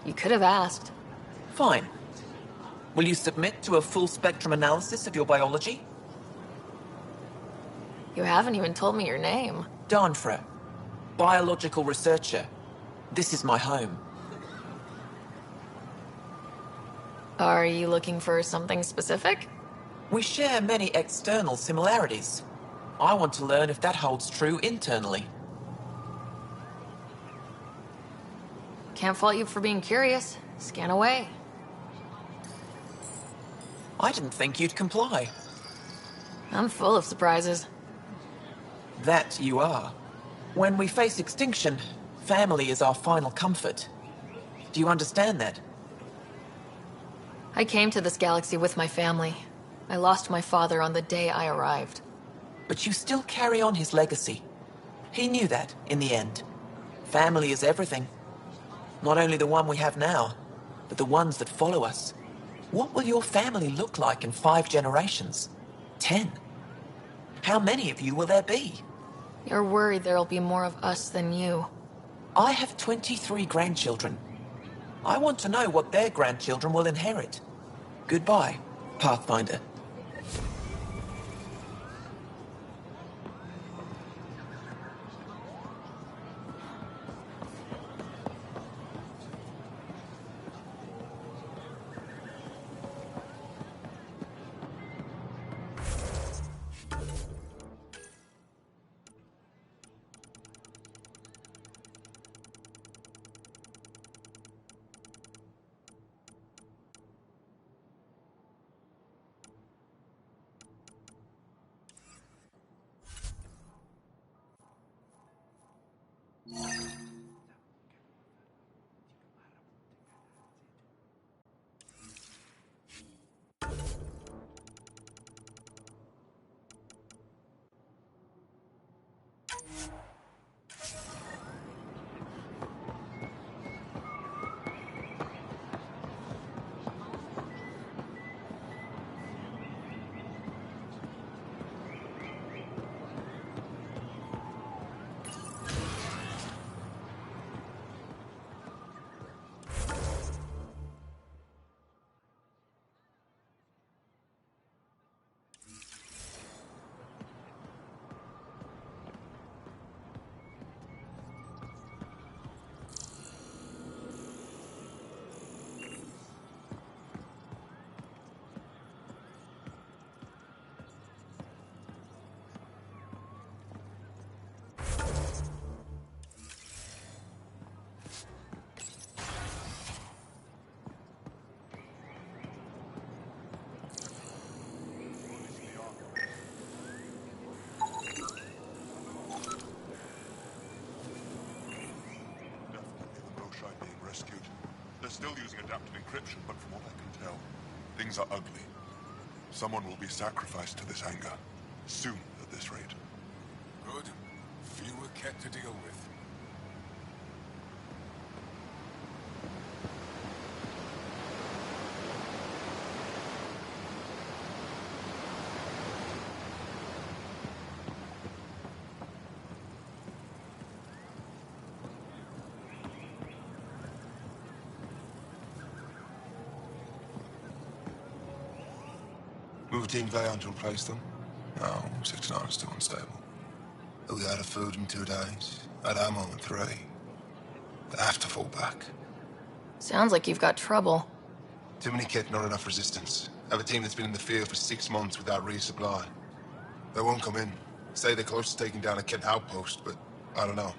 You could have asked. Fine. Will you submit to a full spectrum analysis of your biology? You haven't even told me your name. Darnfra. Biological researcher. This is my home. Are you looking for something specific? We share many external similarities. I want to learn if that holds true internally. Can't fault you for being curious. Scan away. I didn't think you'd comply. I'm full of surprises. That you are. When we face extinction, family is our final comfort. Do you understand that? I came to this galaxy with my family. I lost my father on the day I arrived. But you still carry on his legacy. He knew that, in the end. Family is everything. Not only the one we have now, but the ones that follow us. What will your family look like in 5 generations? 10? How many of you will there be? You're worried there'll be more of us than you. I have 23 grandchildren. I want to know what their grandchildren will inherit. Goodbye, Pathfinder. still using adaptive encryption, but from what I can tell, things are ugly. Someone will be sacrificed to this anger. Soon, at this rate. Good. Fewer Kett to deal with. Will Team Vaillant replace them? No, 6-9 is still unstable. They'll be out of food in 2 days, out of ammo in 3. They have to fall back. Sounds like you've got trouble. Too many Kett, not enough resistance. I have a team that's been in the field for 6 months without resupply. They won't come in. Say they're close to taking down a Kett outpost, but I don't know.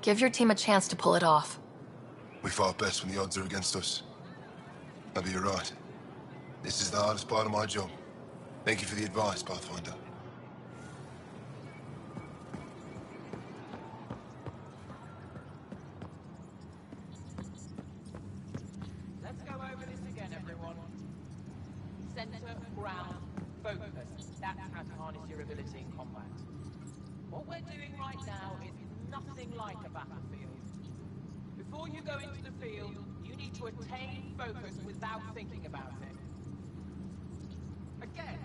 Give your team a chance to pull it off. We fought best when the odds are against us. Maybe you're right. This is the hardest part of my job. Thank you for the advice, Pathfinder. Let's go over this again, everyone. Center, ground, focus. That's how to harness your ability in combat. What we're doing right now is nothing like a battlefield. Before you go into the field, you need to attain focus without thinking about it. Again.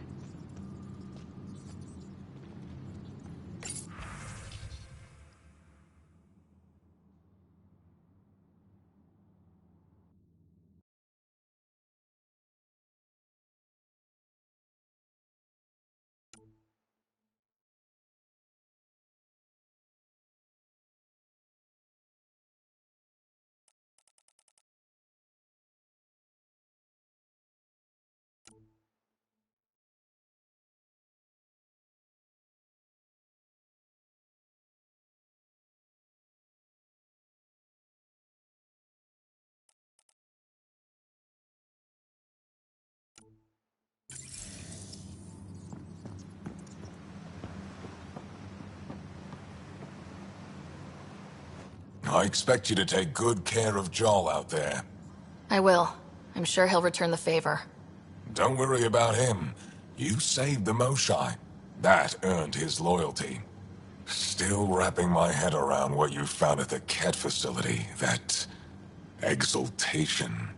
I expect you to take good care of Joel out there. I will. I'm sure he'll return the favor. Don't worry about him. You saved the Moshai. That earned his loyalty. Still wrapping my head around what you found at the Kett facility. That exaltation.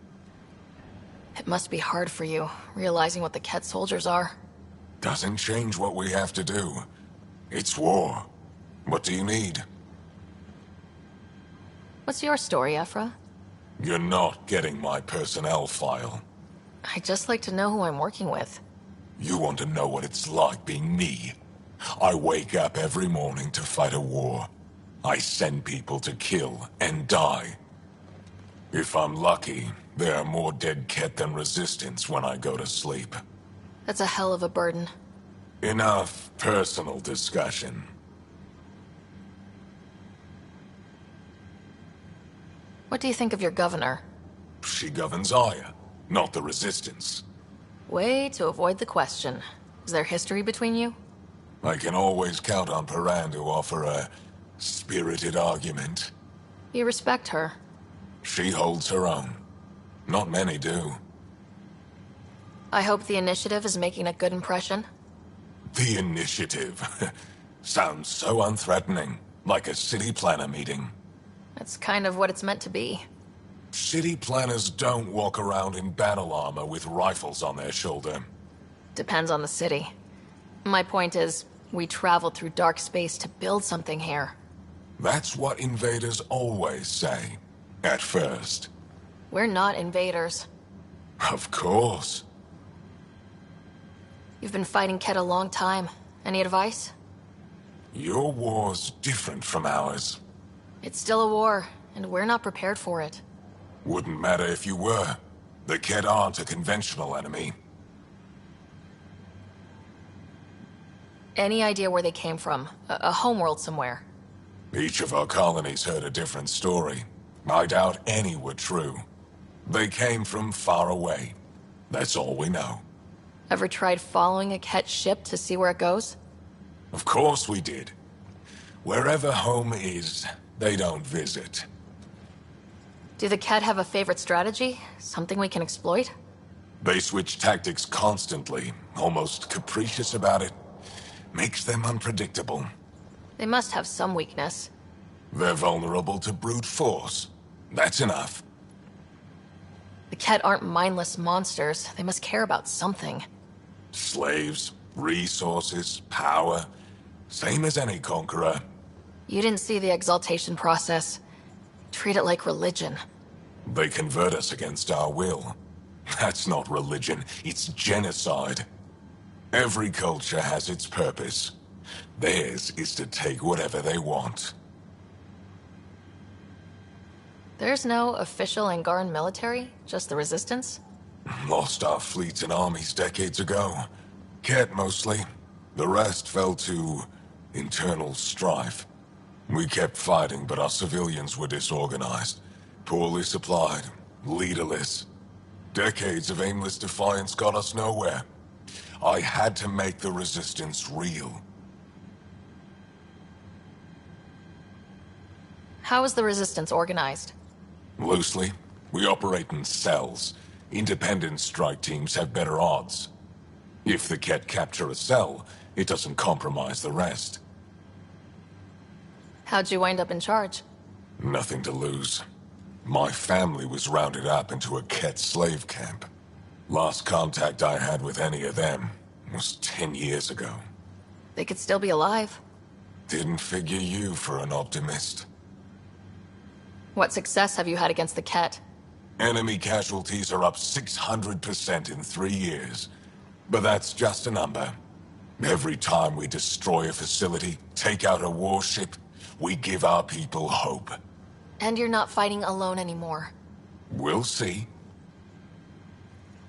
It must be hard for you, realizing what the Kett soldiers are. Doesn't change what we have to do. It's war. What do you need? What's your story, Ephra? You're not getting my personnel file. I'd just like to know who I'm working with. You want to know what it's like being me? I wake up every morning to fight a war. I send people to kill and die. If I'm lucky, there are more dead Kett than resistance when I go to sleep. That's a hell of a burden. Enough personal discussion. What do you think of your governor? She governs Aya, not the resistance. Way to avoid the question. Is there history between you? I can always count on Paran to offer a spirited argument. You respect her. She holds her own. Not many do. I hope the initiative is making a good impression. The initiative. Sounds so unthreatening, like a city planner meeting. That's kind of what it's meant to be. City planners don't walk around in battle armor with rifles on their shoulder. Depends on the city. My point is, we traveled through dark space to build something here. That's what invaders always say. At first. We're not invaders. Of course. You've been fighting Kett a long time. Any advice? Your war's different from ours. It's still a war, and we're not prepared for it. Wouldn't matter if you were. The Kett aren't a conventional enemy. Any idea where they came from? A homeworld somewhere? Each of our colonies heard a different story. I doubt any were true. They came from far away. That's all we know. Ever tried following a Kett ship to see where it goes? Of course we did. Wherever home is, they don't visit. Do the Kett have a favorite strategy? Something we can exploit? They switch tactics constantly, almost capricious about it. Makes them unpredictable. They must have some weakness. They're vulnerable to brute force. That's enough. The Kett aren't mindless monsters. They must care about something. Slaves, resources, power. Same as any conqueror. You didn't see the exaltation process. Treat it like religion. They convert us against our will. That's not religion, it's genocide. Every culture has its purpose. Theirs is to take whatever they want. There's no official Angaran military? Just the Resistance? Lost our fleets and armies decades ago. Kett mostly. The rest fell to internal strife. We kept fighting, but our civilians were disorganized. Poorly supplied, leaderless. Decades of aimless defiance got us nowhere. I had to make the Resistance real. How is the Resistance organized? Loosely, we operate in cells. Independent strike teams have better odds. If the Kett capture a cell, it doesn't compromise the rest. How'd you wind up in charge? Nothing to lose. My family was rounded up into a Kett slave camp. Last contact I had with any of them was 10 years ago. They could still be alive. Didn't figure you for an optimist. What success have you had against the Kett? Enemy casualties are up 600% in 3 years. But that's just a number. Every time we destroy a facility, take out a warship, we give our people hope. And you're not fighting alone anymore. We'll see.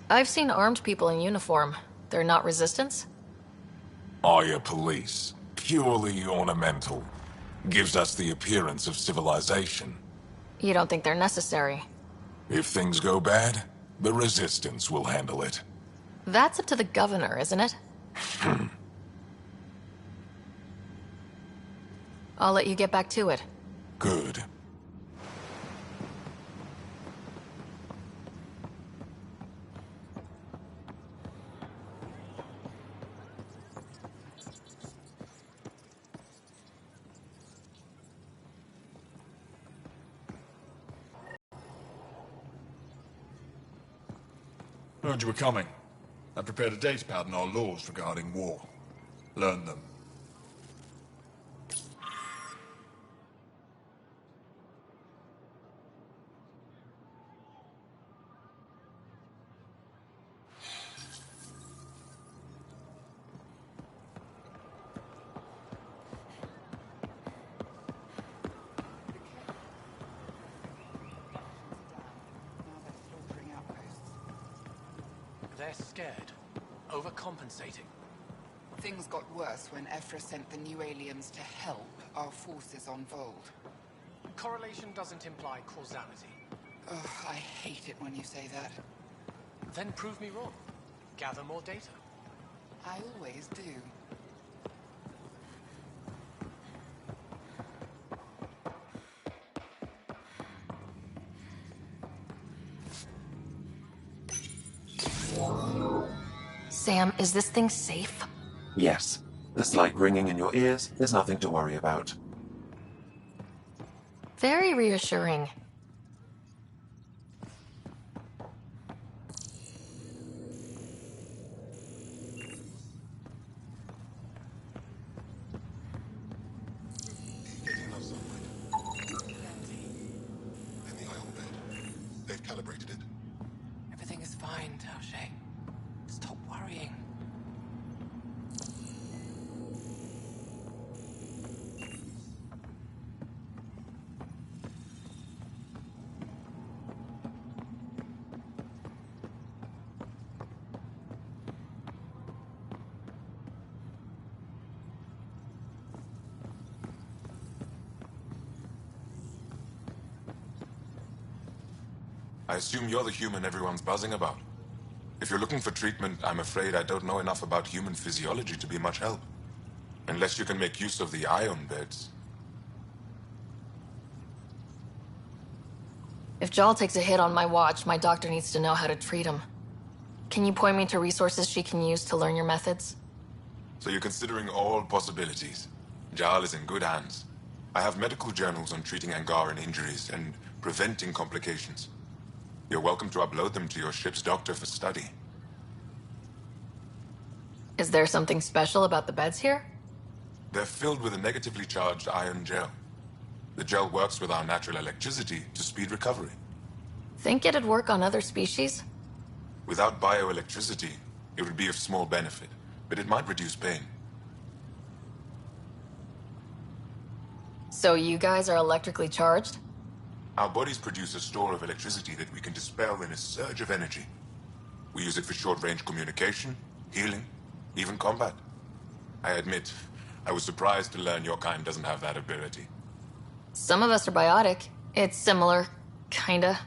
I've seen armed people in uniform. They're not Resistance? Aya police. Purely ornamental. Gives us the appearance of civilization. You don't think they're necessary? If things go bad, the Resistance will handle it. That's up to the governor, isn't it? I'll let you get back to it. Good. Heard you were coming. I prepared a datapad on our laws regarding war. Learn them. They're scared. Overcompensating. Things got worse when Ephra sent the new aliens to help our forces on Voeld. Correlation doesn't imply causality. Ugh, I hate it when you say that. Then prove me wrong. Gather more data. I always do. Sam, is this thing safe? Yes. The slight ringing in your ears is nothing to worry about. Very reassuring. Getting enough sunlight. In the oil bed. They've calibrated it. Everything is fine, Taoshi. Stop worrying. I assume you're the human everyone's buzzing about. If you're looking for treatment, I'm afraid I don't know enough about human physiology to be much help. Unless you can make use of the ion beds. If Jal takes a hit on my watch, my doctor needs to know how to treat him. Can you point me to resources she can use to learn your methods? So you're considering all possibilities. Jal is in good hands. I have medical journals on treating Angaran injuries and preventing complications. You're welcome to upload them to your ship's doctor for study. Is there something special about the beds here? They're filled with a negatively charged iron gel. The gel works with our natural electricity to speed recovery. Think it'd work on other species? Without bioelectricity, it would be of small benefit, but it might reduce pain. So you guys are electrically charged? Our bodies produce a store of electricity that we can dispel in a surge of energy. We use it for short-range communication, healing, even combat. I admit, I was surprised to learn your kind doesn't have that ability. Some of us are biotic. It's similar, kinda.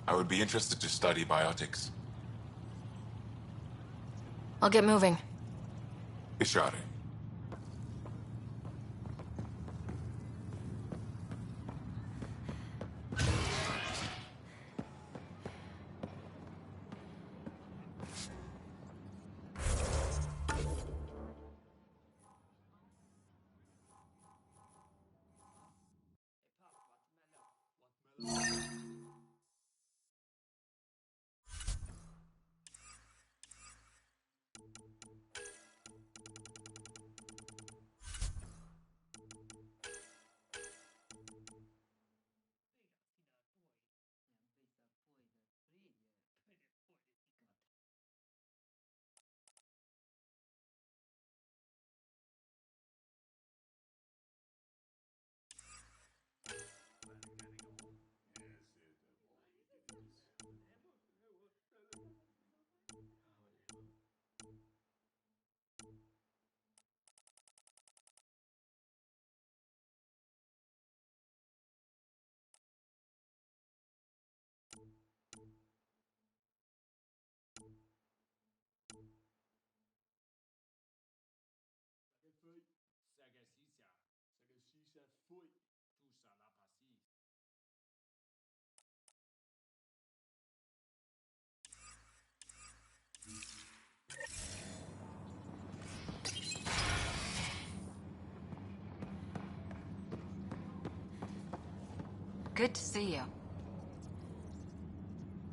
I would be interested to study biotics. I'll get moving. Ishari. Good to see you.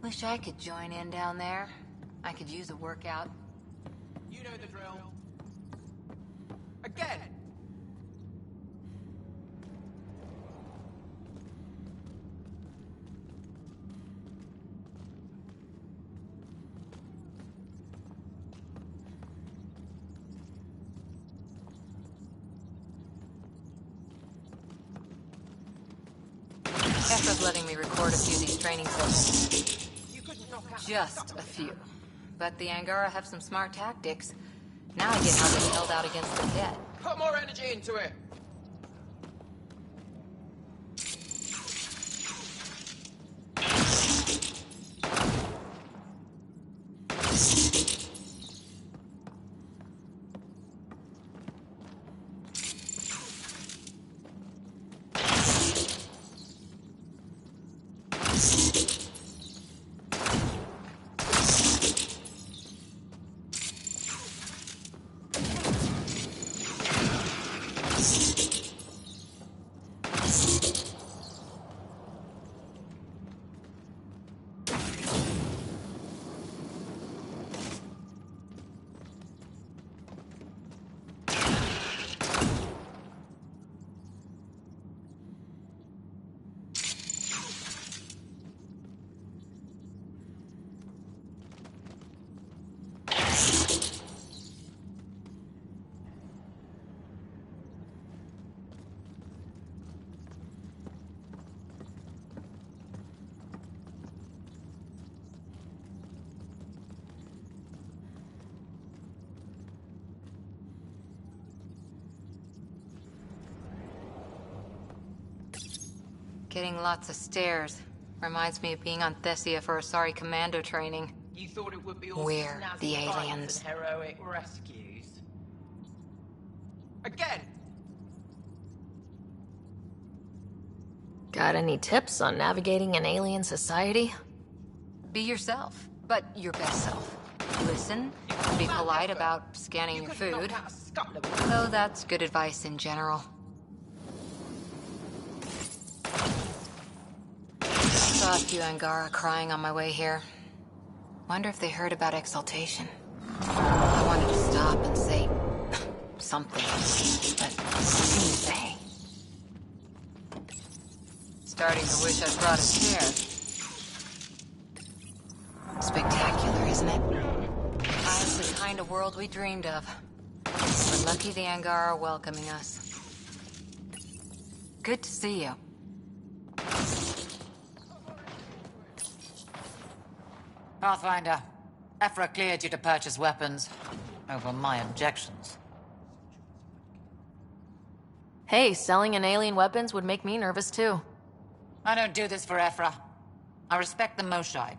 Wish I could join in down there. I could use a workout. You know the drill. Again! Kett was letting me record a few of these training sessions. Just a few. But the Angara have some smart tactics. Now I get how they held out against the Kett. Put more energy into it! Getting lots of stares. Reminds me of being on Thessia for Asari commando training. You thought it would be all We're snazzy the fights aliens. and heroic rescues. Again! Got any tips on navigating an alien society? Be yourself, but your best self. Listen, be polite about scanning your food. Though that's good advice in general. Saw a few Angara crying on my way here. Wonder if they heard about exaltation. I wanted to stop and say something, but nothing to say. Starting to wish I'd brought a chair. Spectacular, isn't it? That's the kind of world we dreamed of. We're lucky the Angara are welcoming us. Good to see you. Pathfinder, Ephra cleared you to purchase weapons over my objections. Hey, selling an alien weapons would make me nervous too. I don't do this for Ephra. I respect the Moshai.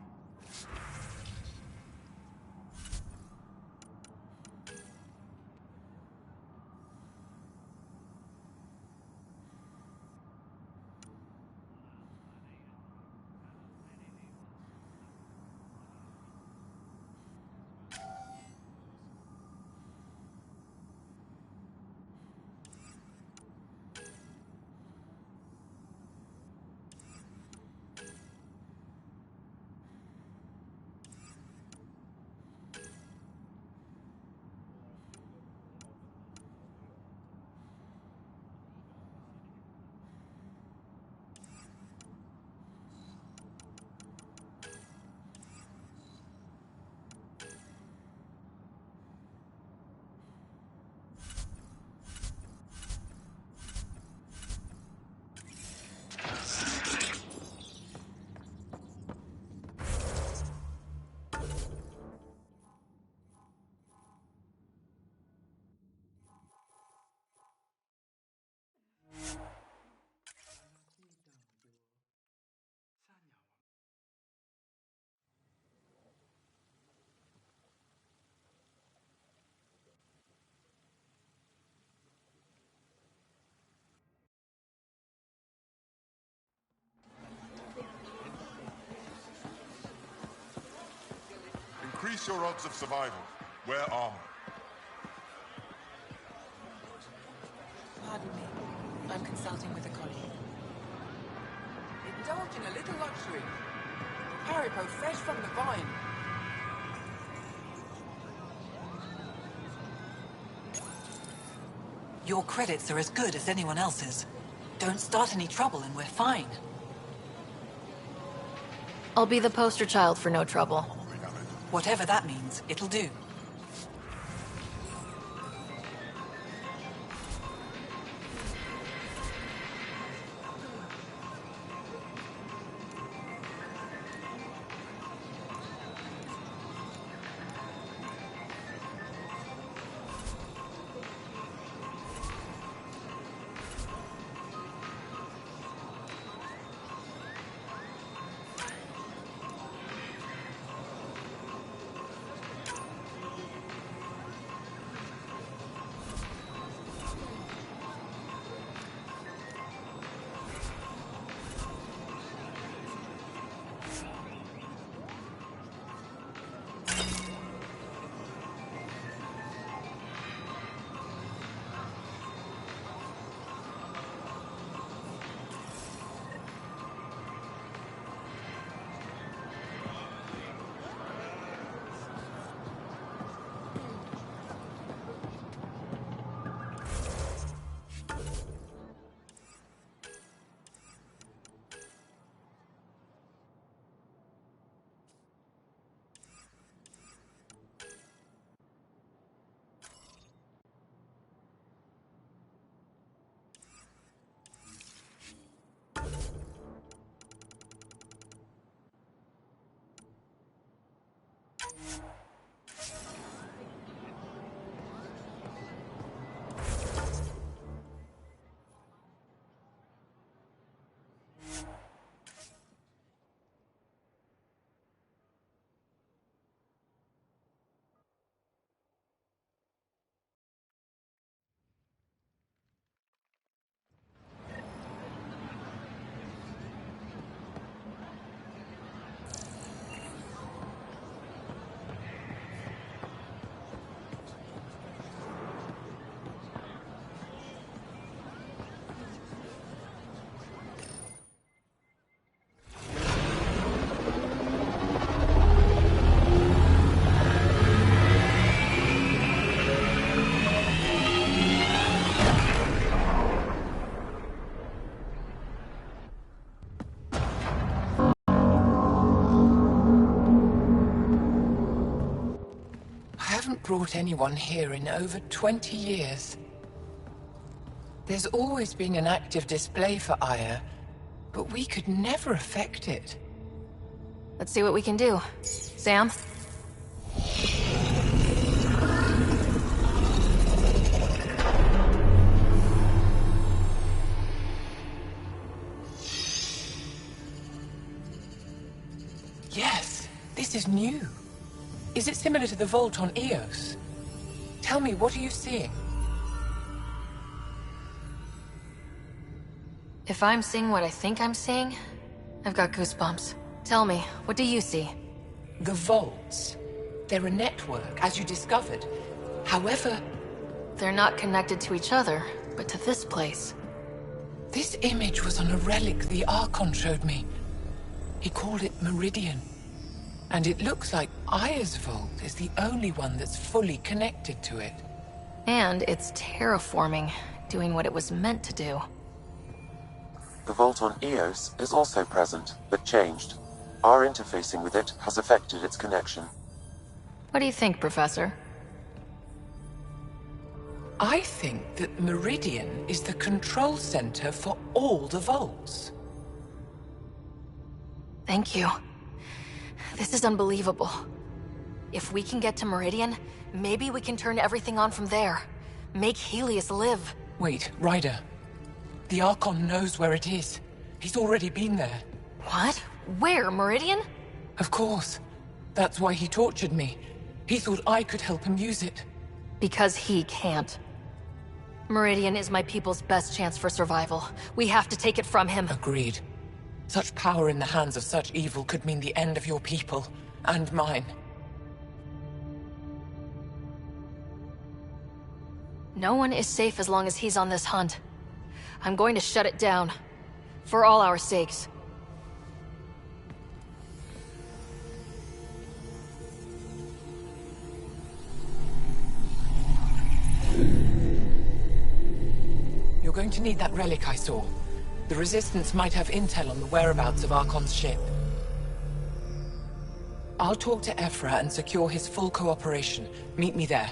Increase your odds of survival. Wear armor. Pardon me. I'm consulting with a colleague. Indulge in a little luxury. Haribo fresh from the vine. Your credits are as good as anyone else's. Don't start any trouble and we're fine. I'll be the poster child for no trouble. Whatever that means, it'll do. haven't brought anyone here in over 20 years. There's always been an active display for Aya, but we could never affect it. Let's see what we can do. Sam? Yes, this is new. Is it similar to the vault on Eos? Tell me, what are you seeing? If I'm seeing what I think I'm seeing, I've got goosebumps. Tell me, what do you see? The vaults. They're a network, as you discovered. However... They're not connected to each other, but to this place. This image was on a relic the Archon showed me. He called it Meridian. And it looks like Aya's vault is the only one that's fully connected to it. And it's terraforming, doing what it was meant to do. The vault on Eos is also present, but changed. Our interfacing with it has affected its connection. What do you think, Professor? I think that Meridian is the control center for all the vaults. Thank you. This is unbelievable. If we can get to Meridian, maybe we can turn everything on from there. Make Helios live. Wait, Ryder. The Archon knows where it is. He's already been there. What? Where? Meridian? Of course. That's why he tortured me. He thought I could help him use it. Because he can't. Meridian is my people's best chance for survival. We have to take it from him. Agreed. Such power in the hands of such evil could mean the end of your people, and mine. No one is safe as long as he's on this hunt. I'm going to shut it down. For all our sakes. You're going to need that relic I saw. The Resistance might have intel on the whereabouts of Archon's ship. I'll talk to Ephra and secure his full cooperation. Meet me there.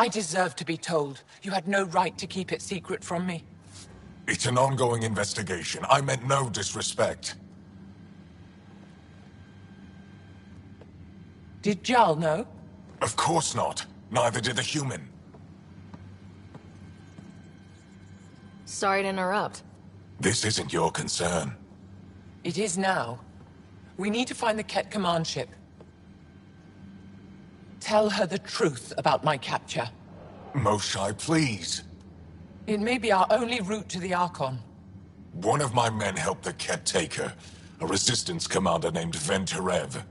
I deserve to be told. You had no right to keep it secret from me. It's an ongoing investigation. I meant no disrespect. Did Jarl know? Of course not. Neither did the human. Sorry to interrupt. This isn't your concern. It is now. We need to find the Kett command ship. Tell her the truth about my capture. Moshai, please. It may be our only route to the Archon. One of my men helped the Kett take her. A resistance commander named Venturev.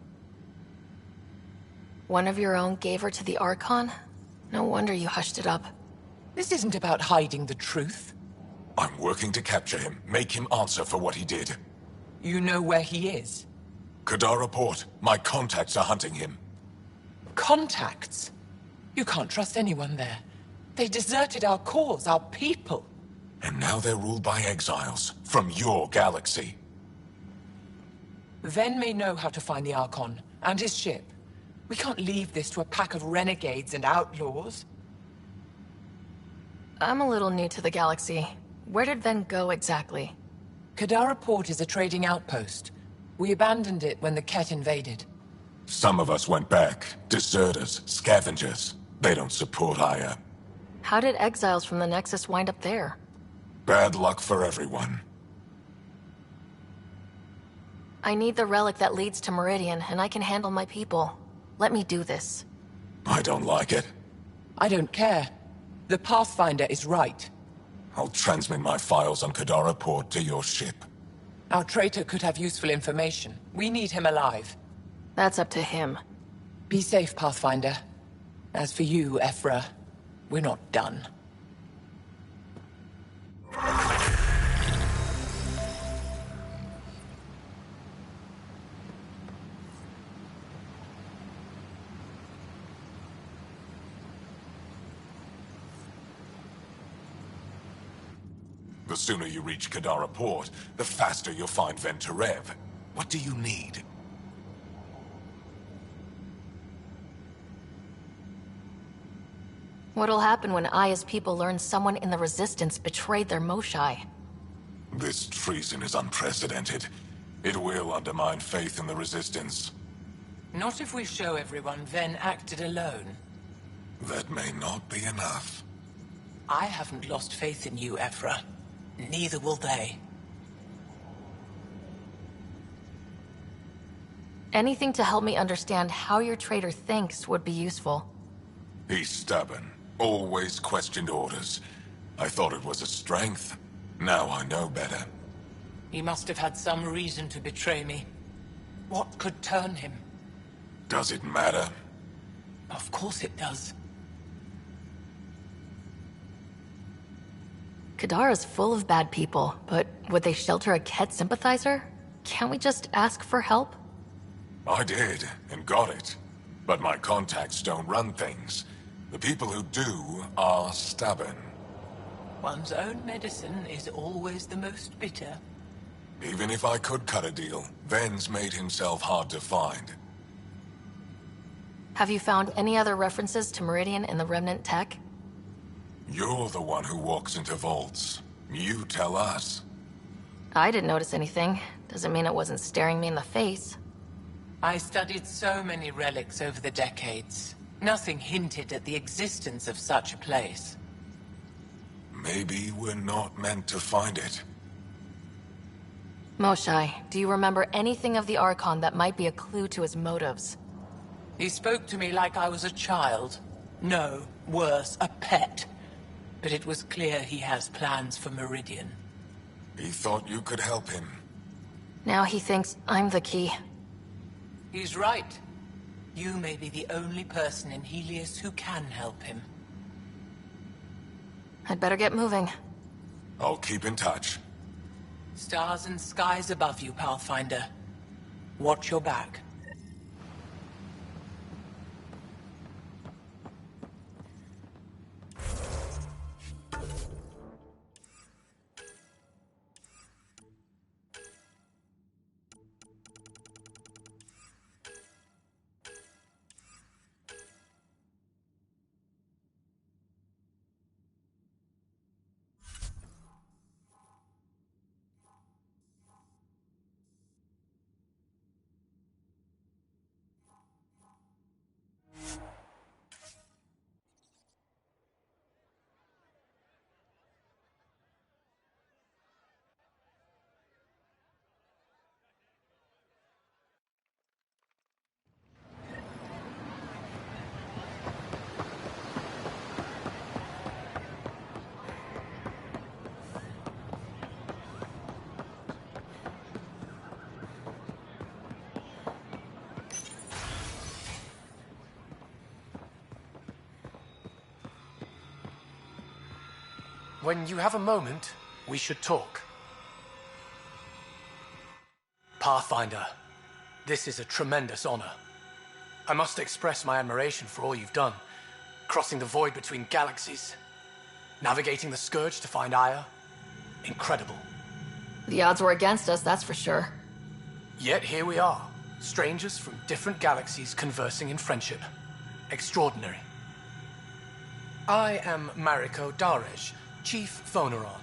One of your own gave her to the Archon? No wonder you hushed it up. This isn't about hiding the truth. I'm working to capture him, make him answer for what he did. You know where he is? Kadara Port. My contacts are hunting him. Contacts? You can't trust anyone there. They deserted our cause, our people. And now they're ruled by exiles from your galaxy. Ven may know how to find the Archon and his ship. We can't leave this to a pack of renegades and outlaws. I'm a little new to the galaxy. Where did Ven go exactly? Kadara Port is a trading outpost. We abandoned it when the Kett invaded. Some of us went back. Deserters, scavengers. They don't support Aya. How did exiles from the Nexus wind up there? Bad luck for everyone. I need the relic that leads to Meridian, and I can handle my people. Let me do this. I don't like it. I don't care. The Pathfinder is right. I'll transmit my files on Kadara Port to your ship. Our traitor could have useful information. We need him alive. That's up to him. Be safe, Pathfinder. As for you, Ephra, we're not done. The sooner you reach Kadara Port, the faster you'll find Venturev. What do you need? What'll happen when Aya's people learn someone in the Resistance betrayed their Moshai? This treason is unprecedented. It will undermine faith in the Resistance. Not if we show everyone Ven acted alone. That may not be enough. I haven't lost faith in you, Ephra. Neither will they. Anything to help me understand how your traitor thinks would be useful. He's stubborn. Always questioned orders. I thought it was a strength. Now I know better. He must have had some reason to betray me. What could turn him? Does it matter? Of course it does. Kadara's full of bad people, but would they shelter a Kett sympathizer? Can't we just ask for help? I did, and got it. But my contacts don't run things. The people who do are stubborn. One's own medicine is always the most bitter. Even if I could cut a deal, Ven's made himself hard to find. Have you found any other references to Meridian in the Remnant tech? You're the one who walks into vaults. You tell us. I didn't notice anything. Doesn't mean it wasn't staring me in the face. I studied so many relics over the decades. Nothing hinted at the existence of such a place. Maybe we're not meant to find it. Moshai, do you remember anything of the Archon that might be a clue to his motives? He spoke to me like I was a child. No, worse, a pet. But it was clear he has plans for Meridian. He thought you could help him. Now he thinks I'm the key. He's right. You may be the only person in Helios who can help him. I'd better get moving. I'll keep in touch. Stars and skies above you, Pathfinder. Watch your back. When you have a moment, we should talk. Pathfinder, this is a tremendous honor. I must express my admiration for all you've done. Crossing the void between galaxies. Navigating the Scourge to find Aya. Incredible. The odds were against us, that's for sure. Yet here we are. Strangers from different galaxies conversing in friendship. Extraordinary. I am Mariko Darej, Chief Voneron.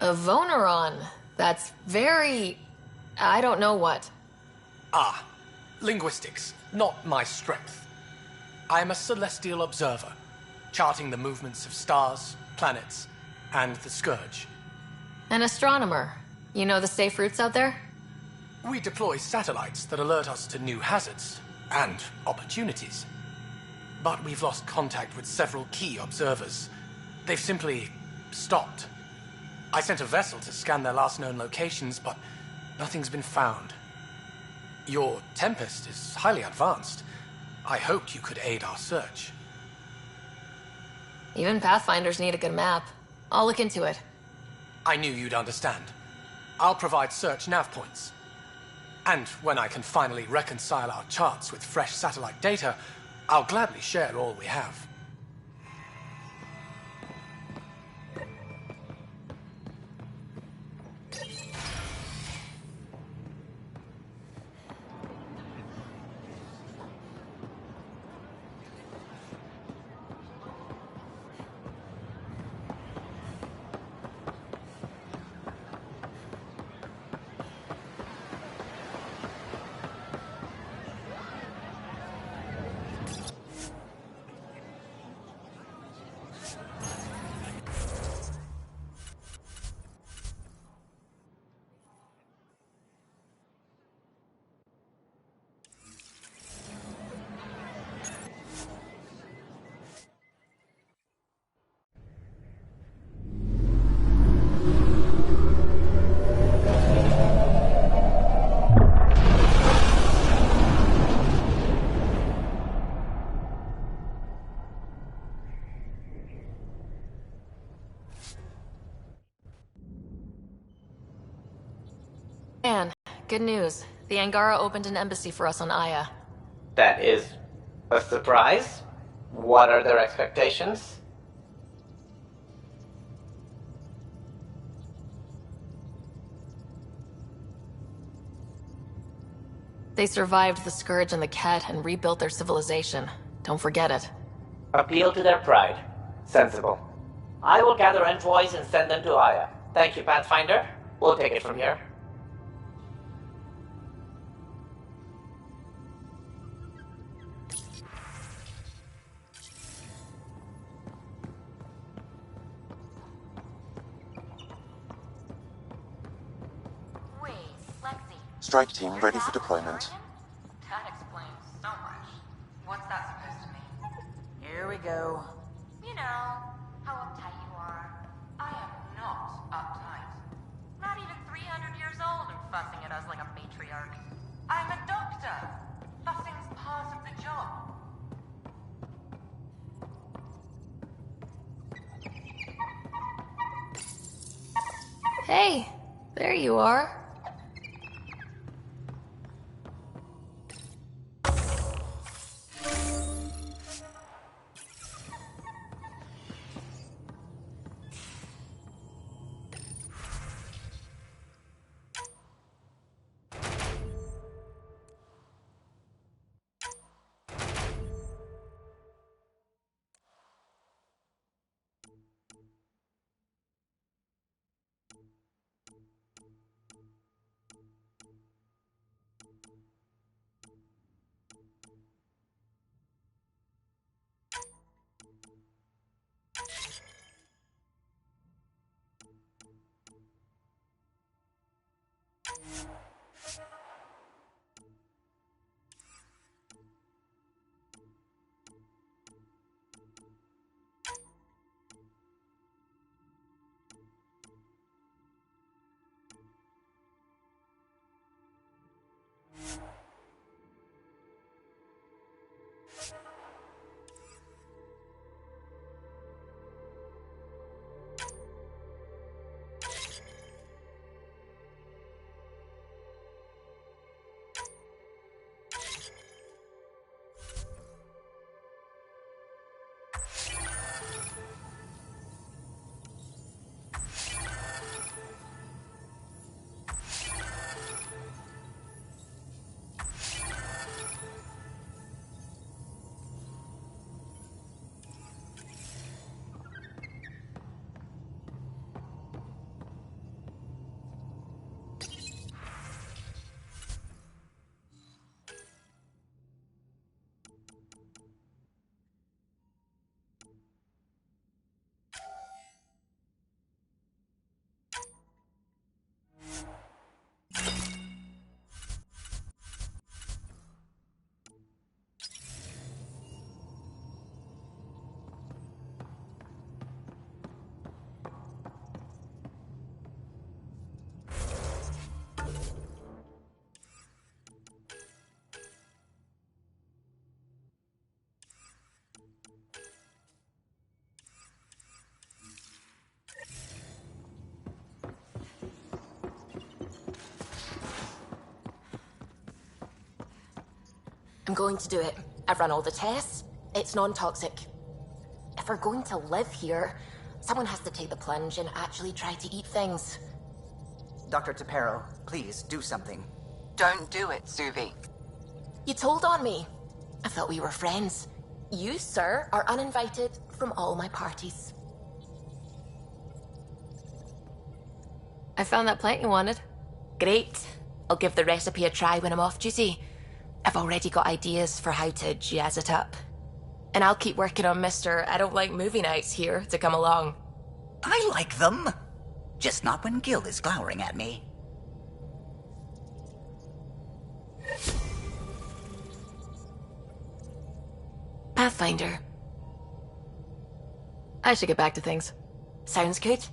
A Voneron? That's very... I don't know what. Ah, linguistics, not my strength. I am a celestial observer, charting the movements of stars, planets, and the Scourge. An astronomer. You know the safe routes out there? We deploy satellites that alert us to new hazards and opportunities. But we've lost contact with several key observers. They've simply stopped. I sent a vessel to scan their last known locations, but nothing's been found. Your Tempest is highly advanced. I hoped you could aid our search. Even Pathfinders need a good map. I'll look into it. I knew you'd understand. I'll provide search nav points. And when I can finally reconcile our charts with fresh satellite data, I'll gladly share all we have. Man, good news. The Angara opened an embassy for us on Aya. That is a surprise? What are their expectations? They survived the Scourge and the Kett and rebuilt their civilization. Don't forget it. Appeal to their pride. Sensible. I will gather envoys and send them to Aya. Thank you, Pathfinder. We'll take it from here. Strike team ready for deployment. That explains so much. What's that supposed to mean? Here we go. You know, how uptight you are. I am not uptight. Not even 300 years old and fussing at us like a matriarch. I'm a doctor. Fussing's part of the job. Hey, there you are. I'm going to do it. I've run all the tests. It's non-toxic. If we're going to live here, someone has to take the plunge and actually try to eat things. Dr. Tapero, please do something. Don't do it, Suvi. You told on me. I thought we were friends. You, sir, are uninvited from all my parties. I found that plant you wanted. Great. I'll give the recipe a try when I'm off duty. I've already got ideas for how to jazz it up. And I'll keep working on Mr. I don't like movie nights here to come along. I like them. Just not when Gil is glowering at me. Pathfinder. I should get back to things. Sounds good.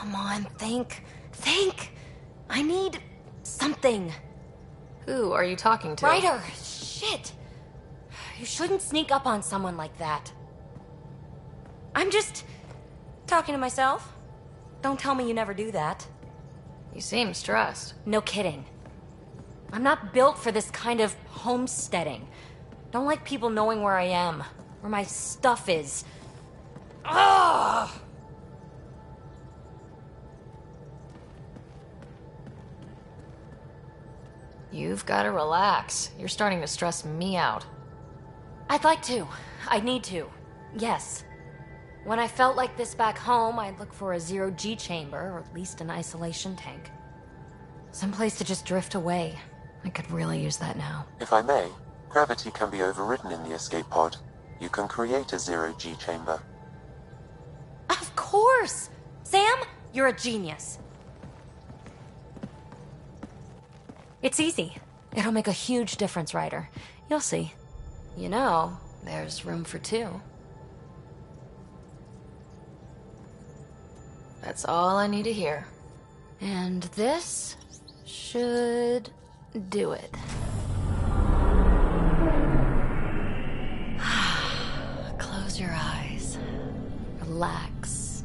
Come on, think. Think! I need something. Who are you talking to? Ryder! Shit! You shouldn't sneak up on someone like that. I'm just talking to myself. Don't tell me you never do that. You seem stressed. No kidding. I'm not built for this kind of homesteading. Don't like people knowing where I am, where my stuff is. Ugh! You've got to relax. You're starting to stress me out. I'd like to. I need to. Yes. When I felt like this back home, I'd look for a zero-G chamber, or at least an isolation tank. Someplace to just drift away. I could really use that now. If I may, gravity can be overridden in the escape pod. You can create a zero-G chamber. Of course! Sam, you're a genius. It's easy. It'll make a huge difference, Ryder. You'll see. You know, there's room for two. That's all I need to hear. And this should do it. Close your eyes. Relax.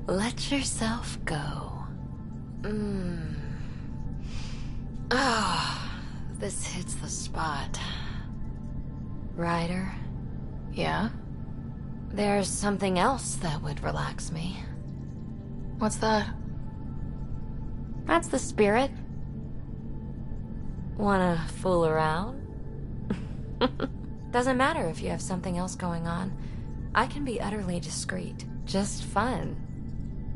Let yourself go. This hits the spot. Ryder? Yeah? There's something else that would relax me. What's that? That's the spirit. Wanna fool around? Doesn't matter if you have something else going on. I can be utterly discreet. Just fun.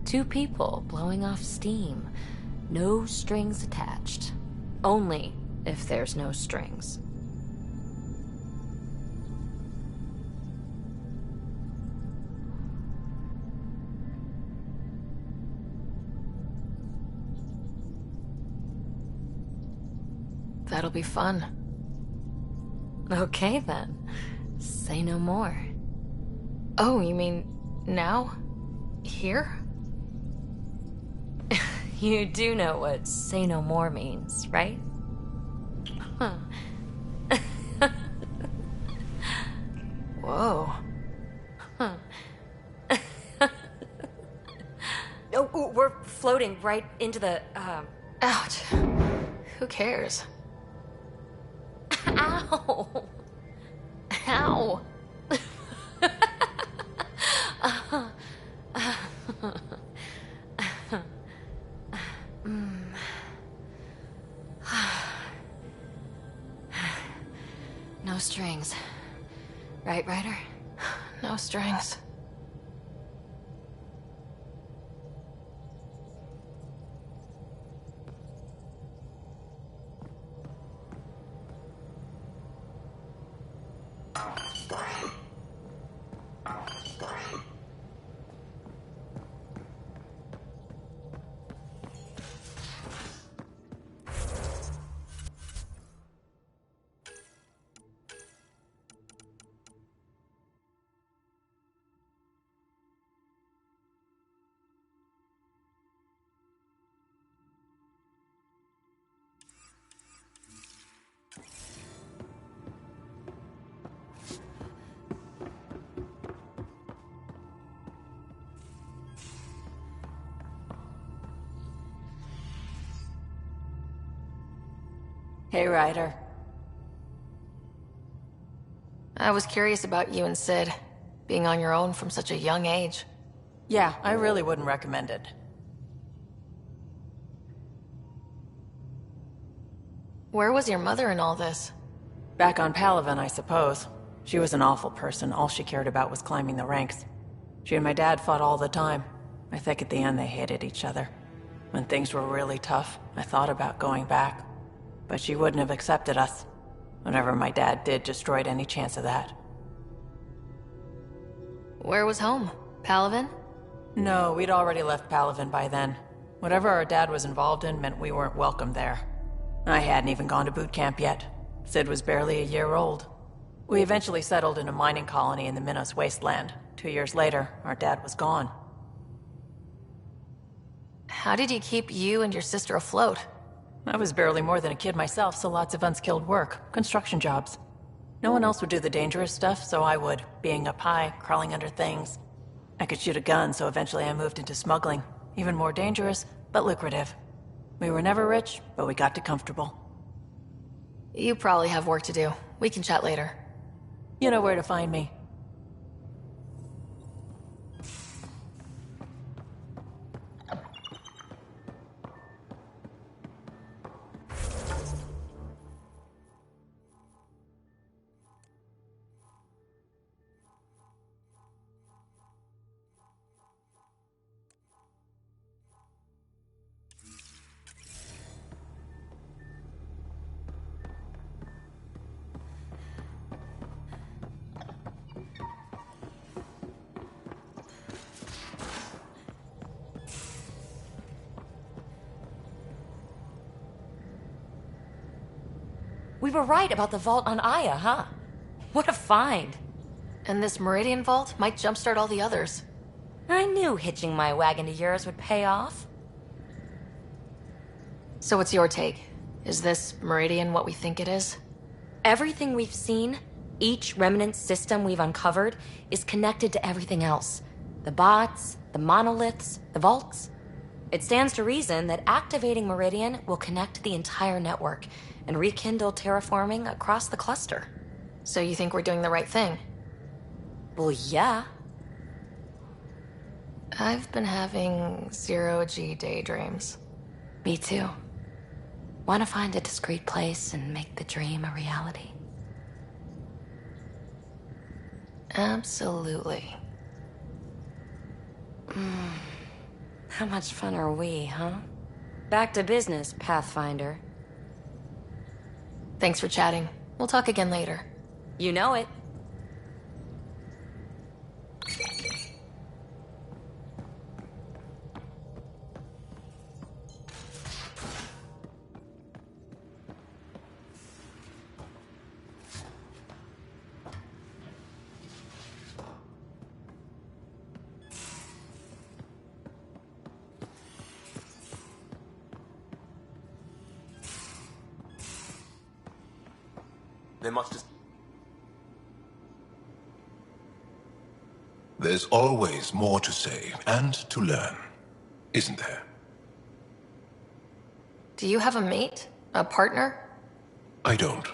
Two people blowing off steam. No strings attached. Only if there's no strings. That'll be fun. Okay then. Say no more. Oh, you mean now? Here? You do know what say no more means, right? Huh. Whoa. Huh. Oh, we're floating right into the, Ouch. Who cares? Ow! Ow! No strings. Right, Ryder? No strings. Hey, Ryder. I was curious about you and Sid, being on your own from such a young age. Yeah, I really wouldn't recommend it. Where was your mother in all this? Back on Palaven, I suppose. She was an awful person. All she cared about was climbing the ranks. She and my dad fought all the time. I think at the end they hated each other. When things were really tough, I thought about going back. But she wouldn't have accepted us. Whatever my dad did destroyed any chance of that. Where was home? Palaven? No, we'd already left Palaven by then. Whatever our dad was involved in meant we weren't welcome there. I hadn't even gone to boot camp yet. Sid was barely a year old. We eventually settled in a mining colony in the Minos wasteland. 2 years later, our dad was gone. How did he keep you and your sister afloat? I was barely more than a kid myself, so lots of unskilled work. Construction jobs. No one else would do the dangerous stuff, so I would. Being up high, crawling under things. I could shoot a gun, so eventually I moved into smuggling. Even more dangerous, but lucrative. We were never rich, but we got to comfortable. You probably have work to do. We can chat later. You know where to find me. We were right about the vault on Aya, huh? What a find. And this Meridian vault might jumpstart all the others. I knew hitching my wagon to yours would pay off. So what's your take? Is this Meridian what we think it is? Everything we've seen, each remnant system we've uncovered, is connected to everything else. The bots, the monoliths, the vaults. It stands to reason that activating Meridian will connect the entire network and rekindle terraforming across the cluster. So you think we're doing the right thing? Well, yeah. I've been having zero-G daydreams. Me too. Want to find a discreet place and make the dream a reality. Absolutely. How much fun are we, huh? Back to business, Pathfinder. Thanks for chatting. We'll talk again later. You know it. They must have... There's always more to say and to learn, isn't there? Do you have a mate? A partner? I don't.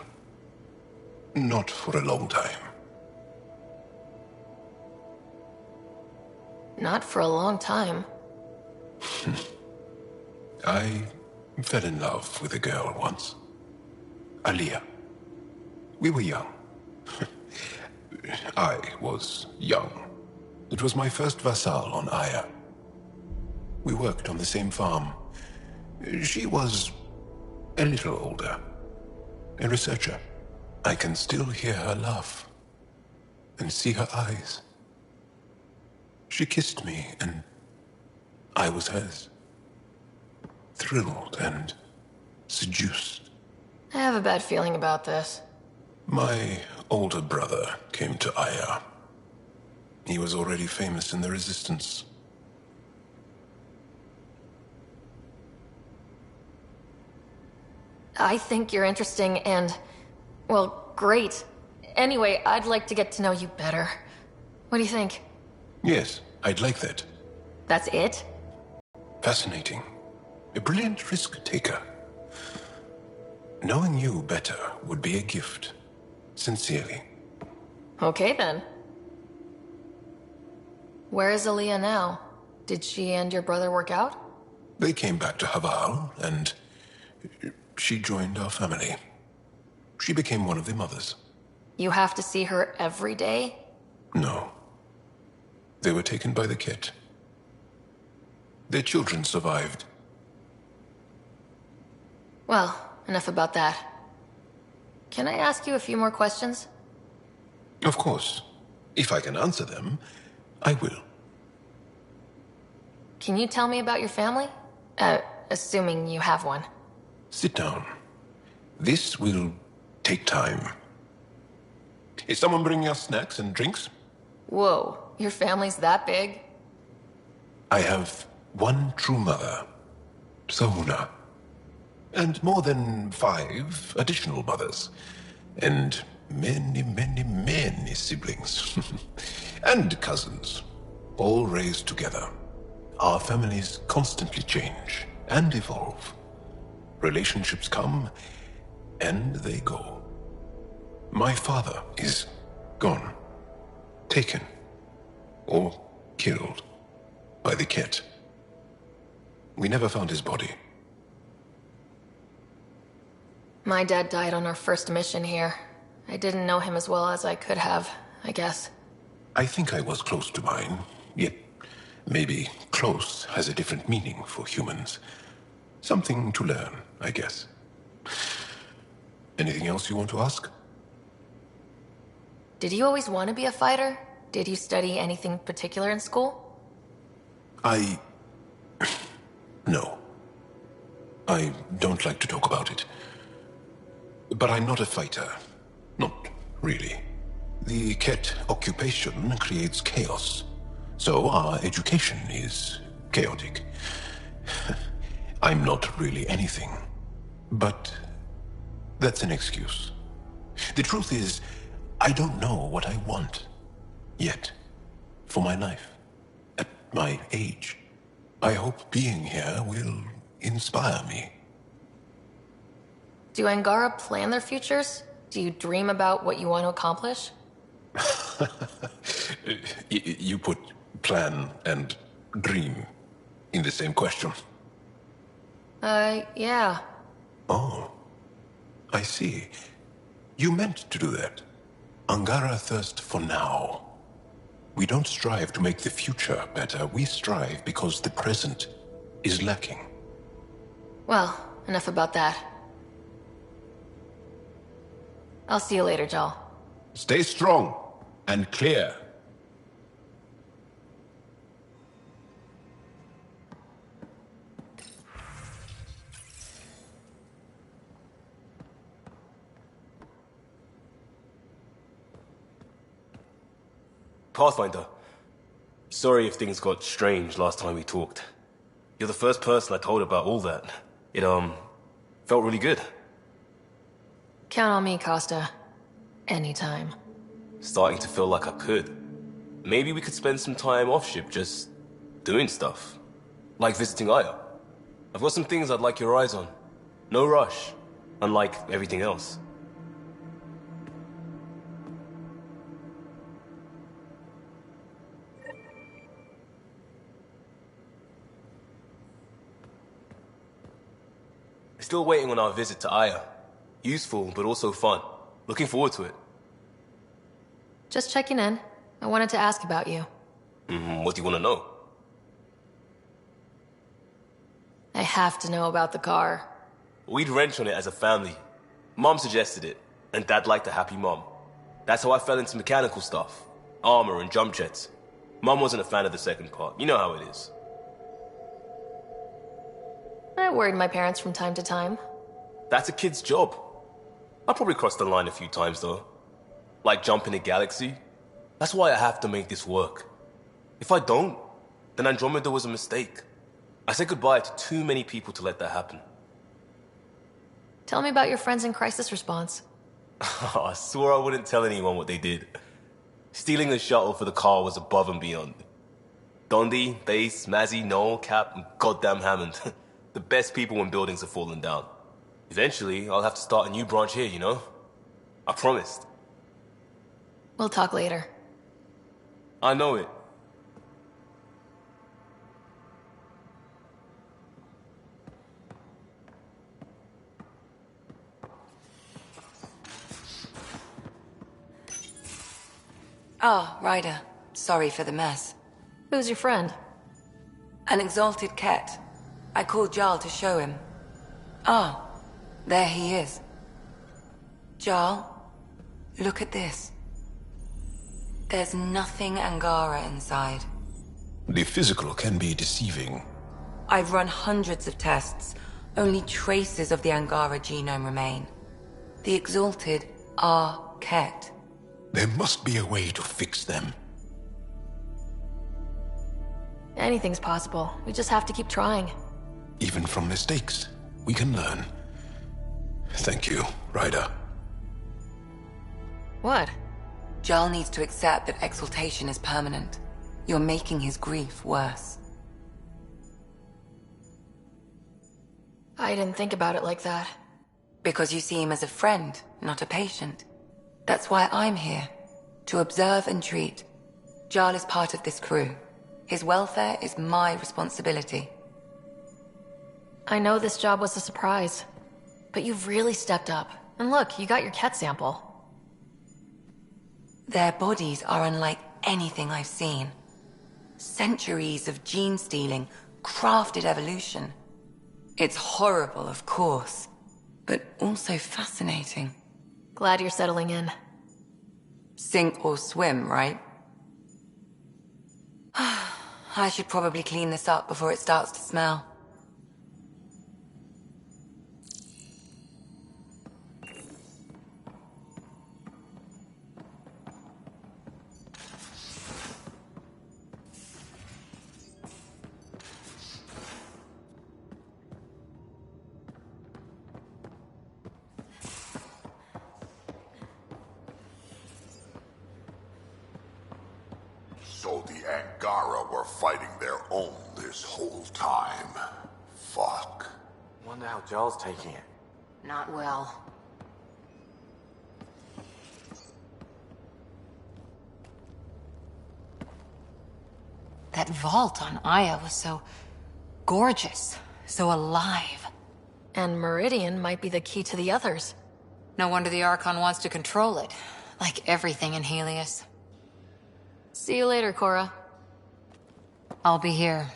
Not for a long time. Not for a long time. I fell in love with a girl once. Aliyah. We were young. I was young. It was my first vassal on Aya. We worked on the same farm. She was a little older. A researcher. I can still hear her laugh and see her eyes. She kissed me and I was hers. Thrilled and seduced. I have a bad feeling about this. My older brother came to Aya. He was already famous in the Resistance. I think you're interesting and, well, great. Anyway, I'd like to get to know you better. What do you think? Yes, I'd like that. That's it? Fascinating. A brilliant risk-taker. Knowing you better would be a gift. Sincerely. Okay, then. Where is Aliyah now? Did she and your brother work out? They came back to Haval, and she joined our family. She became one of the mothers. You have to see her every day? No. They were taken by the Kett. Their children survived. Well, enough about that. Can I ask you a few more questions? Of course. If I can answer them, I will. Can you tell me about your family? Assuming you have one. Sit down. This will take time. Is someone bringing us snacks and drinks? Whoa, your family's that big? I have one true mother, Sahuna. And more than 5 additional mothers. And many, many, many siblings. And cousins. All raised together. Our families constantly change and evolve. Relationships come and they go. My father is gone. Taken. Or killed. By the Kett. We never found his body. My dad died on our first mission here. I didn't know him as well as I could have, I guess. I think I was close to mine, yet maybe close has a different meaning for humans. Something to learn, I guess. Anything else you want to ask? Did you always want to be a fighter? Did you study anything particular in school? No. I don't like to talk about it. but I'm not a fighter. Not really. The Kett occupation creates chaos, so our education is chaotic. I'm not really anything, but that's an excuse. The truth is, I don't know what I want yet for my life. At my age, I hope being here will inspire me. Do Angara plan their futures? Do you dream about what you want to accomplish? You put plan and dream in the same question. Yeah. Oh, I see. You meant to do that. Angara thirst for now. We don't strive to make the future better. We strive because the present is lacking. Well, enough about that. I'll see you later, Jal. Stay strong and clear. Pathfinder, sorry if things got strange last time we talked. You're the first person I told about all that. It, felt really good. Count on me, Costa. Anytime. Starting to feel like I could. Maybe we could spend some time off-ship just doing stuff. Like visiting Aya. I've got some things I'd like your eyes on. No rush, unlike everything else. Still waiting on our visit to Aya. Useful, but also fun. Looking forward to it. Just checking in. I wanted to ask about you. What do you want to know? I have to know about the car. We'd wrench on it as a family. Mom suggested it, and Dad liked a happy mom. That's how I fell into mechanical stuff. Armor and jump jets. Mom wasn't a fan of the second part. You know how it is. I worried my parents from time to time. That's a kid's job. I probably crossed the line a few times, though. Like jumping a galaxy. That's why I have to make this work. If I don't, then Andromeda was a mistake. I said goodbye to too many people to let that happen. Tell me about your friends in crisis response. I swore I wouldn't tell anyone what they did. Stealing the shuttle for the car was above and beyond. Dondi, Base, Mazzy, Noel, Cap, and goddamn Hammond. The best people when buildings have fallen down. Eventually, I'll have to start a new branch here, you know? I promised. We'll talk later. I know it. Ah, Ryder. Sorry for the mess. Who's your friend? An exalted Kett. I called Jarl to show him. Ah, there he is. Jarl, look at this. There's nothing Angara inside. The physical can be deceiving. I've run hundreds of tests. Only traces of the Angara genome remain. The exalted are Kett. There must be a way to fix them. Anything's possible. We just have to keep trying. Even from mistakes, we can learn. Thank you, Ryder. What? Jarl needs to accept that exaltation is permanent. You're making his grief worse. I didn't think about it like that. Because you see him as a friend, not a patient. That's why I'm here. To observe and treat. Jarl is part of this crew. His welfare is my responsibility. I know this job was a surprise, but you've really stepped up. And look, you got your Kett sample. Their bodies are unlike anything I've seen. Centuries of gene stealing, crafted evolution. It's horrible, of course, but also fascinating. Glad you're settling in. Sink or swim, right? I should probably clean this up before it starts to smell. So the Angara were fighting their own this whole time. Fuck. Wonder how Jarl's taking it. Not well. That vault on Aya was so gorgeous, so alive. And Meridian might be the key to the others. No wonder the Archon wants to control it, like everything in Helios. See you later, Cora. I'll be here.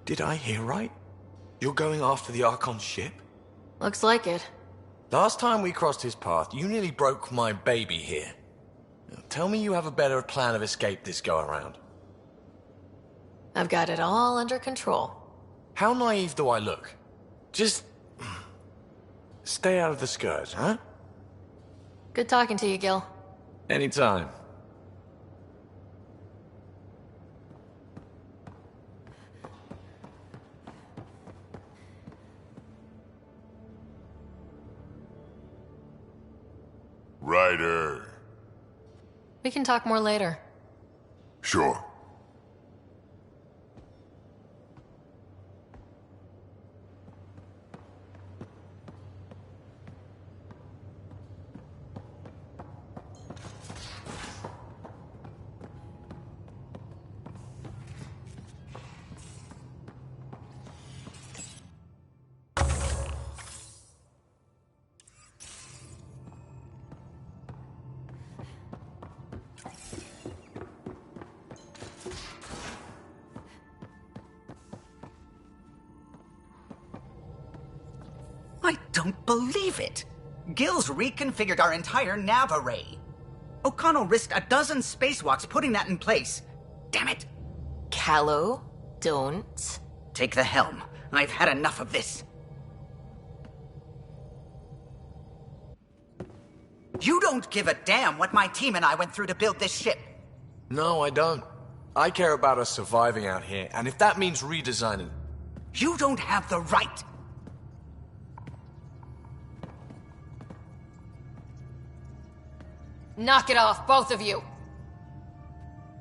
Did I hear right? You're going after the Archon's ship? Looks like it. Last time we crossed his path, you nearly broke my baby here. Now, tell me you have a better plan of escape this go-around. I've got it all under control. How naive do I look? Just... stay out of the Scourge, huh? Good talking to you, Gil. Anytime. Ryder. We can talk more later. Sure. I don't believe it. Gil's reconfigured our entire nav array. O'Connell risked a dozen spacewalks putting that in place. Damn it. Callow, don't. Take the helm. I've had enough of this. You don't give a damn what my team and I went through to build this ship. No, I don't. I care about us surviving out here, and if that means redesigning... You don't have the right. Knock it off, both of you!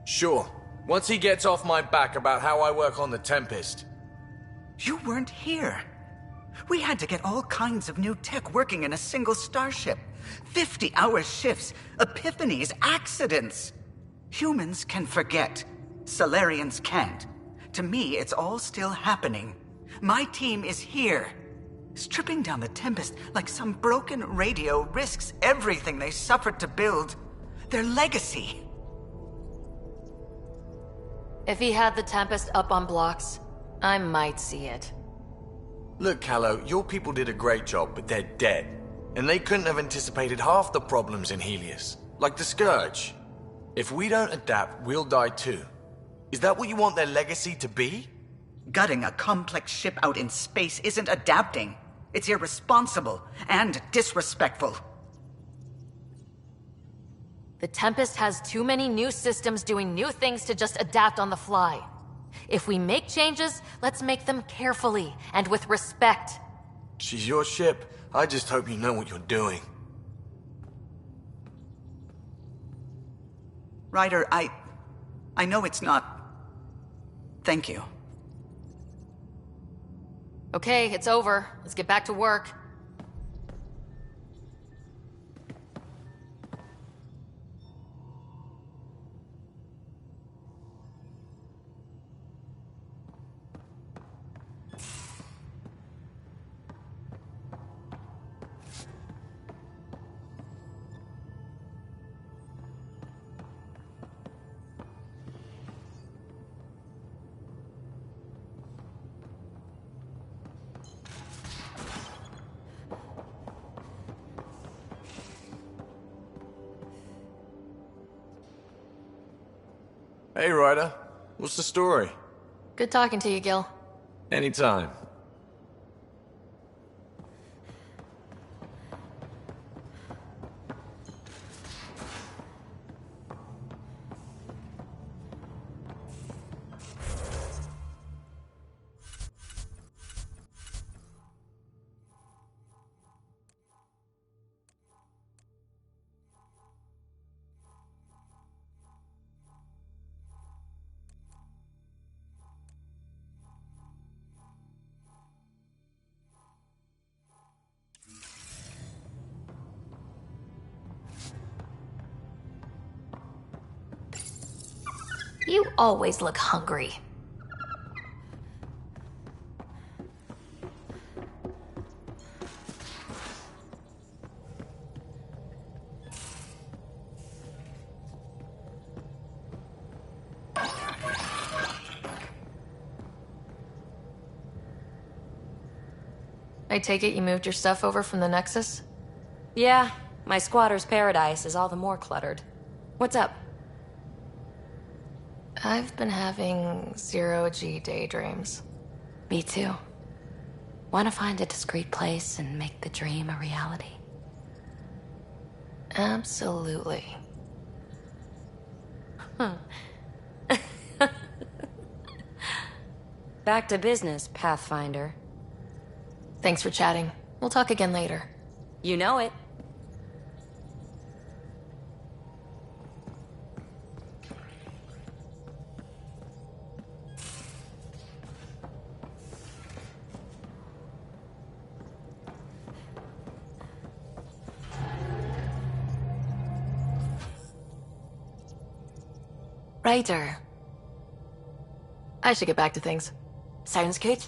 Sure. Once he gets off my back about how I work on the Tempest. You weren't here. We had to get all kinds of new tech working in a single starship. 50-hour shifts, epiphanies, accidents. Humans can forget. Solarians can't. To me, it's all still happening. My team is here. Stripping down the Tempest like some broken radio risks everything they suffered to build. Their legacy. If he had the Tempest up on blocks, I might see it. Look, Callow, your people did a great job, but they're dead. And they couldn't have anticipated half the problems in Helios. Like the Scourge. If we don't adapt, we'll die too. Is that what you want their legacy to be? Gutting a complex ship out in space isn't adapting. It's irresponsible and disrespectful. The Tempest has too many new systems doing new things to just adapt on the fly. If we make changes, let's make them carefully and with respect. She's your ship. I just hope you know what you're doing. Ryder, I know it's not... Thank you. Okay, it's over. Let's get back to work. Hey, Ryder. What's the story? Good talking to you, Gil. Anytime. You always look hungry. I take it you moved your stuff over from the Nexus? Yeah, my squatter's paradise is all the more cluttered. What's up? I've been having zero-G daydreams. Me too. Want to find a discreet place and make the dream a reality? Absolutely. Huh. Back to business, Pathfinder. Thanks for chatting. We'll talk again later. You know it. Righter. I should get back to things. Sounds good.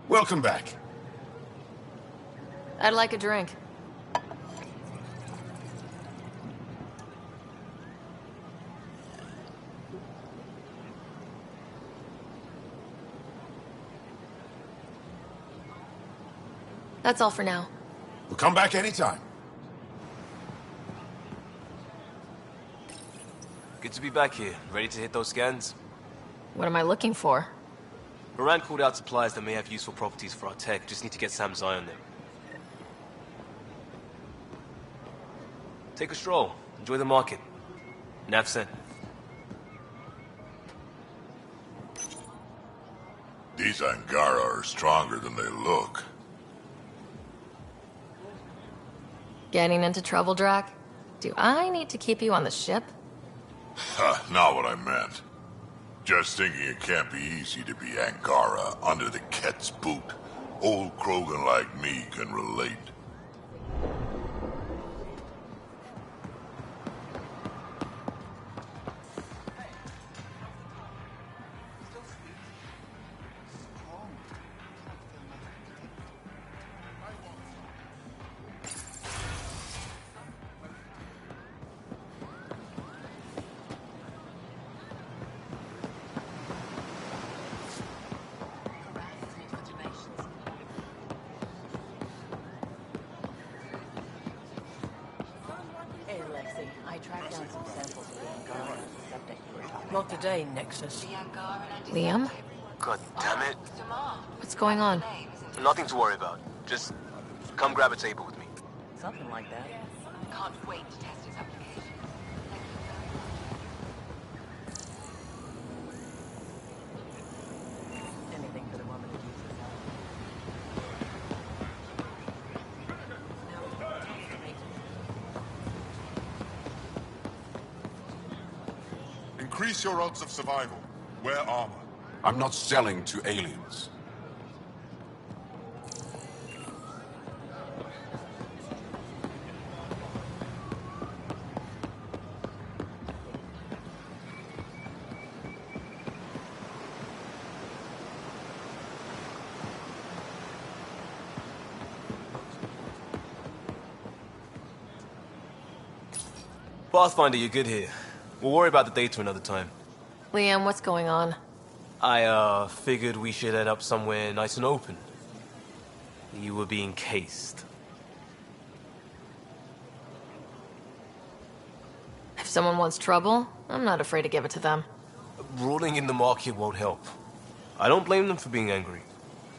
Welcome back. I'd like a drink. That's all for now. We'll come back anytime. Good to be back here. Ready to hit those scans? What am I looking for? Moran called out supplies that may have useful properties for our tech. Just need to get Sam's eye on them. Take a stroll. Enjoy the market. Nav sent. These Angara are stronger than they look. Getting into trouble, Drac? Do I need to keep you on the ship? Not what I meant. Just thinking it can't be easy to be Angara under the Kett's boot. Old Krogan like me can relate. I tracked down some samples of the Angara septic you were talking Not today, Nexus. Liam? God damn it. What's going on? Nothing to worry about. Just come grab a table with me. Something like that. Can't wait to test his application. Anything for the woman who uses Increase your odds of survival. Wear armor. I'm not selling to aliens. Pathfinder, you're good here. We'll worry about the data another time. Liam, what's going on? I, figured we should head up somewhere nice and open. You were being cased. If someone wants trouble, I'm not afraid to give it to them. Ruling in the market won't help. I don't blame them for being angry.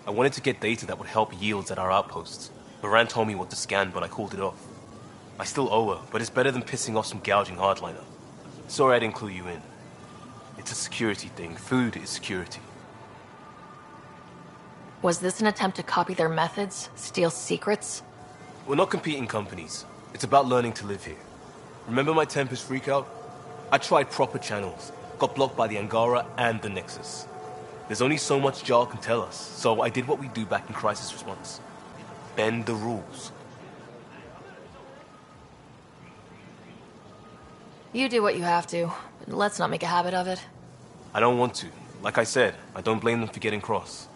I wanted to get data that would help yields at our outposts. Baran told me what to scan, but I called it off. I still owe her, but it's better than pissing off some gouging hardliner. Sorry I didn't clue you in. It's a security thing. Food is security. Was this an attempt to copy their methods? Steal secrets? We're not competing companies. It's about learning to live here. Remember my Tempest freakout? I tried proper channels. Got blocked by the Angara and the Nexus. There's only so much Jarl can tell us, so I did what we do back in crisis response. Bend the rules. You do what you have to, but let's not make a habit of it. I don't want to. Like I said, I don't blame them for getting cross.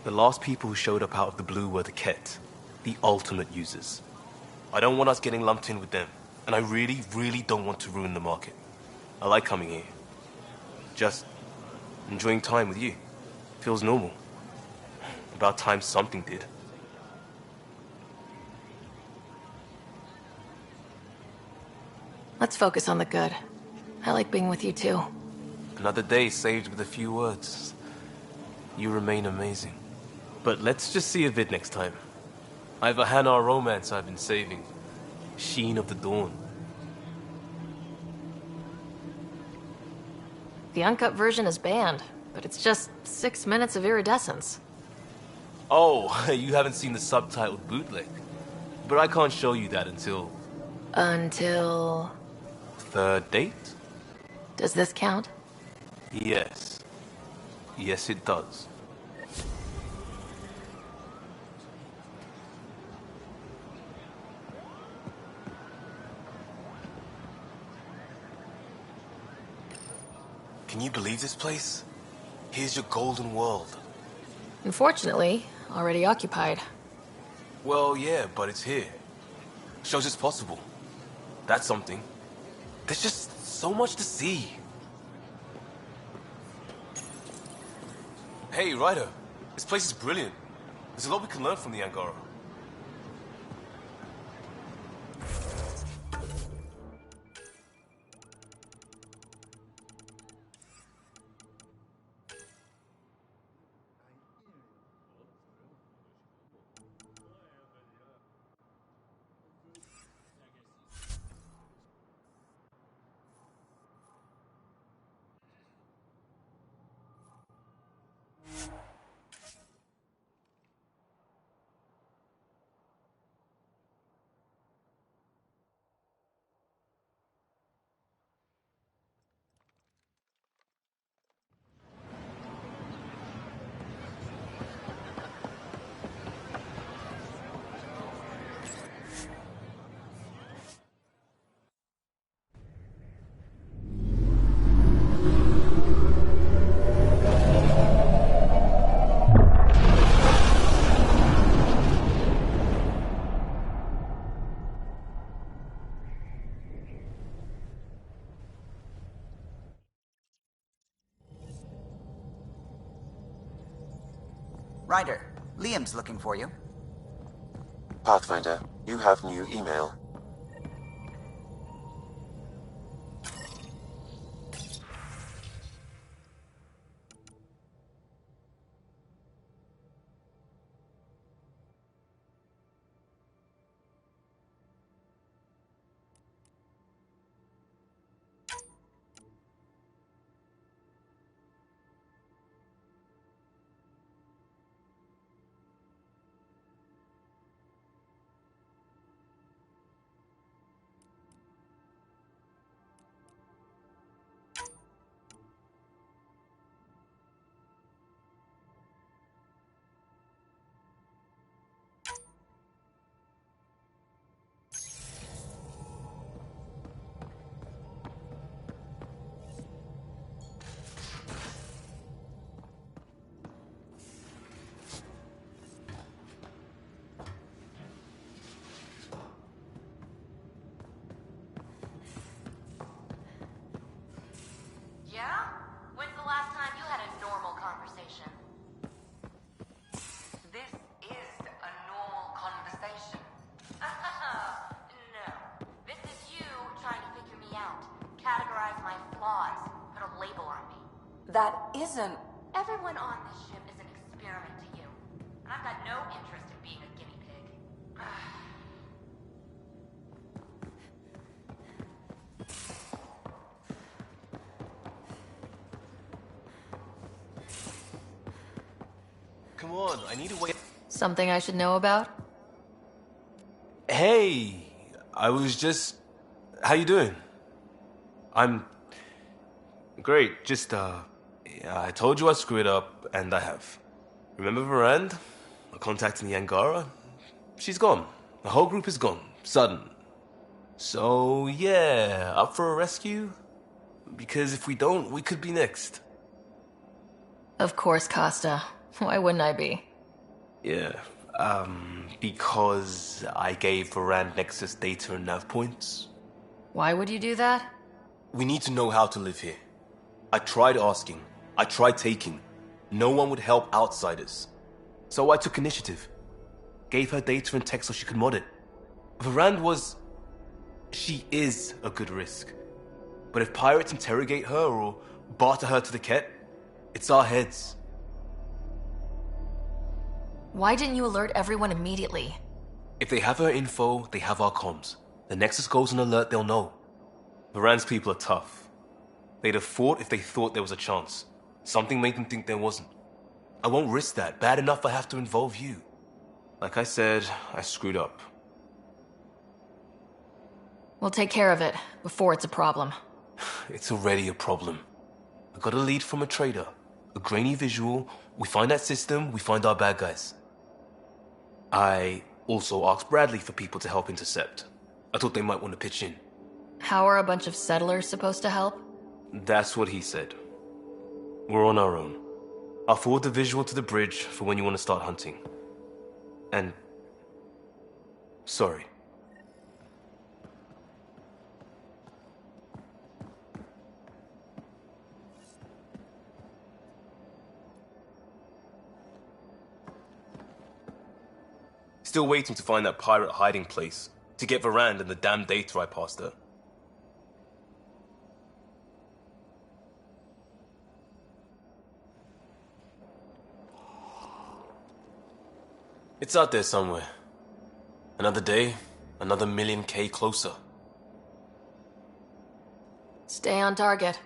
The last people who showed up out of the blue were the Kett, the ultimate users. I don't want us getting lumped in with them, and I really, really don't want to ruin the market. I like coming here. Just enjoying time with you. Feels normal. About time something did. Let's focus on the good. I like being with you too. Another day saved with a few words. You remain amazing. But let's just see a vid next time. I have a Hanar romance I've been saving. Sheen of the Dawn. The uncut version is banned, but it's just 6 minutes of iridescence. Oh, you haven't seen the subtitled bootleg. But I can't show you that until... Until... Third date? Does this count? Yes. Yes, it does. Can you believe this place? Here's your golden world. Unfortunately, already occupied. Well, yeah, but it's here. Shows it's possible. That's something. There's just so much to see. Hey, Ryder. This place is brilliant. There's a lot we can learn from the Angara. Ryder, Liam's looking for you. Pathfinder, you have new email. that isn't... Everyone on this ship is an experiment to you. And I've got no interest in being a guinea pig. Come on, I need a way. Something I should know about? Hey, I was just... How you doing? I'm... Great, just, yeah, I told you I screwed up, and I have. Remember Varand? I contacted the Angara? She's gone. The whole group is gone. Sudden. So, yeah, up for a rescue? Because if we don't, we could be next. Of course, Costa. Why wouldn't I be? Yeah, because I gave Varand Nexus data and nav points. Why would you do that? We need to know how to live here. I tried asking. I tried taking. No one would help outsiders. So I took initiative. Gave her data and tech so she could mod it. Varand was... She is a good risk. But if pirates interrogate her or barter her to the Kett, it's our heads. Why didn't you alert everyone immediately? If they have her info, they have our comms. The Nexus goes on alert, they'll know. Varand's people are tough. They'd have fought if they thought there was a chance. Something made them think there wasn't. I won't risk that. Bad enough I have to involve you. Like I said, I screwed up. We'll take care of it before it's a problem. It's already a problem. I got a lead from a trader. A grainy visual. We find that system, we find our bad guys. I also asked Bradley for people to help intercept. I thought they might want to pitch in. How are a bunch of settlers supposed to help? That's what he said. We're on our own. I'll forward the visual to the bridge for when you want to start hunting. And... sorry. Still waiting to find that pirate hiding place. To get Varand and the damn data I passed her. It's out there somewhere. Another day, another million K closer. Stay on target.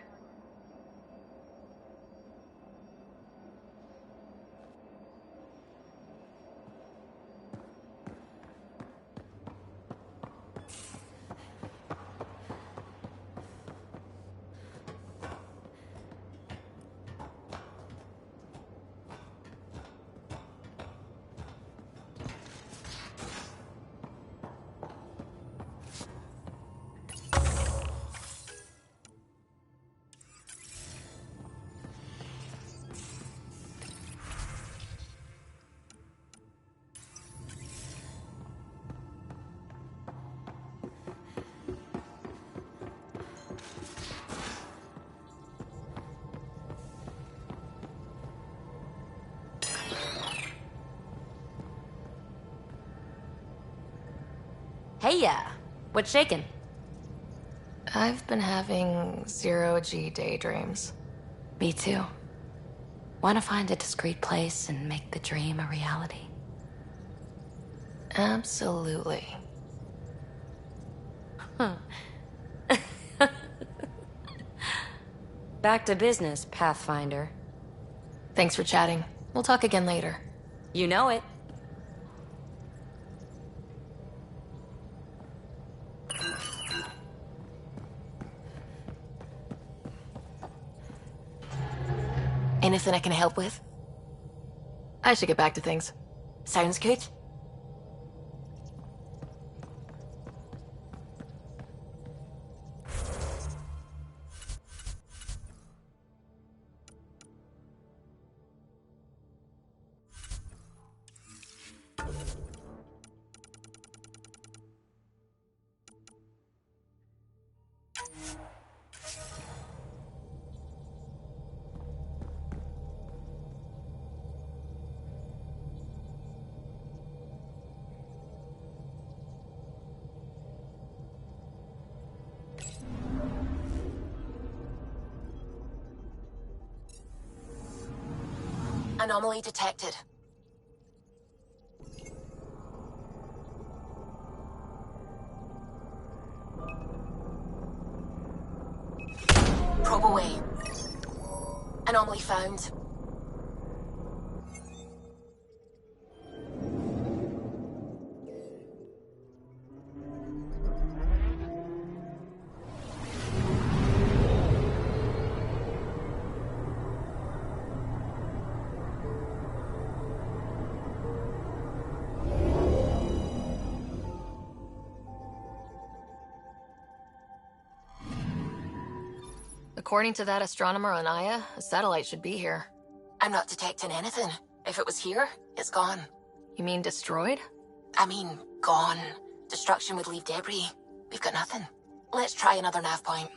Hey, what's shaking? I've been having zero-G daydreams. Me too. Want to find a discreet place and make the dream a reality? Absolutely. Huh. Back to business, Pathfinder. Thanks for chatting. We'll talk again later. You know it. Anything I can help with? I should get back to things. Sounds good? Anomaly detected. Probe away. Anomaly found. According to that astronomer on Aya, a satellite should be here. I'm not detecting anything. If it was here, it's gone. You mean destroyed? I mean, gone. Destruction would leave debris. We've got nothing. Let's try another nav point.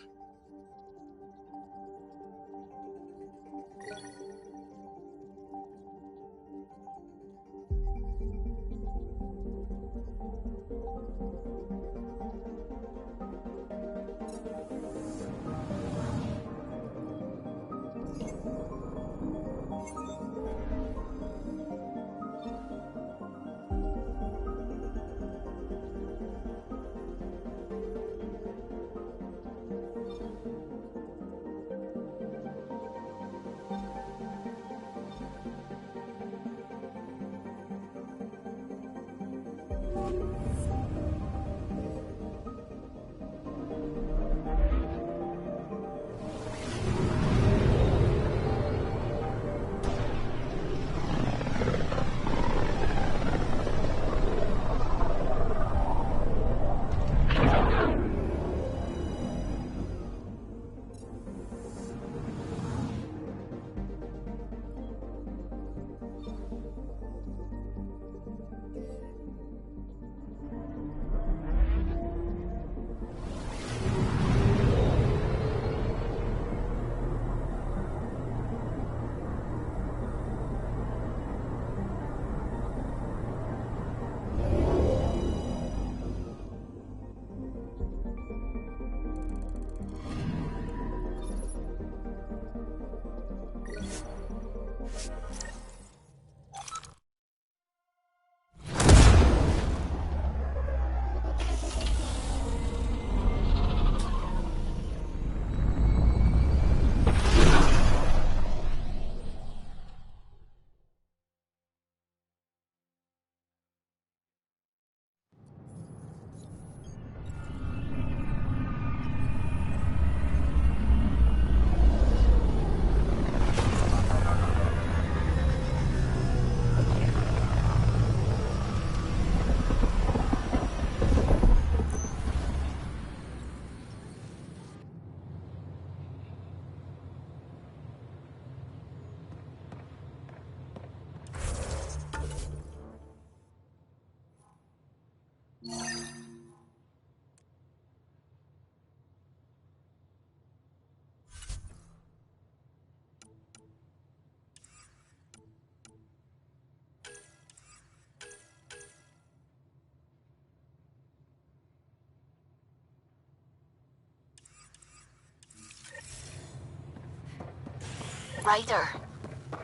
Ryder,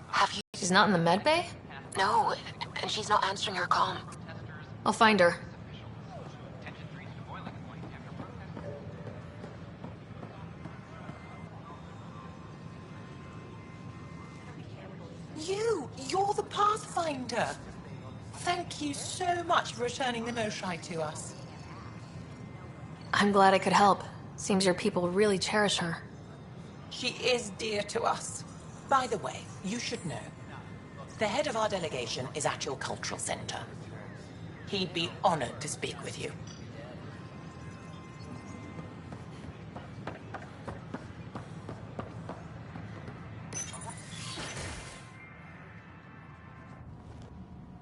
have you... She's not in the med bay? No, and she's not answering her comm. I'll find her. You're the Pathfinder. Thank you so much for returning the Moshai to us. I'm glad I could help. Seems your people really cherish her. She is dear to us. By the way, you should know. The head of our delegation is at your cultural center. He'd be honored to speak with you.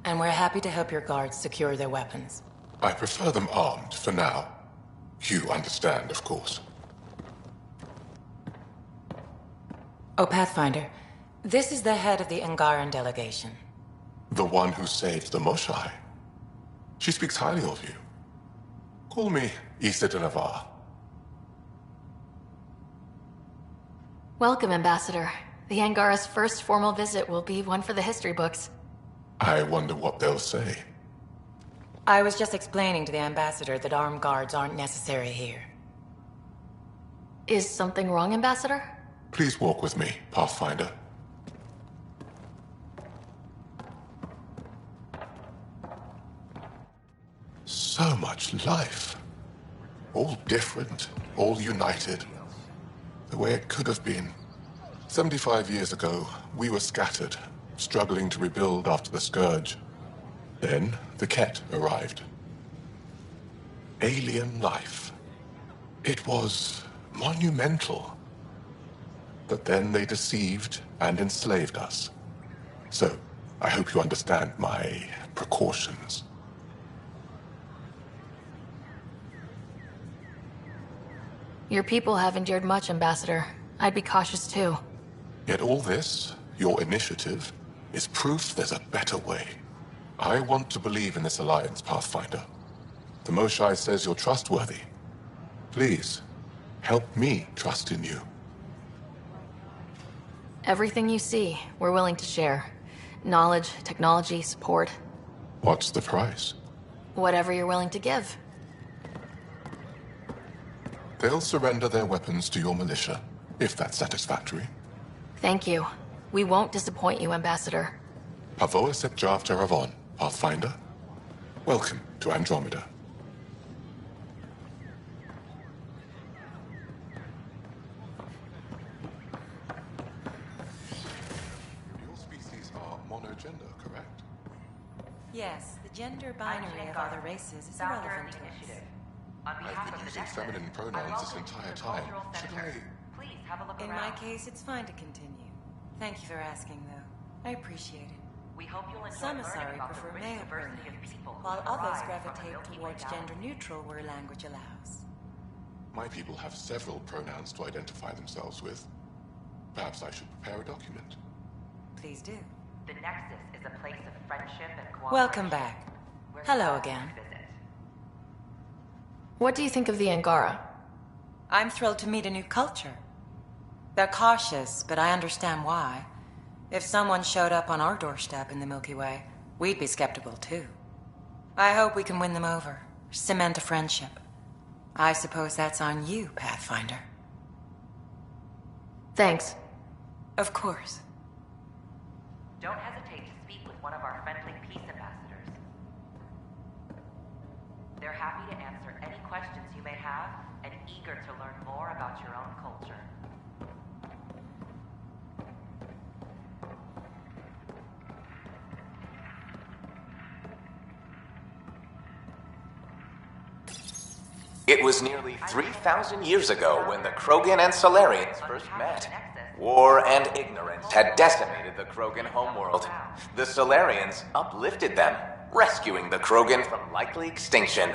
And we're happy to help your guards secure their weapons. I prefer them armed for now. You understand, of course. Oh, Pathfinder, this is the head of the Angaran delegation. The one who saved the Moshai. She speaks highly of you. Call me Issa de Navarre. Welcome, Ambassador. The Angara's first formal visit will be one for the history books. I wonder what they'll say. I was just explaining to the Ambassador that armed guards aren't necessary here. Is something wrong, Ambassador? Please walk with me, Pathfinder. So much life. All different, all united. The way it could have been. 75 years ago, we were scattered, struggling to rebuild after the Scourge. Then, the Kett arrived. Alien life. It was monumental. But then they deceived and enslaved us. So, I hope you understand my precautions. Your people have endured much, Ambassador. I'd be cautious too. Yet all this, your initiative, is proof there's a better way. I want to believe in this alliance, Pathfinder. The Moshae says you're trustworthy. Please, help me trust in you. Everything you see, we're willing to share. Knowledge, technology, support. What's the price? Whatever you're willing to give. They'll surrender their weapons to your militia, if that's satisfactory. Thank you. We won't disappoint you, Ambassador. Pavoa set Jav Teravon, Pathfinder. Welcome to Andromeda. Your species are monogender, correct? Yes, the gender binary of other races is irrelevant to us. I've been using feminine pronouns this entire time. Should I... In my case, it's fine to continue. Thank you for asking, though. I appreciate it. We hope you'll enjoy Some learning Asari about the prefer rich male diversity of pronouns, people who while others thrive from the gravitate Milky Way towards galaxy. gender-neutral where language allows. My people have several pronouns to identify themselves with. Perhaps I should prepare a document. Please do. The Nexus is a place of friendship and cooperation. Welcome back. Hello again. What do you think of the Angara? I'm thrilled to meet a new culture. They're cautious, but I understand why. If someone showed up on our doorstep in the Milky Way, we'd be skeptical too. I hope we can win them over, cement a friendship. I suppose that's on you, Pathfinder. Thanks. Of course. Don't hesitate to speak with one of our friendly peace ambassadors. They're happy to answer any questions you may have and eager to learn more about your own culture. It was nearly 3,000 years ago when the Krogan and Solarians first met. War and ignorance had decimated the Krogan homeworld. The Solarians uplifted them, rescuing the Krogan from likely extinction.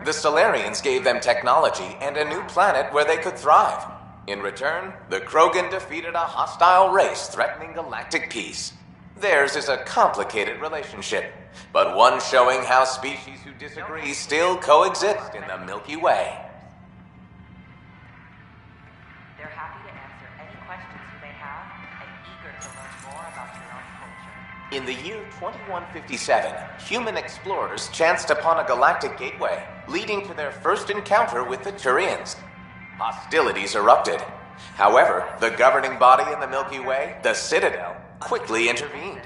The Solarians gave them technology and a new planet where they could thrive. In return, the Krogan defeated a hostile race threatening galactic peace. Theirs is a complicated relationship, but one showing how species who disagree still coexist in the Milky Way. They're happy to answer any questions you may have and eager to learn more about your own culture. In the year 2157, human explorers chanced upon a galactic gateway, leading to their first encounter with the Turians. Hostilities erupted. However, the governing body in the Milky Way, the Citadel, quickly intervened.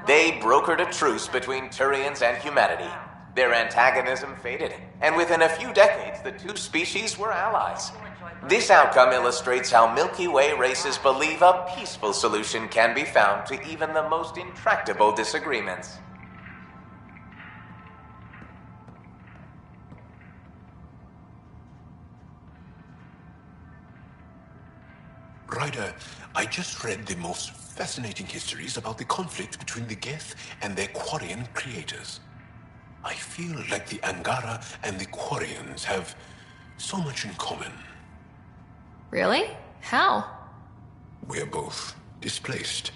They brokered a truce between Turians and humanity. Their antagonism faded, and within a few decades, the two species were allies. This outcome illustrates how Milky Way races believe a peaceful solution can be found to even the most intractable disagreements. Ryder, I just read the most fascinating histories about the conflict between the Geth and their Quarian creators. I feel like the Angara and the Quarians have so much in common. Really? How? We're both displaced,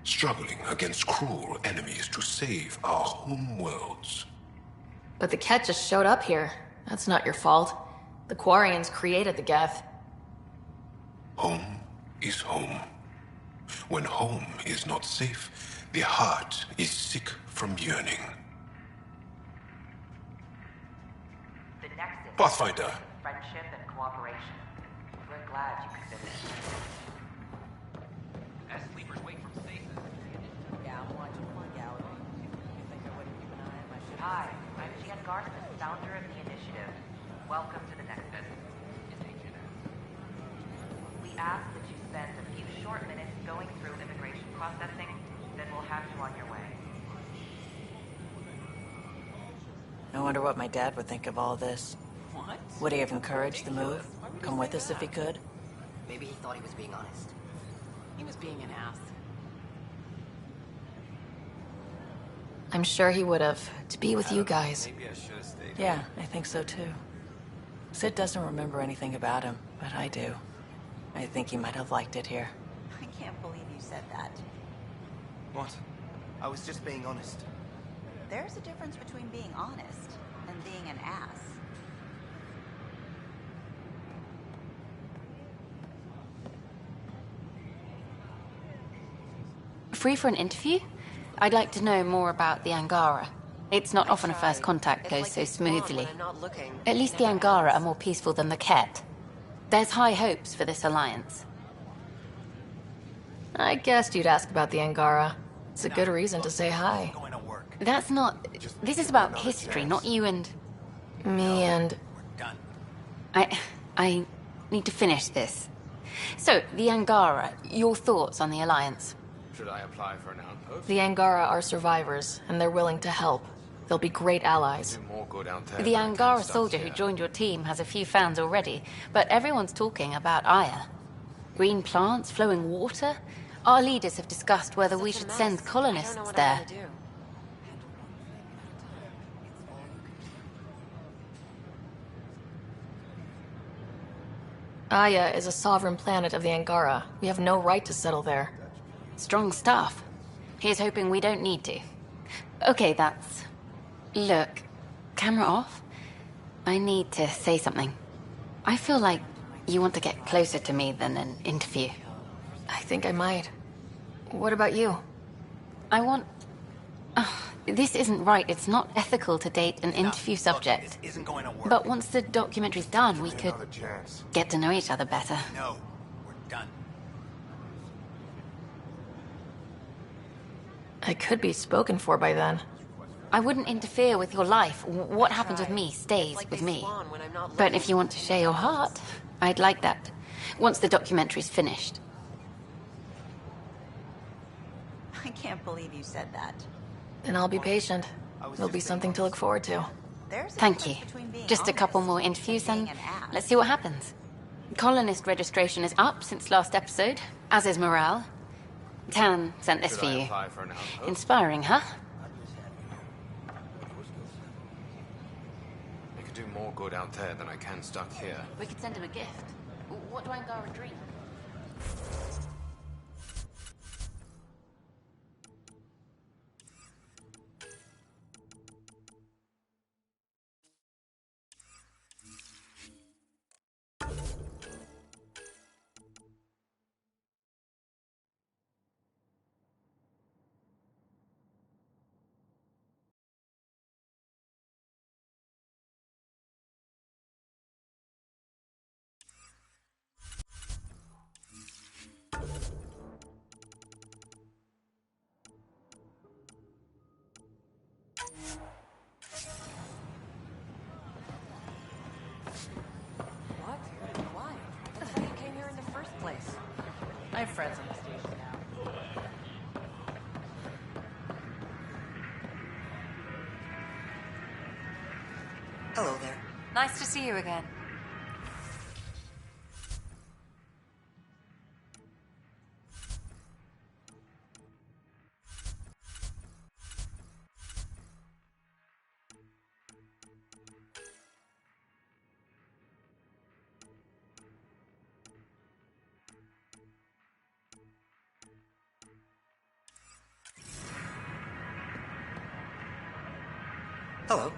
struggling against cruel enemies to save our home worlds. But the Kett just showed up here. That's not your fault. The Quarians created the Geth. Home is home. When home is not safe, the heart is sick from yearning. The Nexus. Pathfinder. Friendship and cooperation. We're glad you could visit. As sleepers wake from stasis. Yeah, I'm watching from the gallery. You think I wouldn't keep an eye on my ship? Hi, I'm Jan Garson, founder of the initiative. Welcome to the Nexus. We ask that you spend a few short minutes going through immigration processing, then we'll have you on your way. I wonder what my dad would think of all this. What? Would he have encouraged the move? Come with us if he could? Maybe he thought he was being honest. He was being an ass. I'm sure he would have, to be with you guys. Maybe I should have stayed. Yeah, I think so too. Sid doesn't remember anything about him, but I do. I think he might have liked it here. I can't believe you said that. What? I was just being honest. There's a difference between being honest and being an ass. Free for an interview? I'd like to know more about the Angara. It's not often a first contact goes so smoothly. At least the Angara are more peaceful than the Kett. There's high hopes for this alliance. I guessed you'd ask about the Angara. It's a good reason to say hi. That's not... This is about history, not you and... Me and... I need to finish this. So, the Angara, your thoughts on the alliance? Should I apply for an outpost? The Angara are survivors, and they're willing to help. They'll be great allies. Do more good out there. The Angara soldier who joined your team has a few fans already, but everyone's talking about Aya. Green plants, flowing water? Our leaders have discussed whether we should send colonists there. Aya is a sovereign planet of the Angara. We have no right to settle there. Strong stuff. Here's hoping we don't need to. Okay, that's... Look, camera off. I need to say something. I feel like you want to get closer to me than an interview. I think I might. What about you? I want... this isn't right. It's not ethical to date an interview subject. Isn't going to work. But once the documentary's done, we could get to know each other better. No, we're done. I could be spoken for by then. I wouldn't interfere with your life. What happens with me stays with me. But if you want to share your heart, I'd like that. Once the documentary's finished. I can't believe you said that. Then I'll be patient. It'll be something to look forward to. Thank you. Just a couple more interviews and let's see what happens. Colonist registration is up since last episode, as is morale. Tan sent this for you. Inspiring, huh? I could do more good out there than I can stuck here. We could send him a gift. What do Angara dream? What? Why? That's why you came here in the first place. I have friends on the station now. Hello there. Nice to see you again. Hello.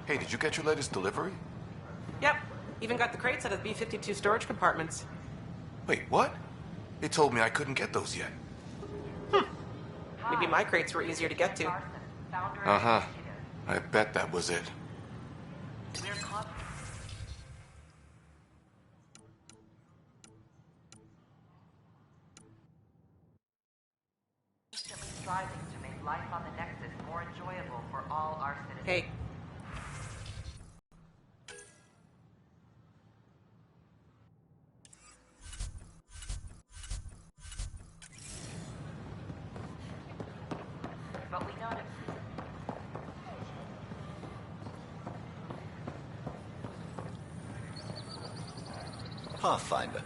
Hey, did you get your latest delivery? Yep. Even got the crates out of the B-52 storage compartments. Wait, what? They told me I couldn't get those yet. Maybe my crates were easier to get to. Uh-huh. I bet that was it. Striving to make life on the Nexus more enjoyable for all our citizens. Hey. But we noticed. Pathfinder.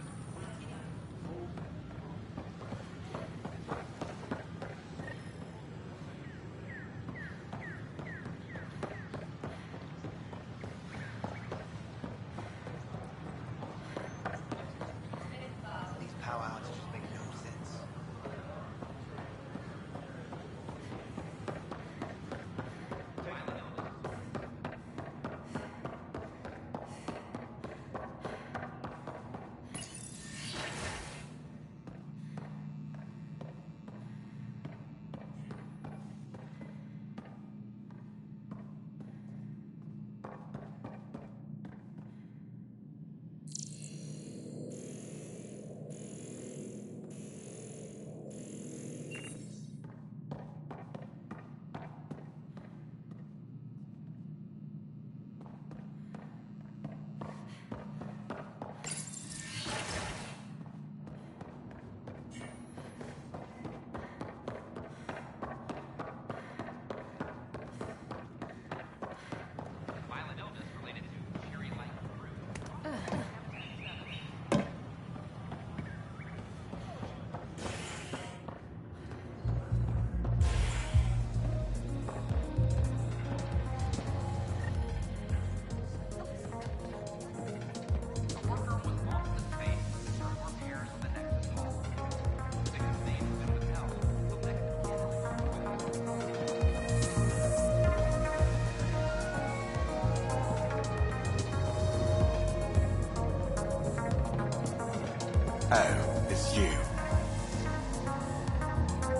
Oh, it's you.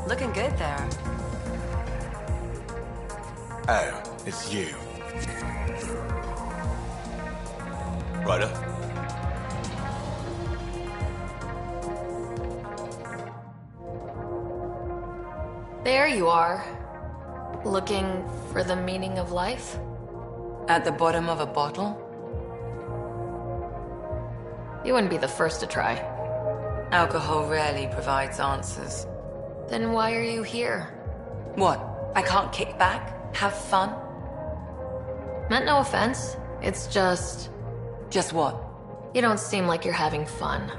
Looking good there. Oh, it's you. Ryder? There you are. Looking for the meaning of life? At the bottom of a bottle? You wouldn't be the first to try. Alcohol rarely provides answers. Then why are you here? What? I can't kick back? Have fun? Meant no offense. It's just... Just what? You don't seem like you're having fun.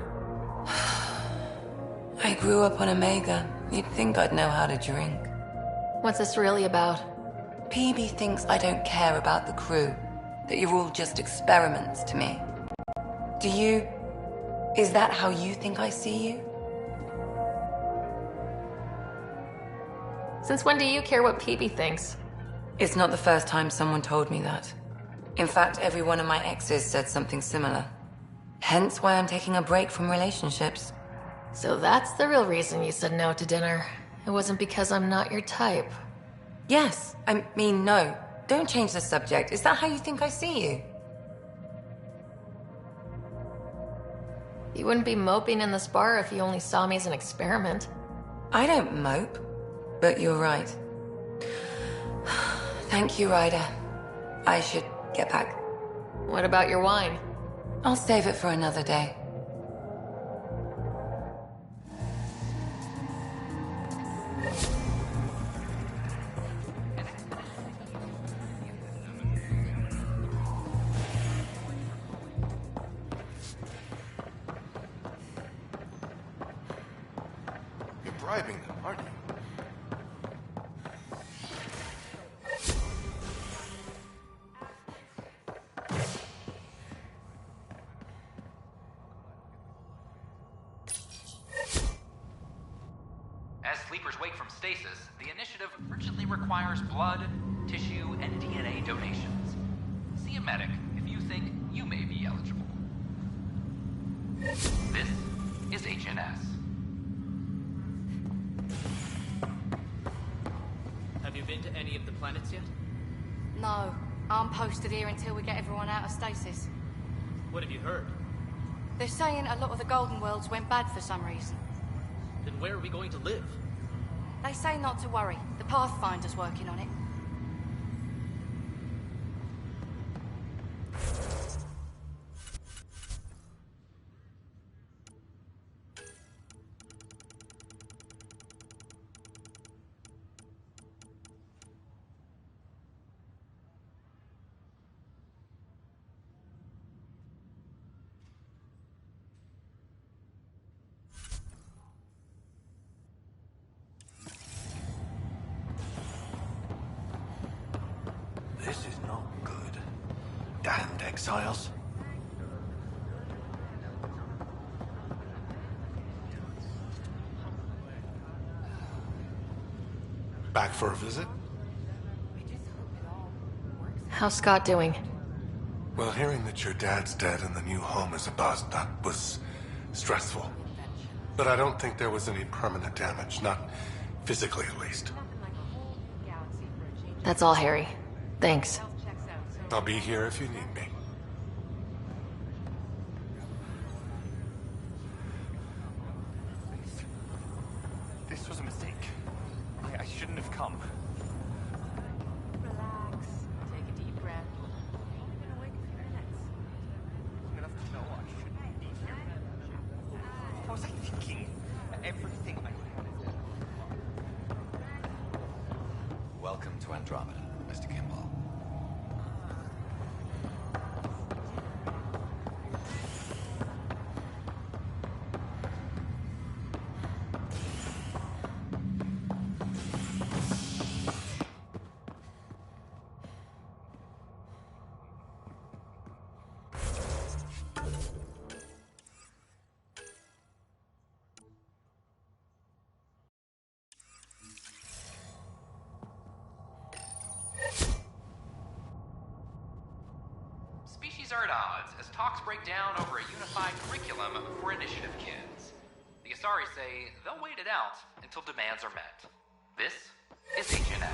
I grew up on Omega. You'd think I'd know how to drink. What's this really about? PB thinks I don't care about the crew. That you're all just experiments to me. Do you... Is that how you think I see you? Since when do you care what PB thinks? It's not the first time someone told me that. In fact, every one of my exes said something similar. Hence why I'm taking a break from relationships. So that's the real reason you said no to dinner. It wasn't because I'm not your type. Yes. I mean, no. Don't change the subject. Is that how you think I see you? You wouldn't be moping in this bar if you only saw me as an experiment. I don't mope. But you're right. Thank you, Ryder. I should get back. What about your wine? I'll save it for another day. You're bribing them, aren't you? As sleepers wake from stasis, the initiative urgently requires blood, tissue, and DNA donations. Agent S. Have you been to any of the planets yet? No. I'm posted here until we get everyone out of stasis. What have you heard? They're saying a lot of the Golden Worlds went bad for some reason. Then where are we going to live? They say not to worry. The Pathfinder's working on it. This is not good. Damned exiles. Back for a visit? How's Scott doing? Well, hearing that your dad's dead and the new home is a bust, that was stressful. But I don't think there was any permanent damage, not physically at least. That's all, Harry. Thanks. I'll be here if you need me. This was a mistake. I shouldn't have come. Relax. Take a deep breath. You've been awake a few minutes. Long enough to know I shouldn't be here. What was I thinking? Everything I had is there. Welcome to Andromeda, Mr. Kimball. Species are at odds as talks break down over a unified curriculum for initiative kids. The Asari say they'll wait it out until demands are met. This is Agent S.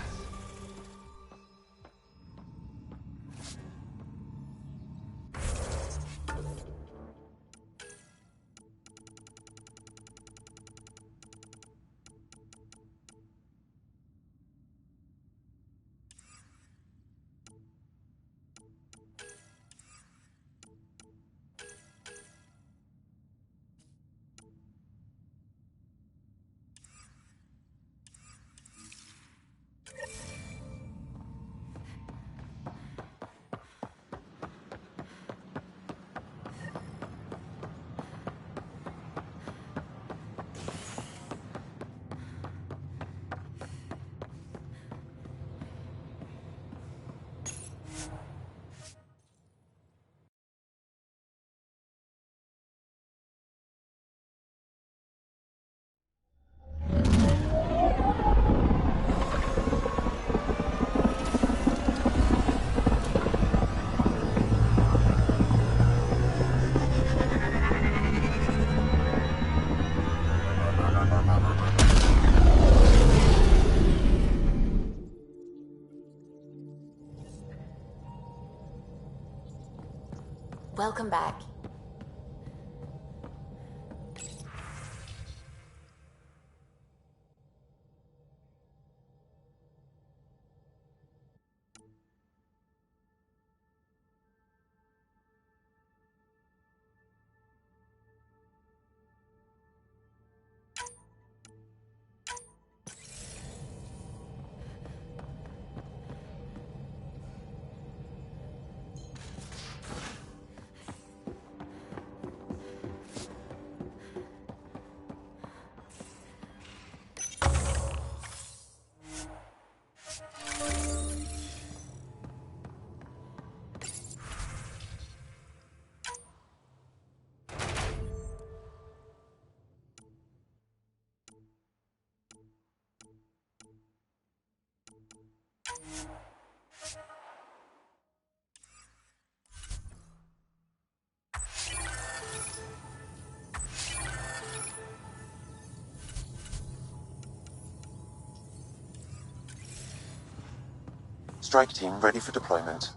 Welcome back. Strike team ready for deployment.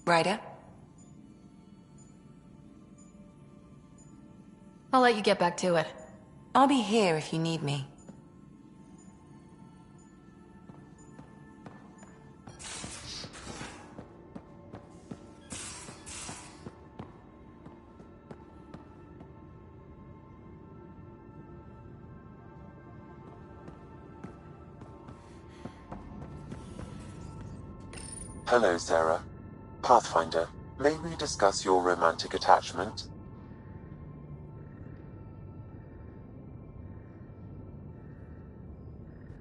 Ryder? I'll let you get back to it. I'll be here if you need me. Hello, Sarah. Pathfinder, may we discuss your romantic attachment?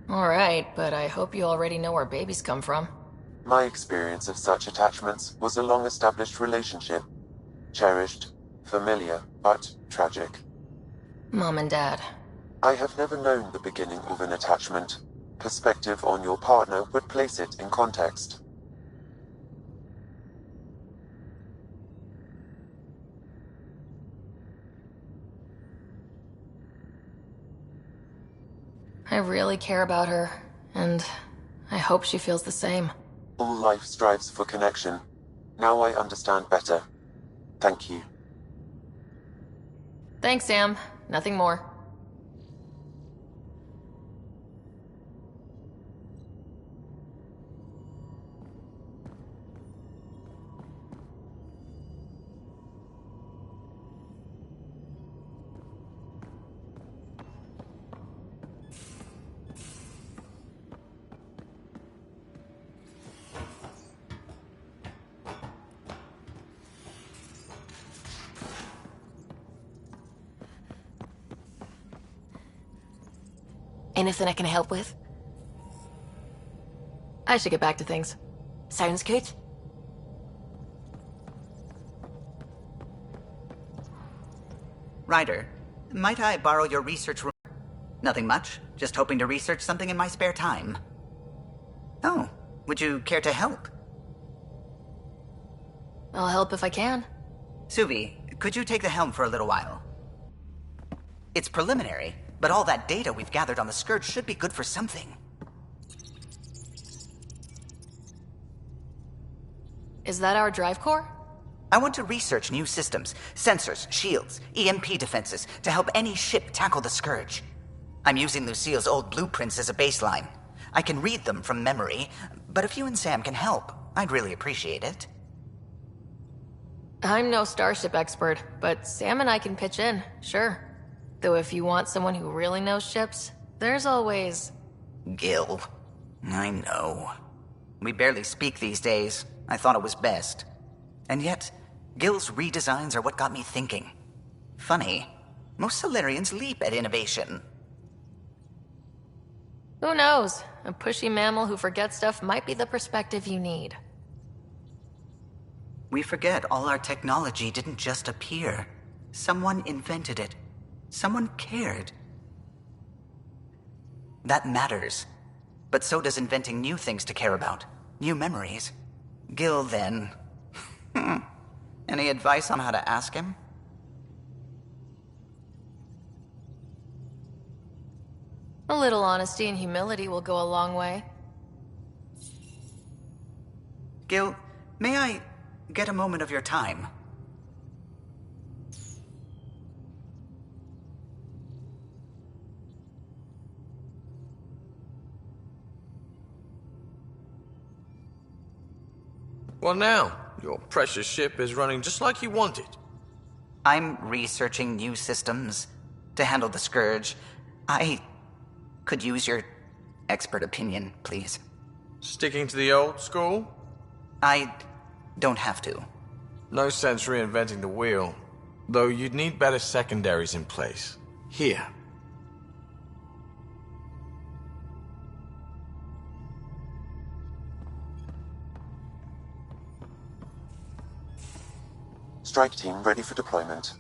Alright, but I hope you already know where babies come from. My experience of such attachments was a long-established relationship. Cherished, familiar, but tragic. Mom and Dad. I have never known the beginning of an attachment. Perspective on your partner would place it in context. I really care about her, and I hope she feels the same. All life strives for connection. Now I understand better. Thank you. Thanks, Sam. Nothing more. Anything I can help with? I should get back to things. Sounds good. Ryder, might I borrow your research room? Nothing much. Just hoping to research something in my spare time. Oh, would you care to help? I'll help if I can. Suvi, could you take the helm for a little while? It's preliminary, but all that data we've gathered on the Scourge should be good for something. Is that our drive core? I want to research new systems, sensors, shields, EMP defenses, to help any ship tackle the Scourge. I'm using Lucille's old blueprints as a baseline. I can read them from memory, but if you and Sam can help, I'd really appreciate it. I'm no starship expert, but Sam and I can pitch in, sure. Though if you want someone who really knows ships, there's always... Gil. I know. We barely speak these days. I thought it was best. And yet, Gil's redesigns are what got me thinking. Funny, most Solarians leap at innovation. Who knows? A pushy mammal who forgets stuff might be the perspective you need. We forget all our technology didn't just appear. Someone invented it. Someone cared. That matters. But so does inventing new things to care about. New memories. Gil, then. Any advice on how to ask him? A little honesty and humility will go a long way. Gil, may I get a moment of your time? Well now, your precious ship is running just like you wanted. I'm researching new systems to handle the Scourge. I could use your expert opinion, please. Sticking to the old school? I don't have to. No sense reinventing the wheel. Though you'd need better secondaries in place. Here. strike team ready for deployment.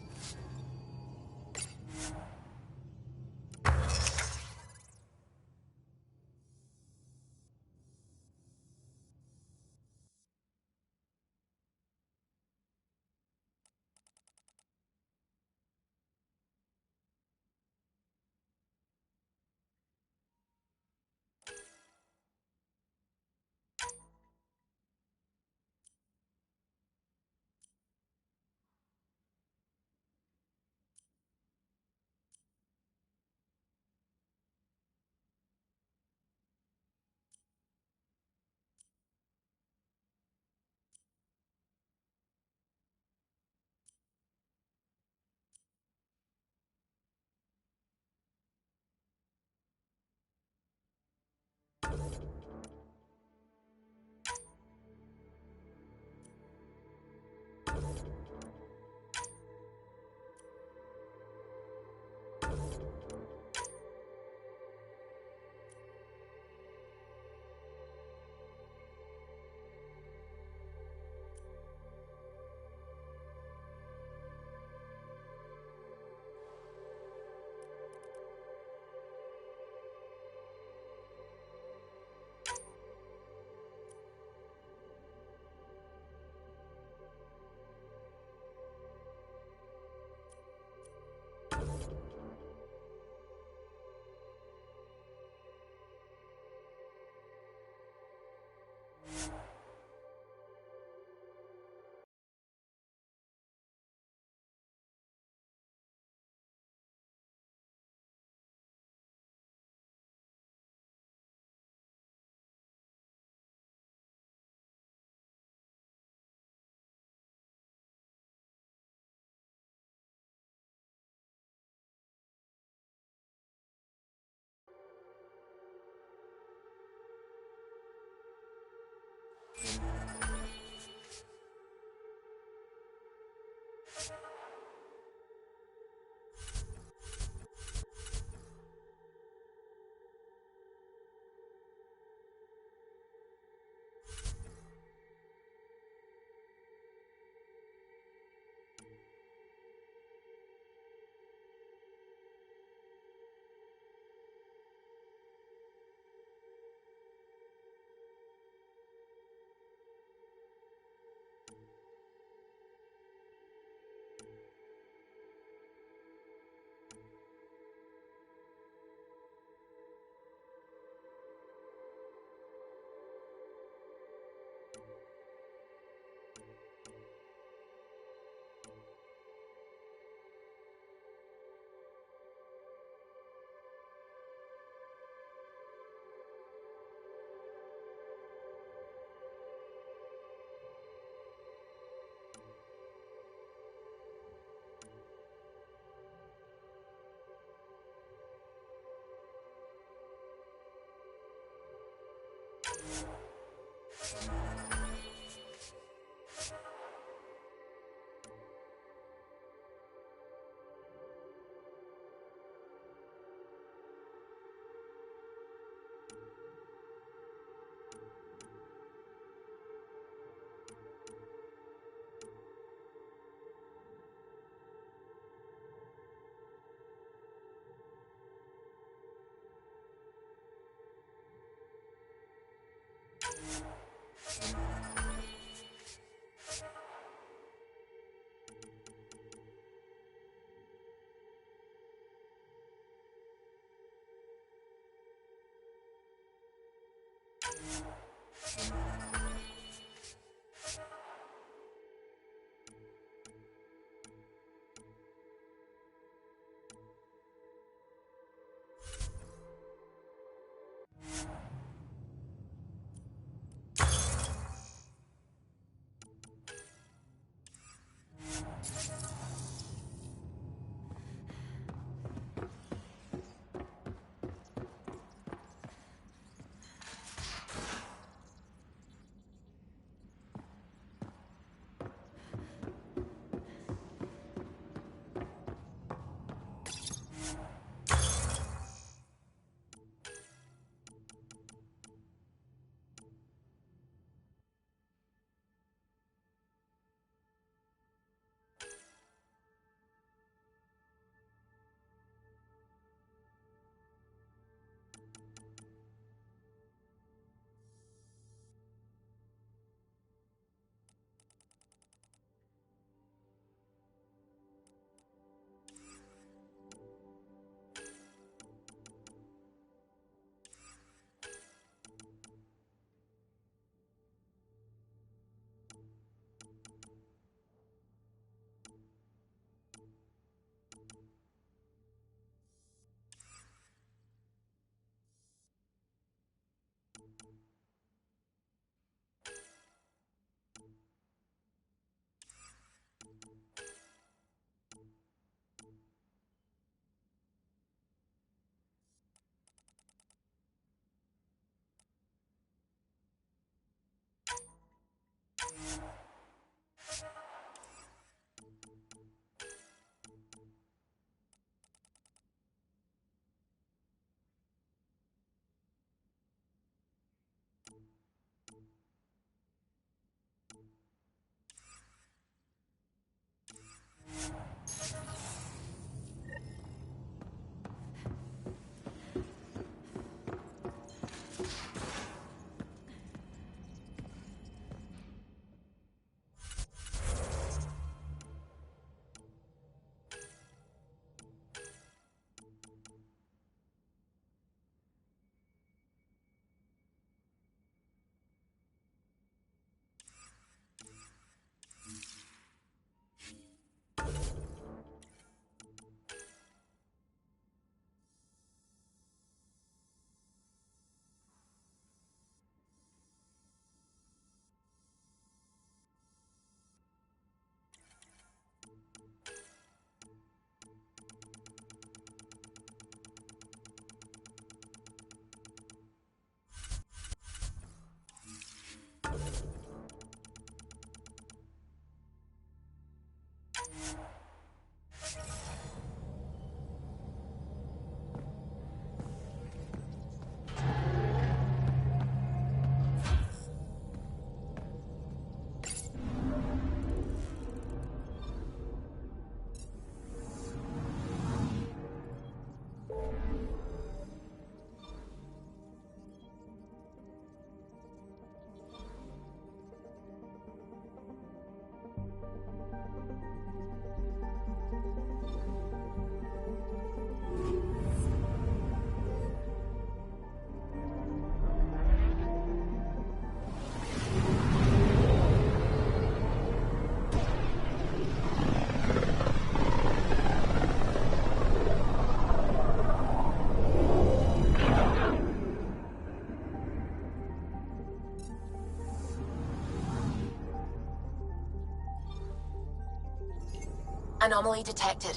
Anomaly detected.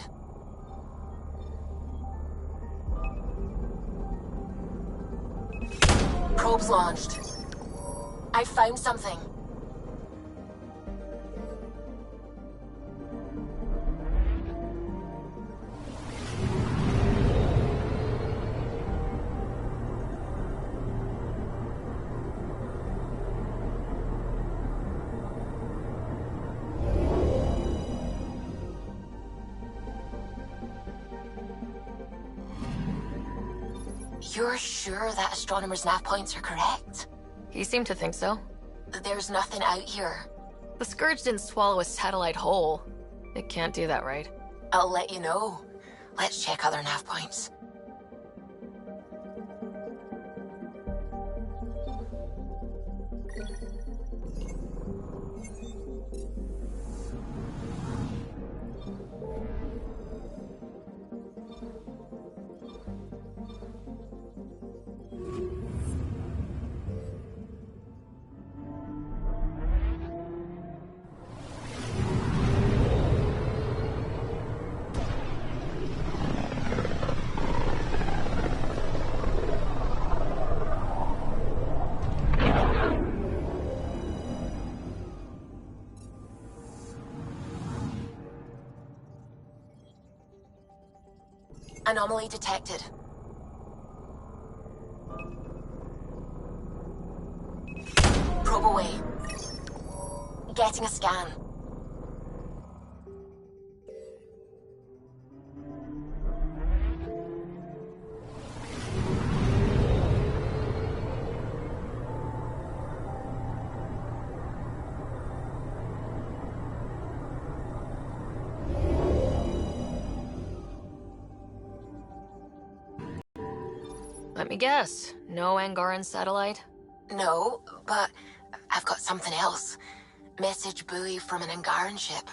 Probes launched. I found something. You're sure that astronomer's nav points are correct? He seemed to think so. There's nothing out here. The Scourge didn't swallow a satellite whole. It can't do that, right? I'll let you know. Let's check other nav points. Anomaly detected. Probe away. Getting a scan. Let me guess. No Angaran satellite? No, but I've got something else. Message buoy from an Angaran ship.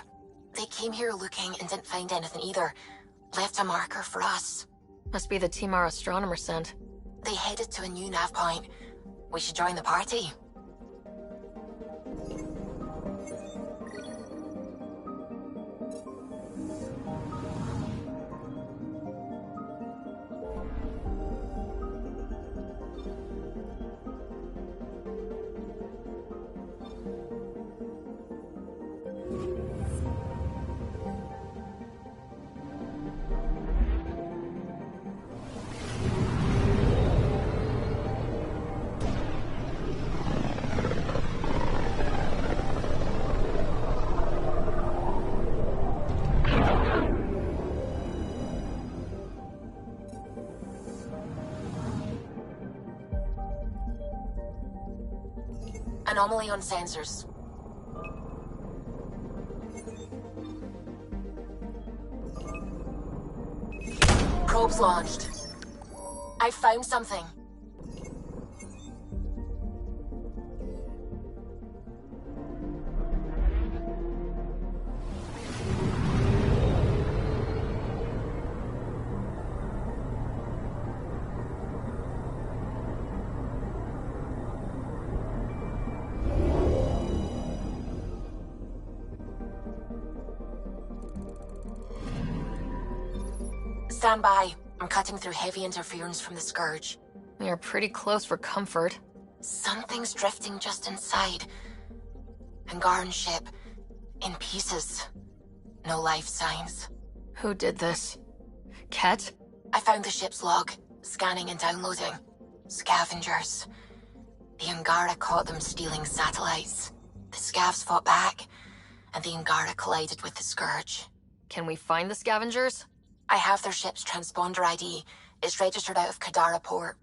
They came here looking and didn't find anything either. Left a marker for us. Must be the team our astronomer sent. They headed to a new nav point. We should join the party. Anomaly on sensors. Probes launched. I found something. Stand by. I'm cutting through heavy interference from the Scourge. We are pretty close for comfort. Something's drifting just inside. Angaran ship. In pieces. No life signs. Who did this? Kett? I found the ship's log. Scanning and downloading. Scavengers. The Angara caught them stealing satellites. The Scavs fought back, and the Angara collided with the Scourge. Can we find the scavengers? I have their ship's transponder ID. It's registered out of Kadara port.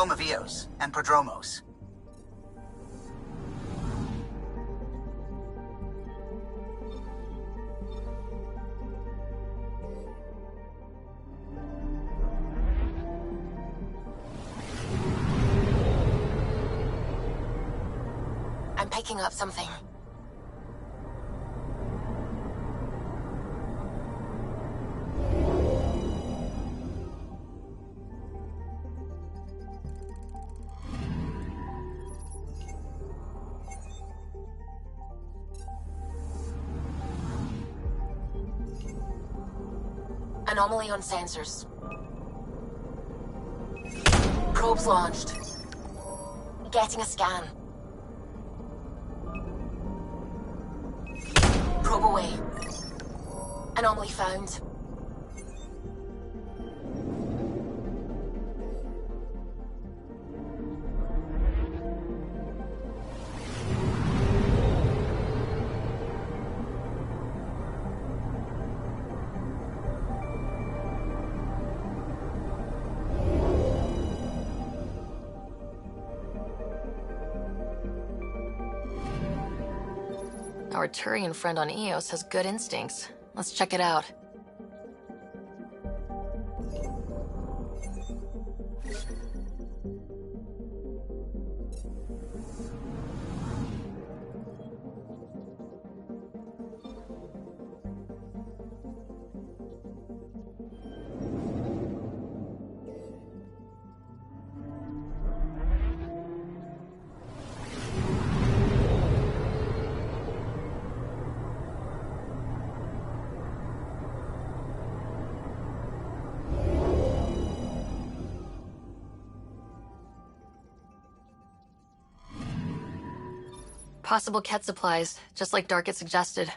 home of Eos and Prodromos. I'm picking up something. Anomaly on sensors. Probes launched. Getting a scan. Probe away. Anomaly found. Our Turian friend on Eos has good instincts. Let's check it out. Possible Kett supplies, just like Dark had suggested.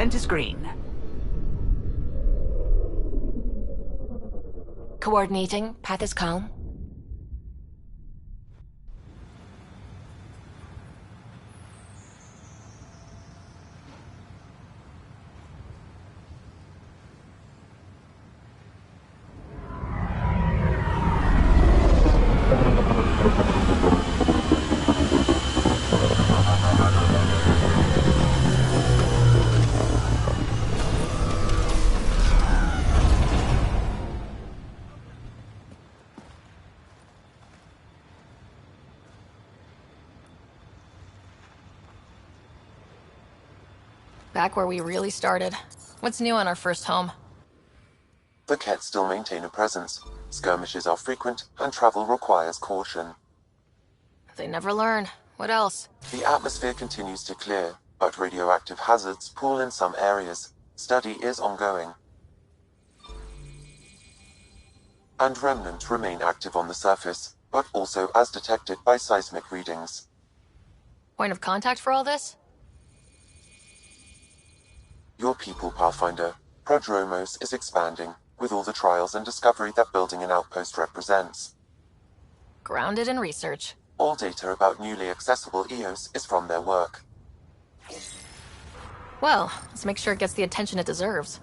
center screen. Coordinating. Path is calm. Back where we really started. What's new on our first home? The Kett still maintain a presence. Skirmishes are frequent, and travel requires caution. They never learn. What else? The atmosphere continues to clear, but radioactive hazards pool in some areas. Study is ongoing. And remnants remain active on the surface, but also as detected by seismic readings. Point of contact for all this? Your people, Pathfinder. Prodromos is expanding, with all the trials and discovery that building an outpost represents. Grounded in research. All data about newly accessible EOS is from their work. Well, let's make sure it gets the attention it deserves.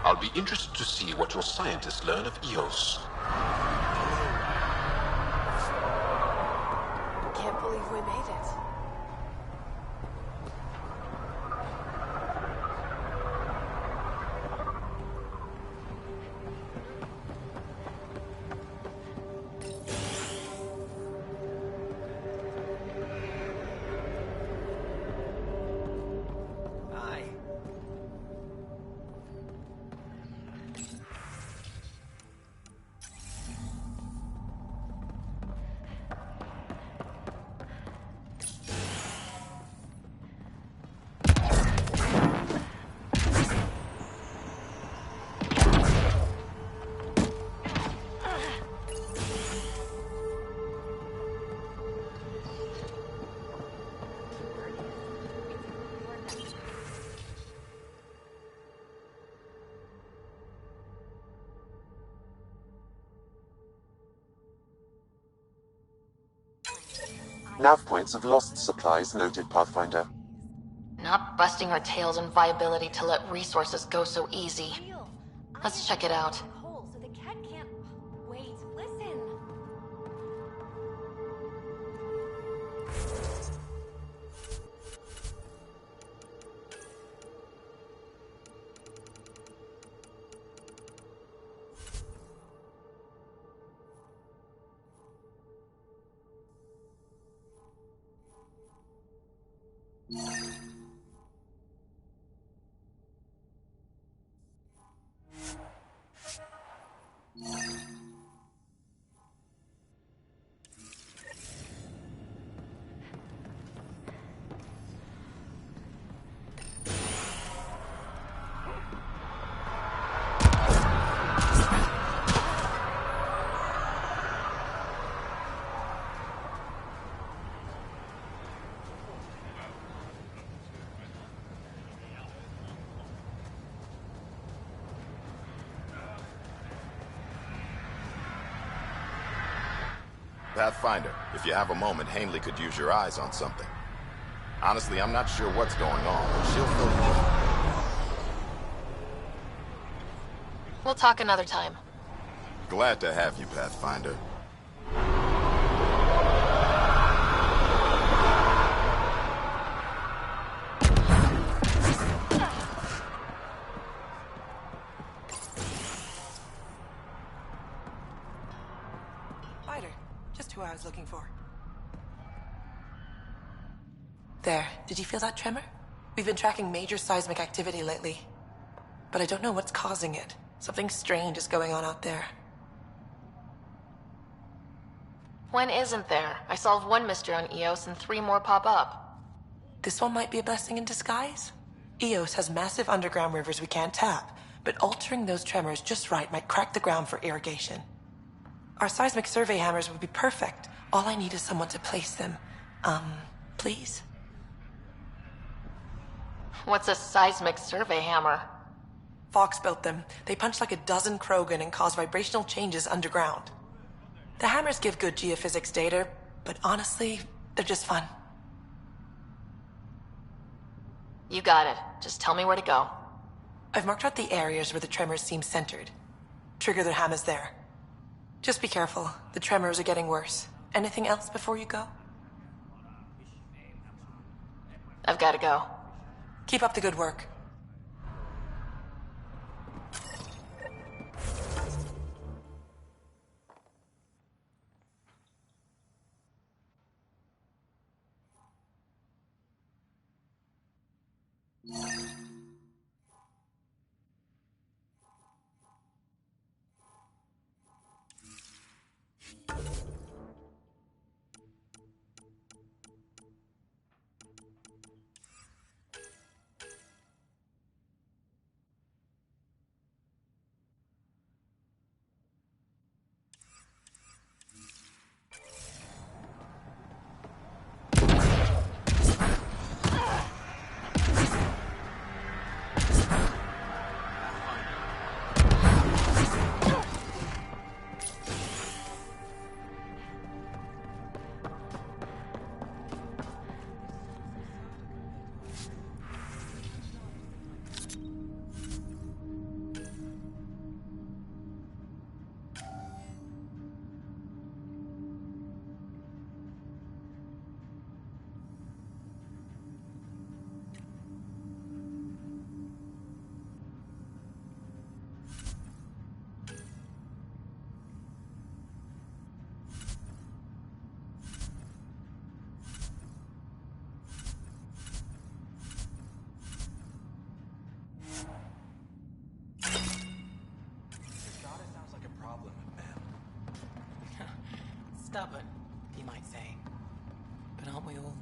I'll be interested to see what your scientists learn of Eos. Can't believe we made it. Nav points of lost supplies noted, Pathfinder. Not busting our tails on viability to let resources go so easy. Let's check it out. So the Kett can't... Wait, listen. Pathfinder, if you have a moment, Hanley could use your eyes on something. Honestly, I'm not sure what's going on, but she'll fill you in. We'll talk another time. Glad to have you, Pathfinder. Just who I was looking for. There. Did you feel that tremor? We've been tracking major seismic activity lately. But I don't know what's causing it. Something strange is going on out there. When isn't there? I solved one mystery on Eos and 3 more pop up. This one might be a blessing in disguise. Eos has massive underground rivers we can't tap, but altering those tremors just right might crack the ground for irrigation. Our seismic survey hammers would be perfect. All I need is someone to place them. Please? What's a seismic survey hammer? Fox built them. They punch like a dozen Krogan and cause vibrational changes underground. The hammers give good geophysics data, but honestly, they're just fun. You got it. Just tell me where to go. I've marked out the areas where the tremors seem centered. Trigger the hammers there. Just be careful. The tremors are getting worse. Anything else before you go? I've got to go. Keep up the good work. Stubborn, you might say. But aren't we all?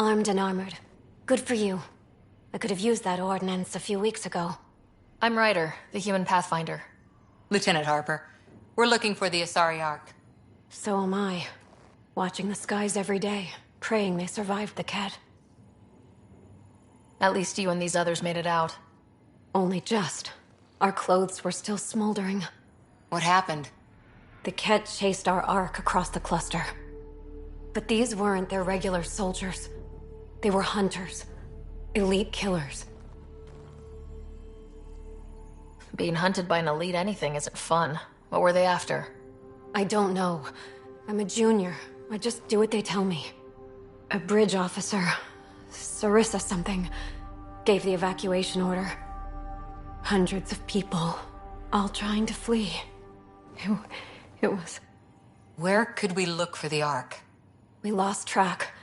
Armed and armored. Good for you. I could have used that ordnance a few weeks ago. I'm Ryder, the human pathfinder. Lieutenant Harper, we're looking for the Asari Ark. So am I. Watching the skies every day, praying they survived the Kett. At least you and these others made it out. Only just. Our clothes were still smoldering. What happened? The Kett chased our Ark across the cluster. But these weren't their regular soldiers. They were hunters. Elite killers. Being hunted by an elite anything isn't fun. What were they after? I don't know. I'm a junior. I just do what they tell me. A bridge officer, Sarissa something, gave the evacuation order. Hundreds of people, all trying to flee. It was... Where could we look for the Ark? We lost track.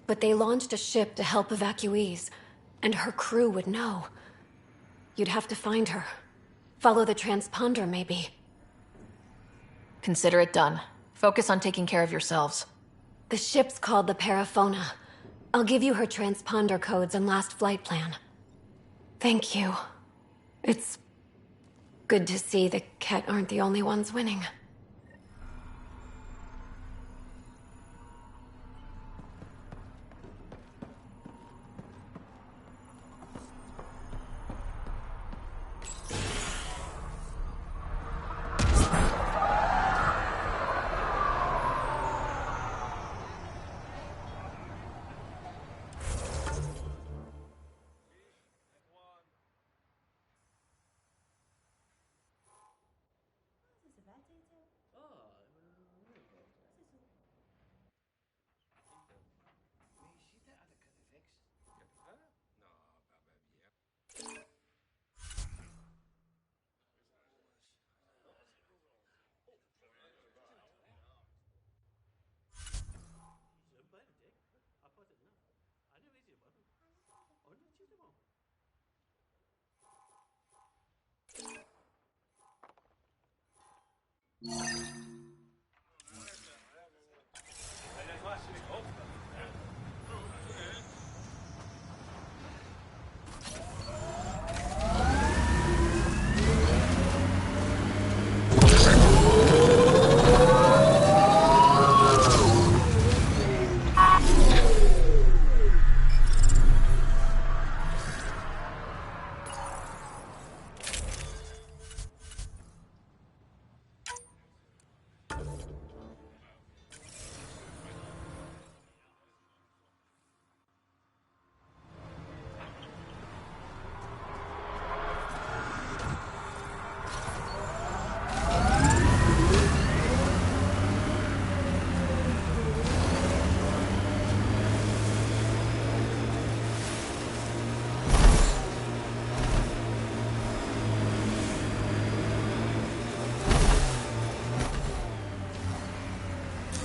But they launched a ship to help evacuees, and her crew would know. You'd have to find her. Follow the transponder, maybe. Consider it done. Focus on taking care of yourselves. The ship's called the Paraphona. I'll give you her transponder codes and last flight plan. Thank you. It's good to see the Kett aren't the only ones winning.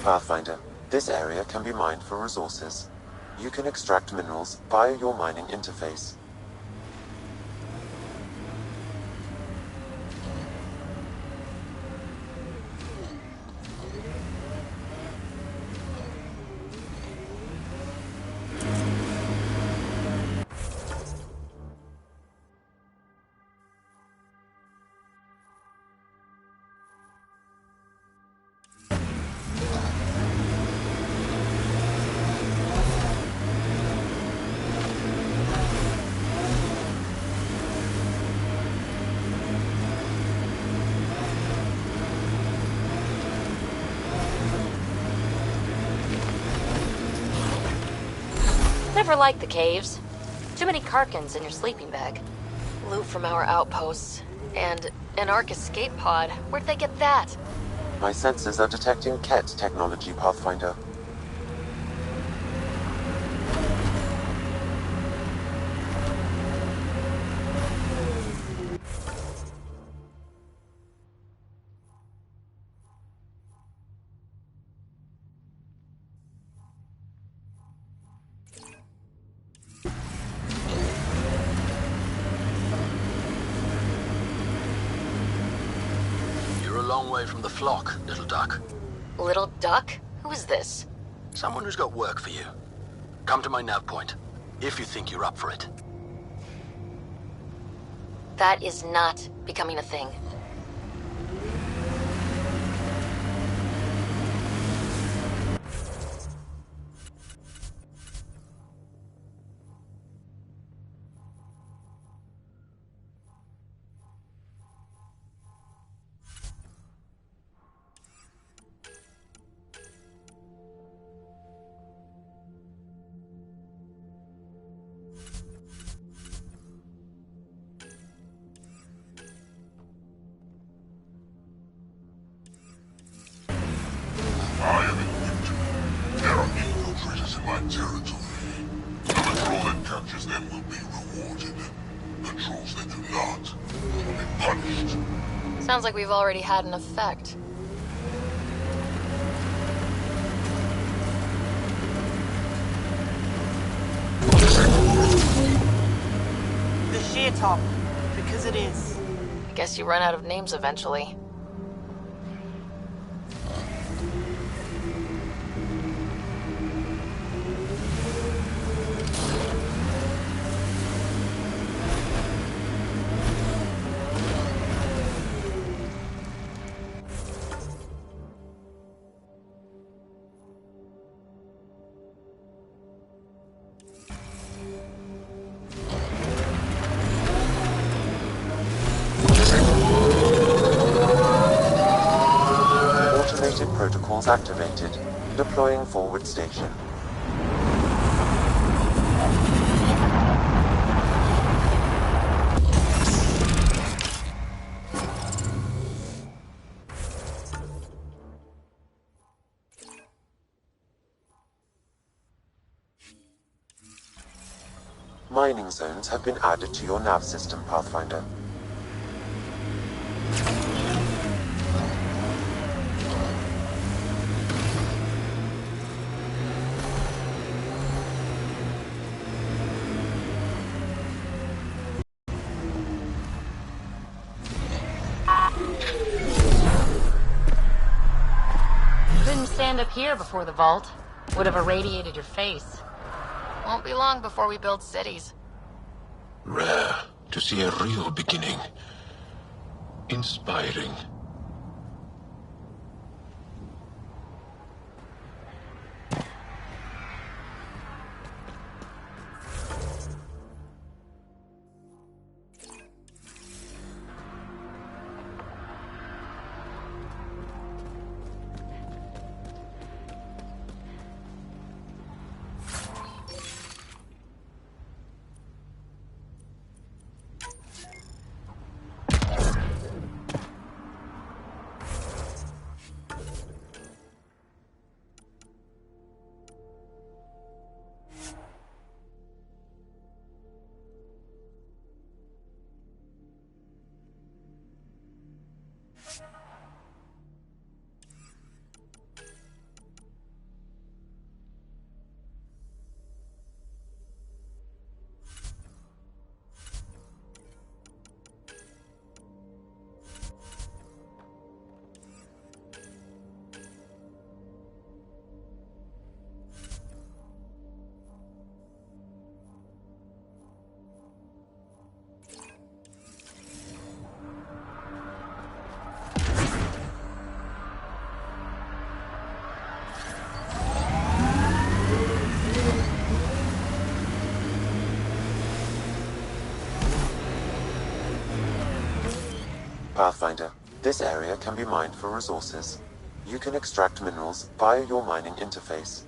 Pathfinder, this area can be mined for resources. You can extract minerals via your mining interface. Never liked the caves. Too many Karkins in your sleeping bag. Loot from our outposts. And an Ark escape pod. Where'd they get that? My sensors are detecting Kett technology, Pathfinder. Long way from the flock, little duck. Little duck? Who is this? Someone who's got work for you. Come to my nav point, if you think you're up for it. That is not becoming a thing. I am equipped. There are infiltrators in my territory. The patrol that captures them will be rewarded. Patrols that do not will be punished. Sounds like we've already had an effect. The sheer top, because it is. I guess you run out of names eventually. Automated protocols activated. Deploying forward station. Mining zones have been added to your nav system, Pathfinder. Couldn't stand up here before the vault. Would have irradiated your face. Won't be long before we build cities. Rare to see a real beginning. Inspiring. Pathfinder, this area can be mined for resources. You can extract minerals via your mining interface.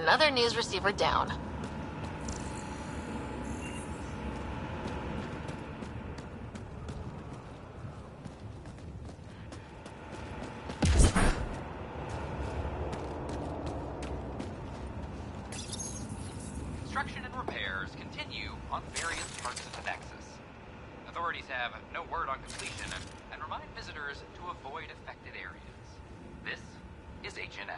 Another news receiver down. Construction and repairs continue on various parts of the Nexus. Authorities have no word on completion and remind visitors to avoid affected areas. This is HNS.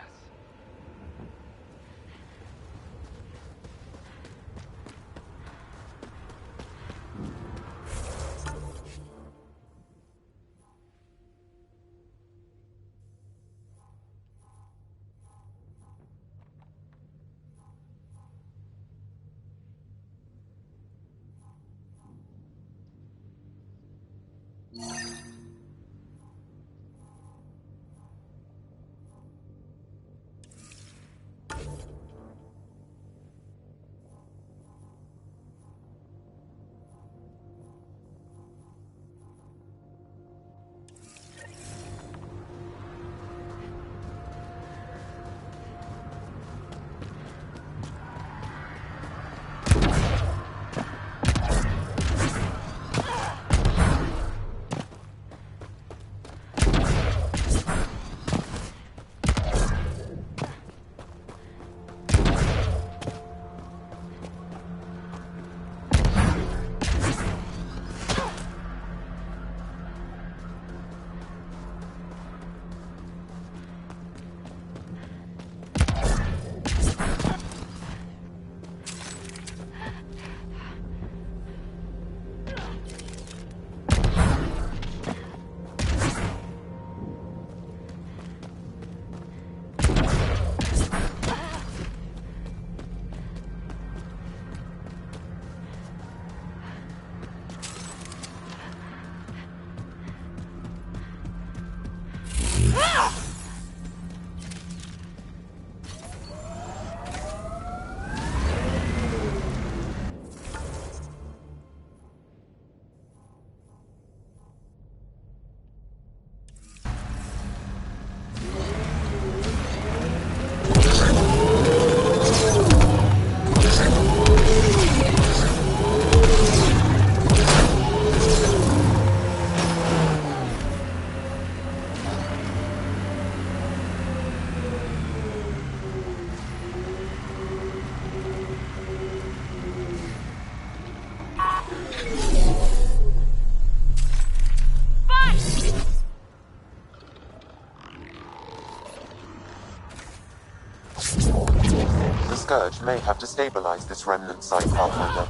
The Scourge may have destabilized this remnant site, Pathfinder.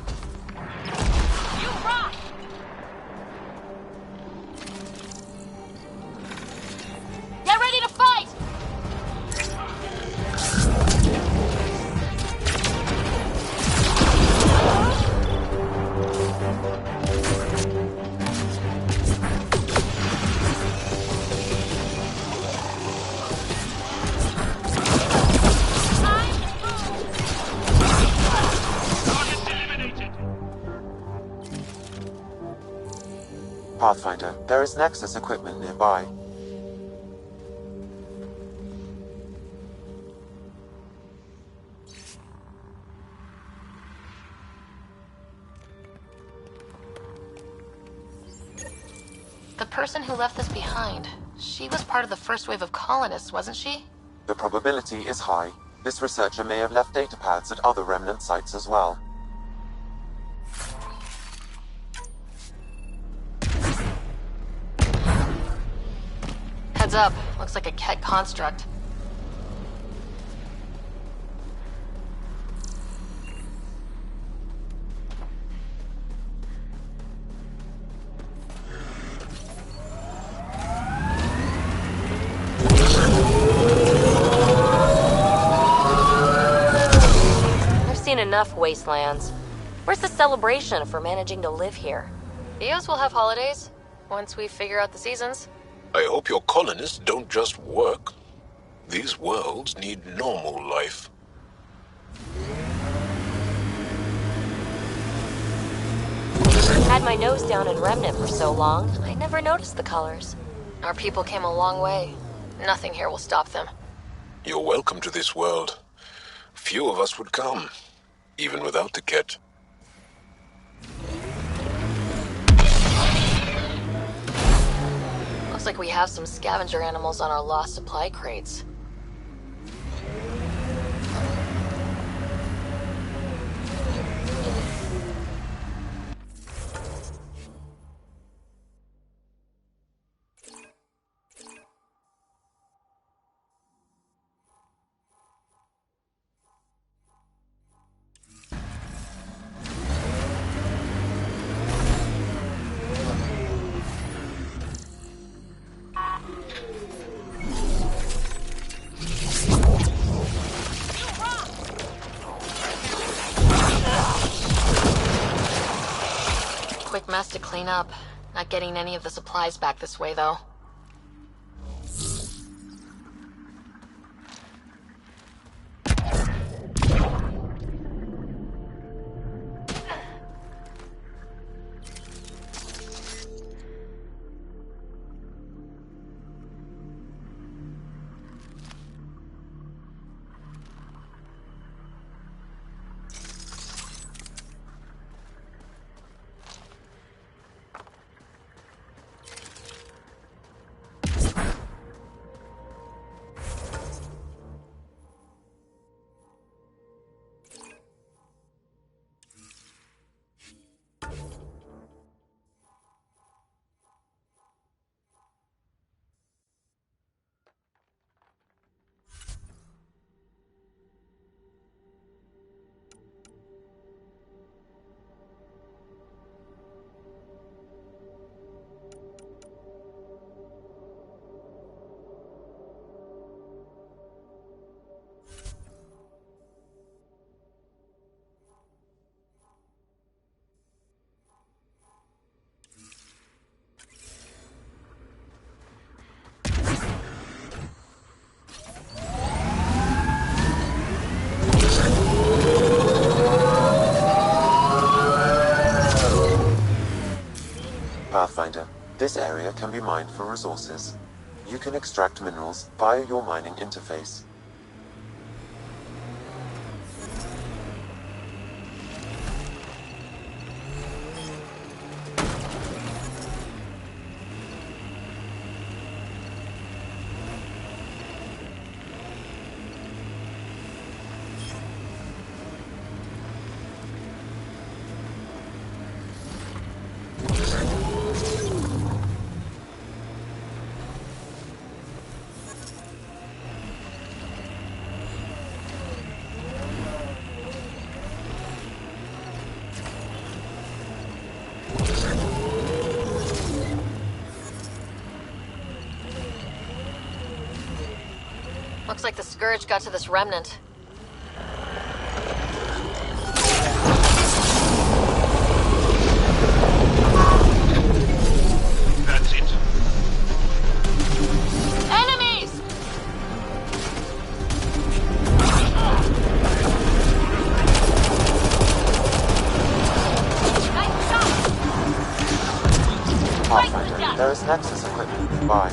Get ready to fight! Pathfinder, there is Nexus equipment nearby. The person who left this behind, she was part of the first wave of colonists, wasn't she? The probability is high. This researcher may have left data paths at other remnant sites as well. Heads up, looks like a Kett construct. I've seen enough wastelands. Where's the celebration for managing to live here? EOS will have holidays, once we figure out the seasons. I hope your colonists don't just work. These worlds need normal life. Had my nose down in Remnant for so long, I never noticed the colors. Our people came a long way. Nothing here will stop them. You're welcome to this world. few of us would come, even without the Kett. Looks like we have some scavenger animals on our lost supply crates. Quick mess to clean up. Not getting any of the supplies back this way, though. Pathfinder, this area can be mined for resources. You can extract minerals via your mining interface. Looks like the Scourge got to this remnant. That's it. Enemies! Pathfinder, there is Nexus equipment nearby.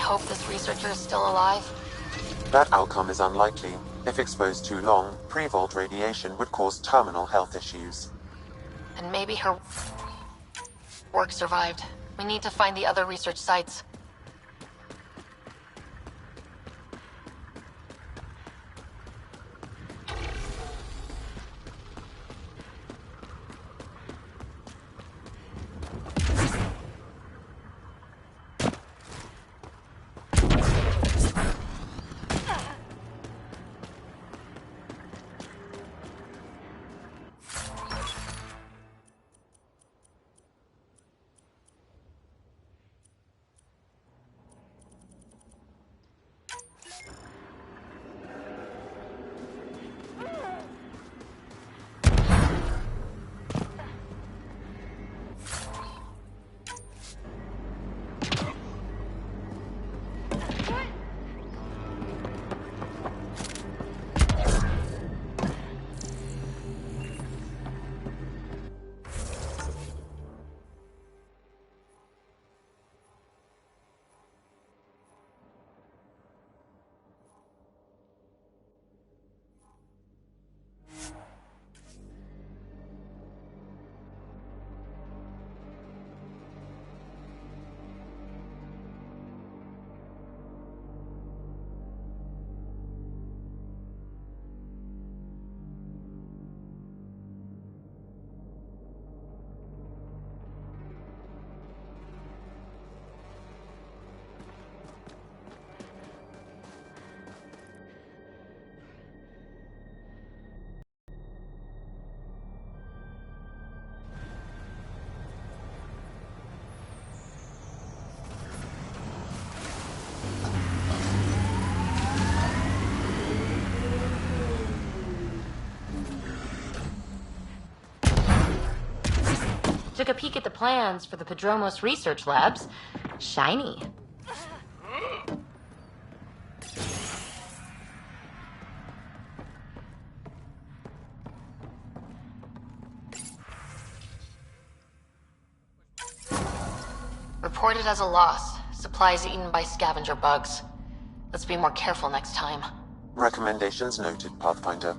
Hope this researcher is still alive? That outcome is unlikely. If exposed too long, pre-Voeld radiation would cause terminal health issues. And maybe her work survived. We need to find the other research sites. took a peek at the plans for the Padromos research labs. Shiny. Reported as a loss. Supplies eaten by scavenger bugs. Let's be more careful next time. Recommendations noted, Pathfinder.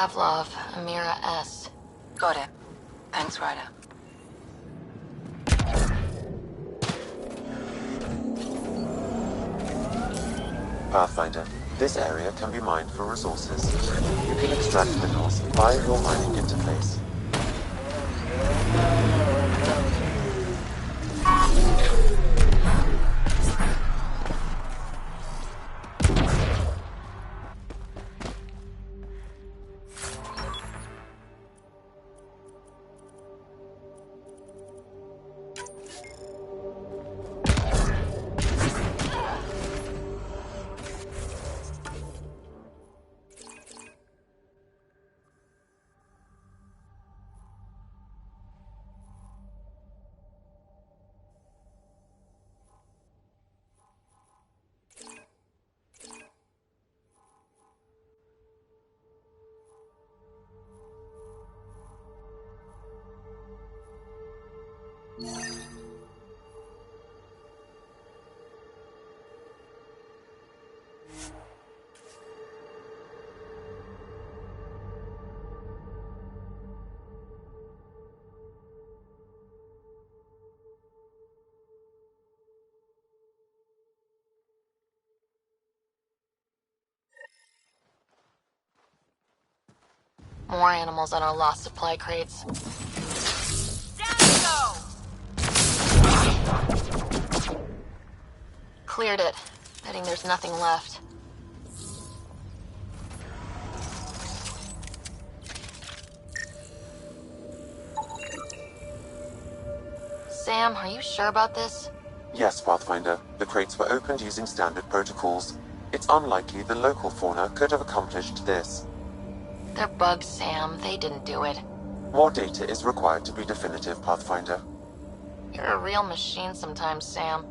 Pavlov, Amira S. Got it. Thanks, Ryder. Pathfinder, this area can be mined for resources. You can extract minerals via your mining interface. More animals on our lost supply crates. Cleared it. Betting there's nothing left. Sam, are you sure about this? Yes, Pathfinder. The crates were opened using standard protocols. It's unlikely the local fauna could have accomplished this. They're bugs, Sam. They didn't do it. More data is required to be definitive, Pathfinder. You're a real machine sometimes, Sam.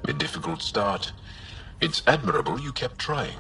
A difficult start. It's admirable you kept trying.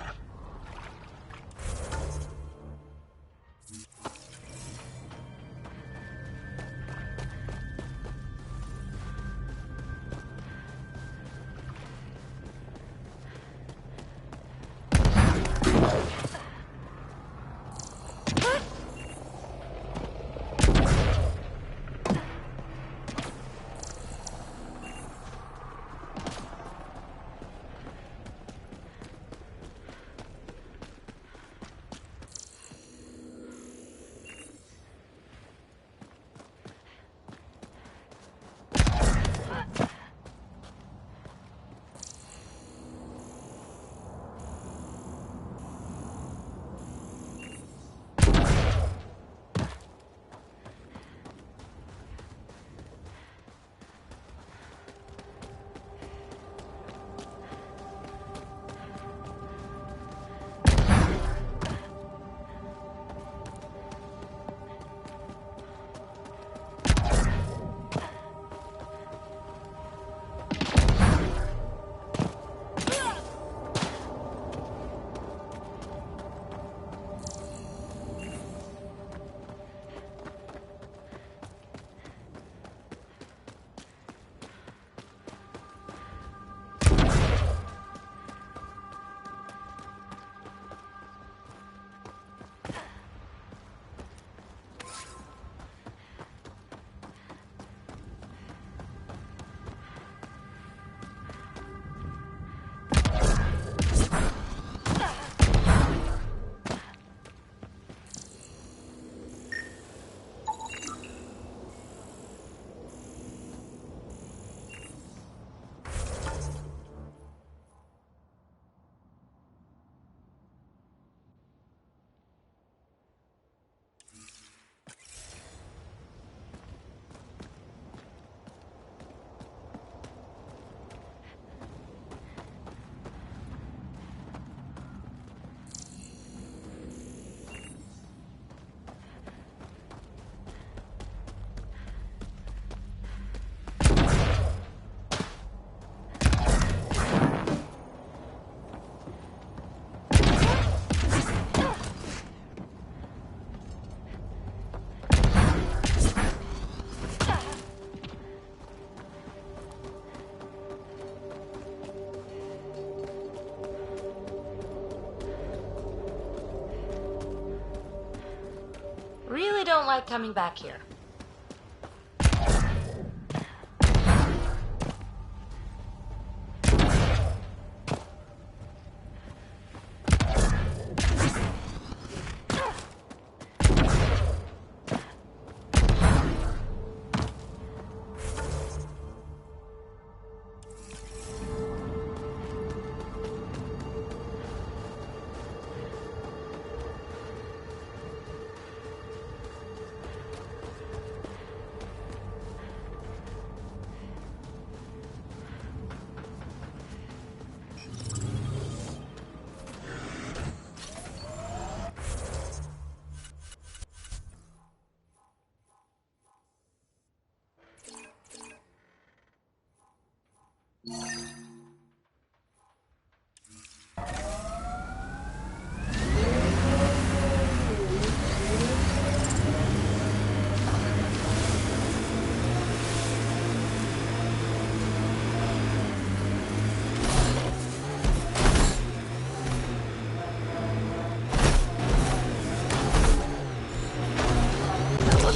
don't like coming back here.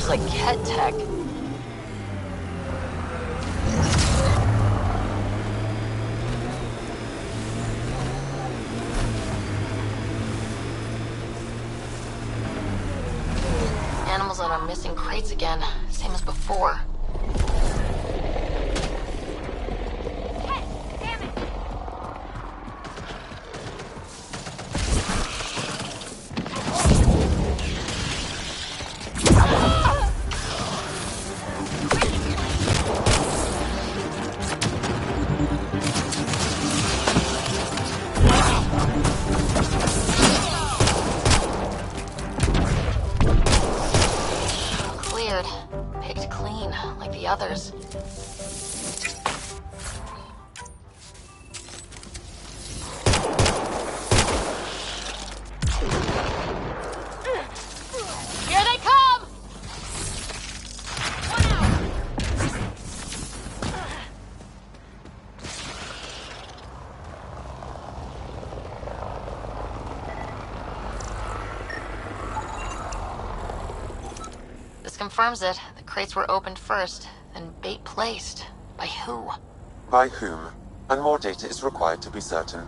Like Kett tech. Animals on our missing crates again, same as before. Picked clean, like the others. Here they come! One out! This confirms it. The crates were opened first, then bait placed. By who? By whom? And more data is required to be certain.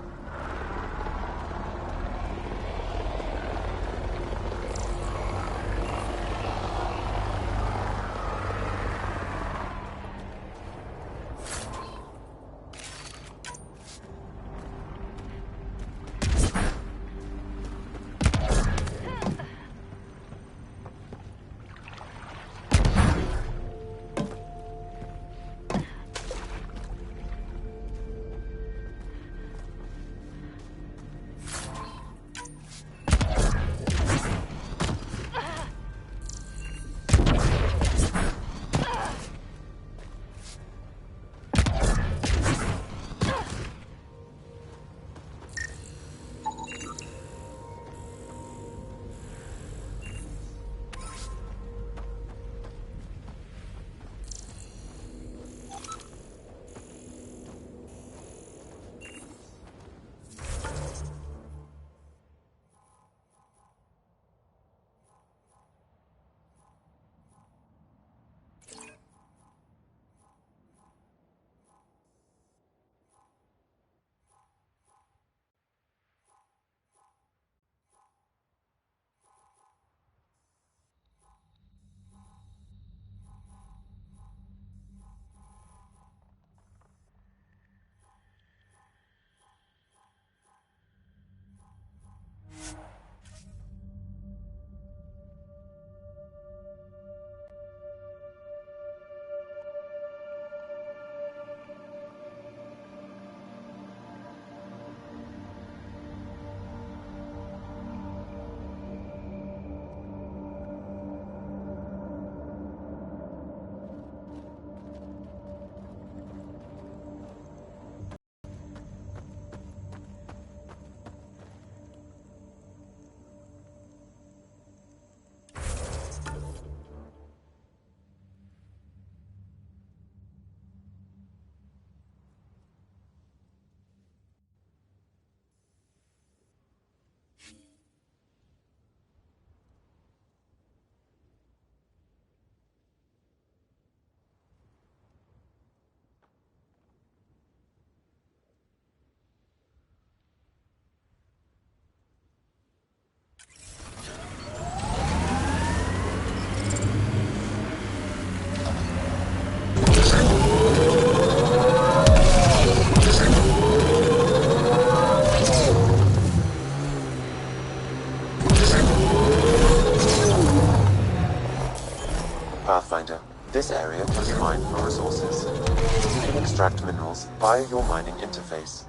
This area can be mined for resources. You can extract minerals via your mining interface.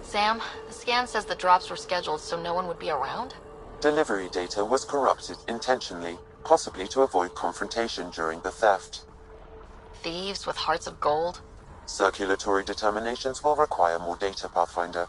Sam, the scan says the drops were scheduled so no one would be around? Delivery data was corrupted intentionally, possibly to avoid confrontation during the theft. Thieves with hearts of gold? Circulatory determinations will require more data, Pathfinder.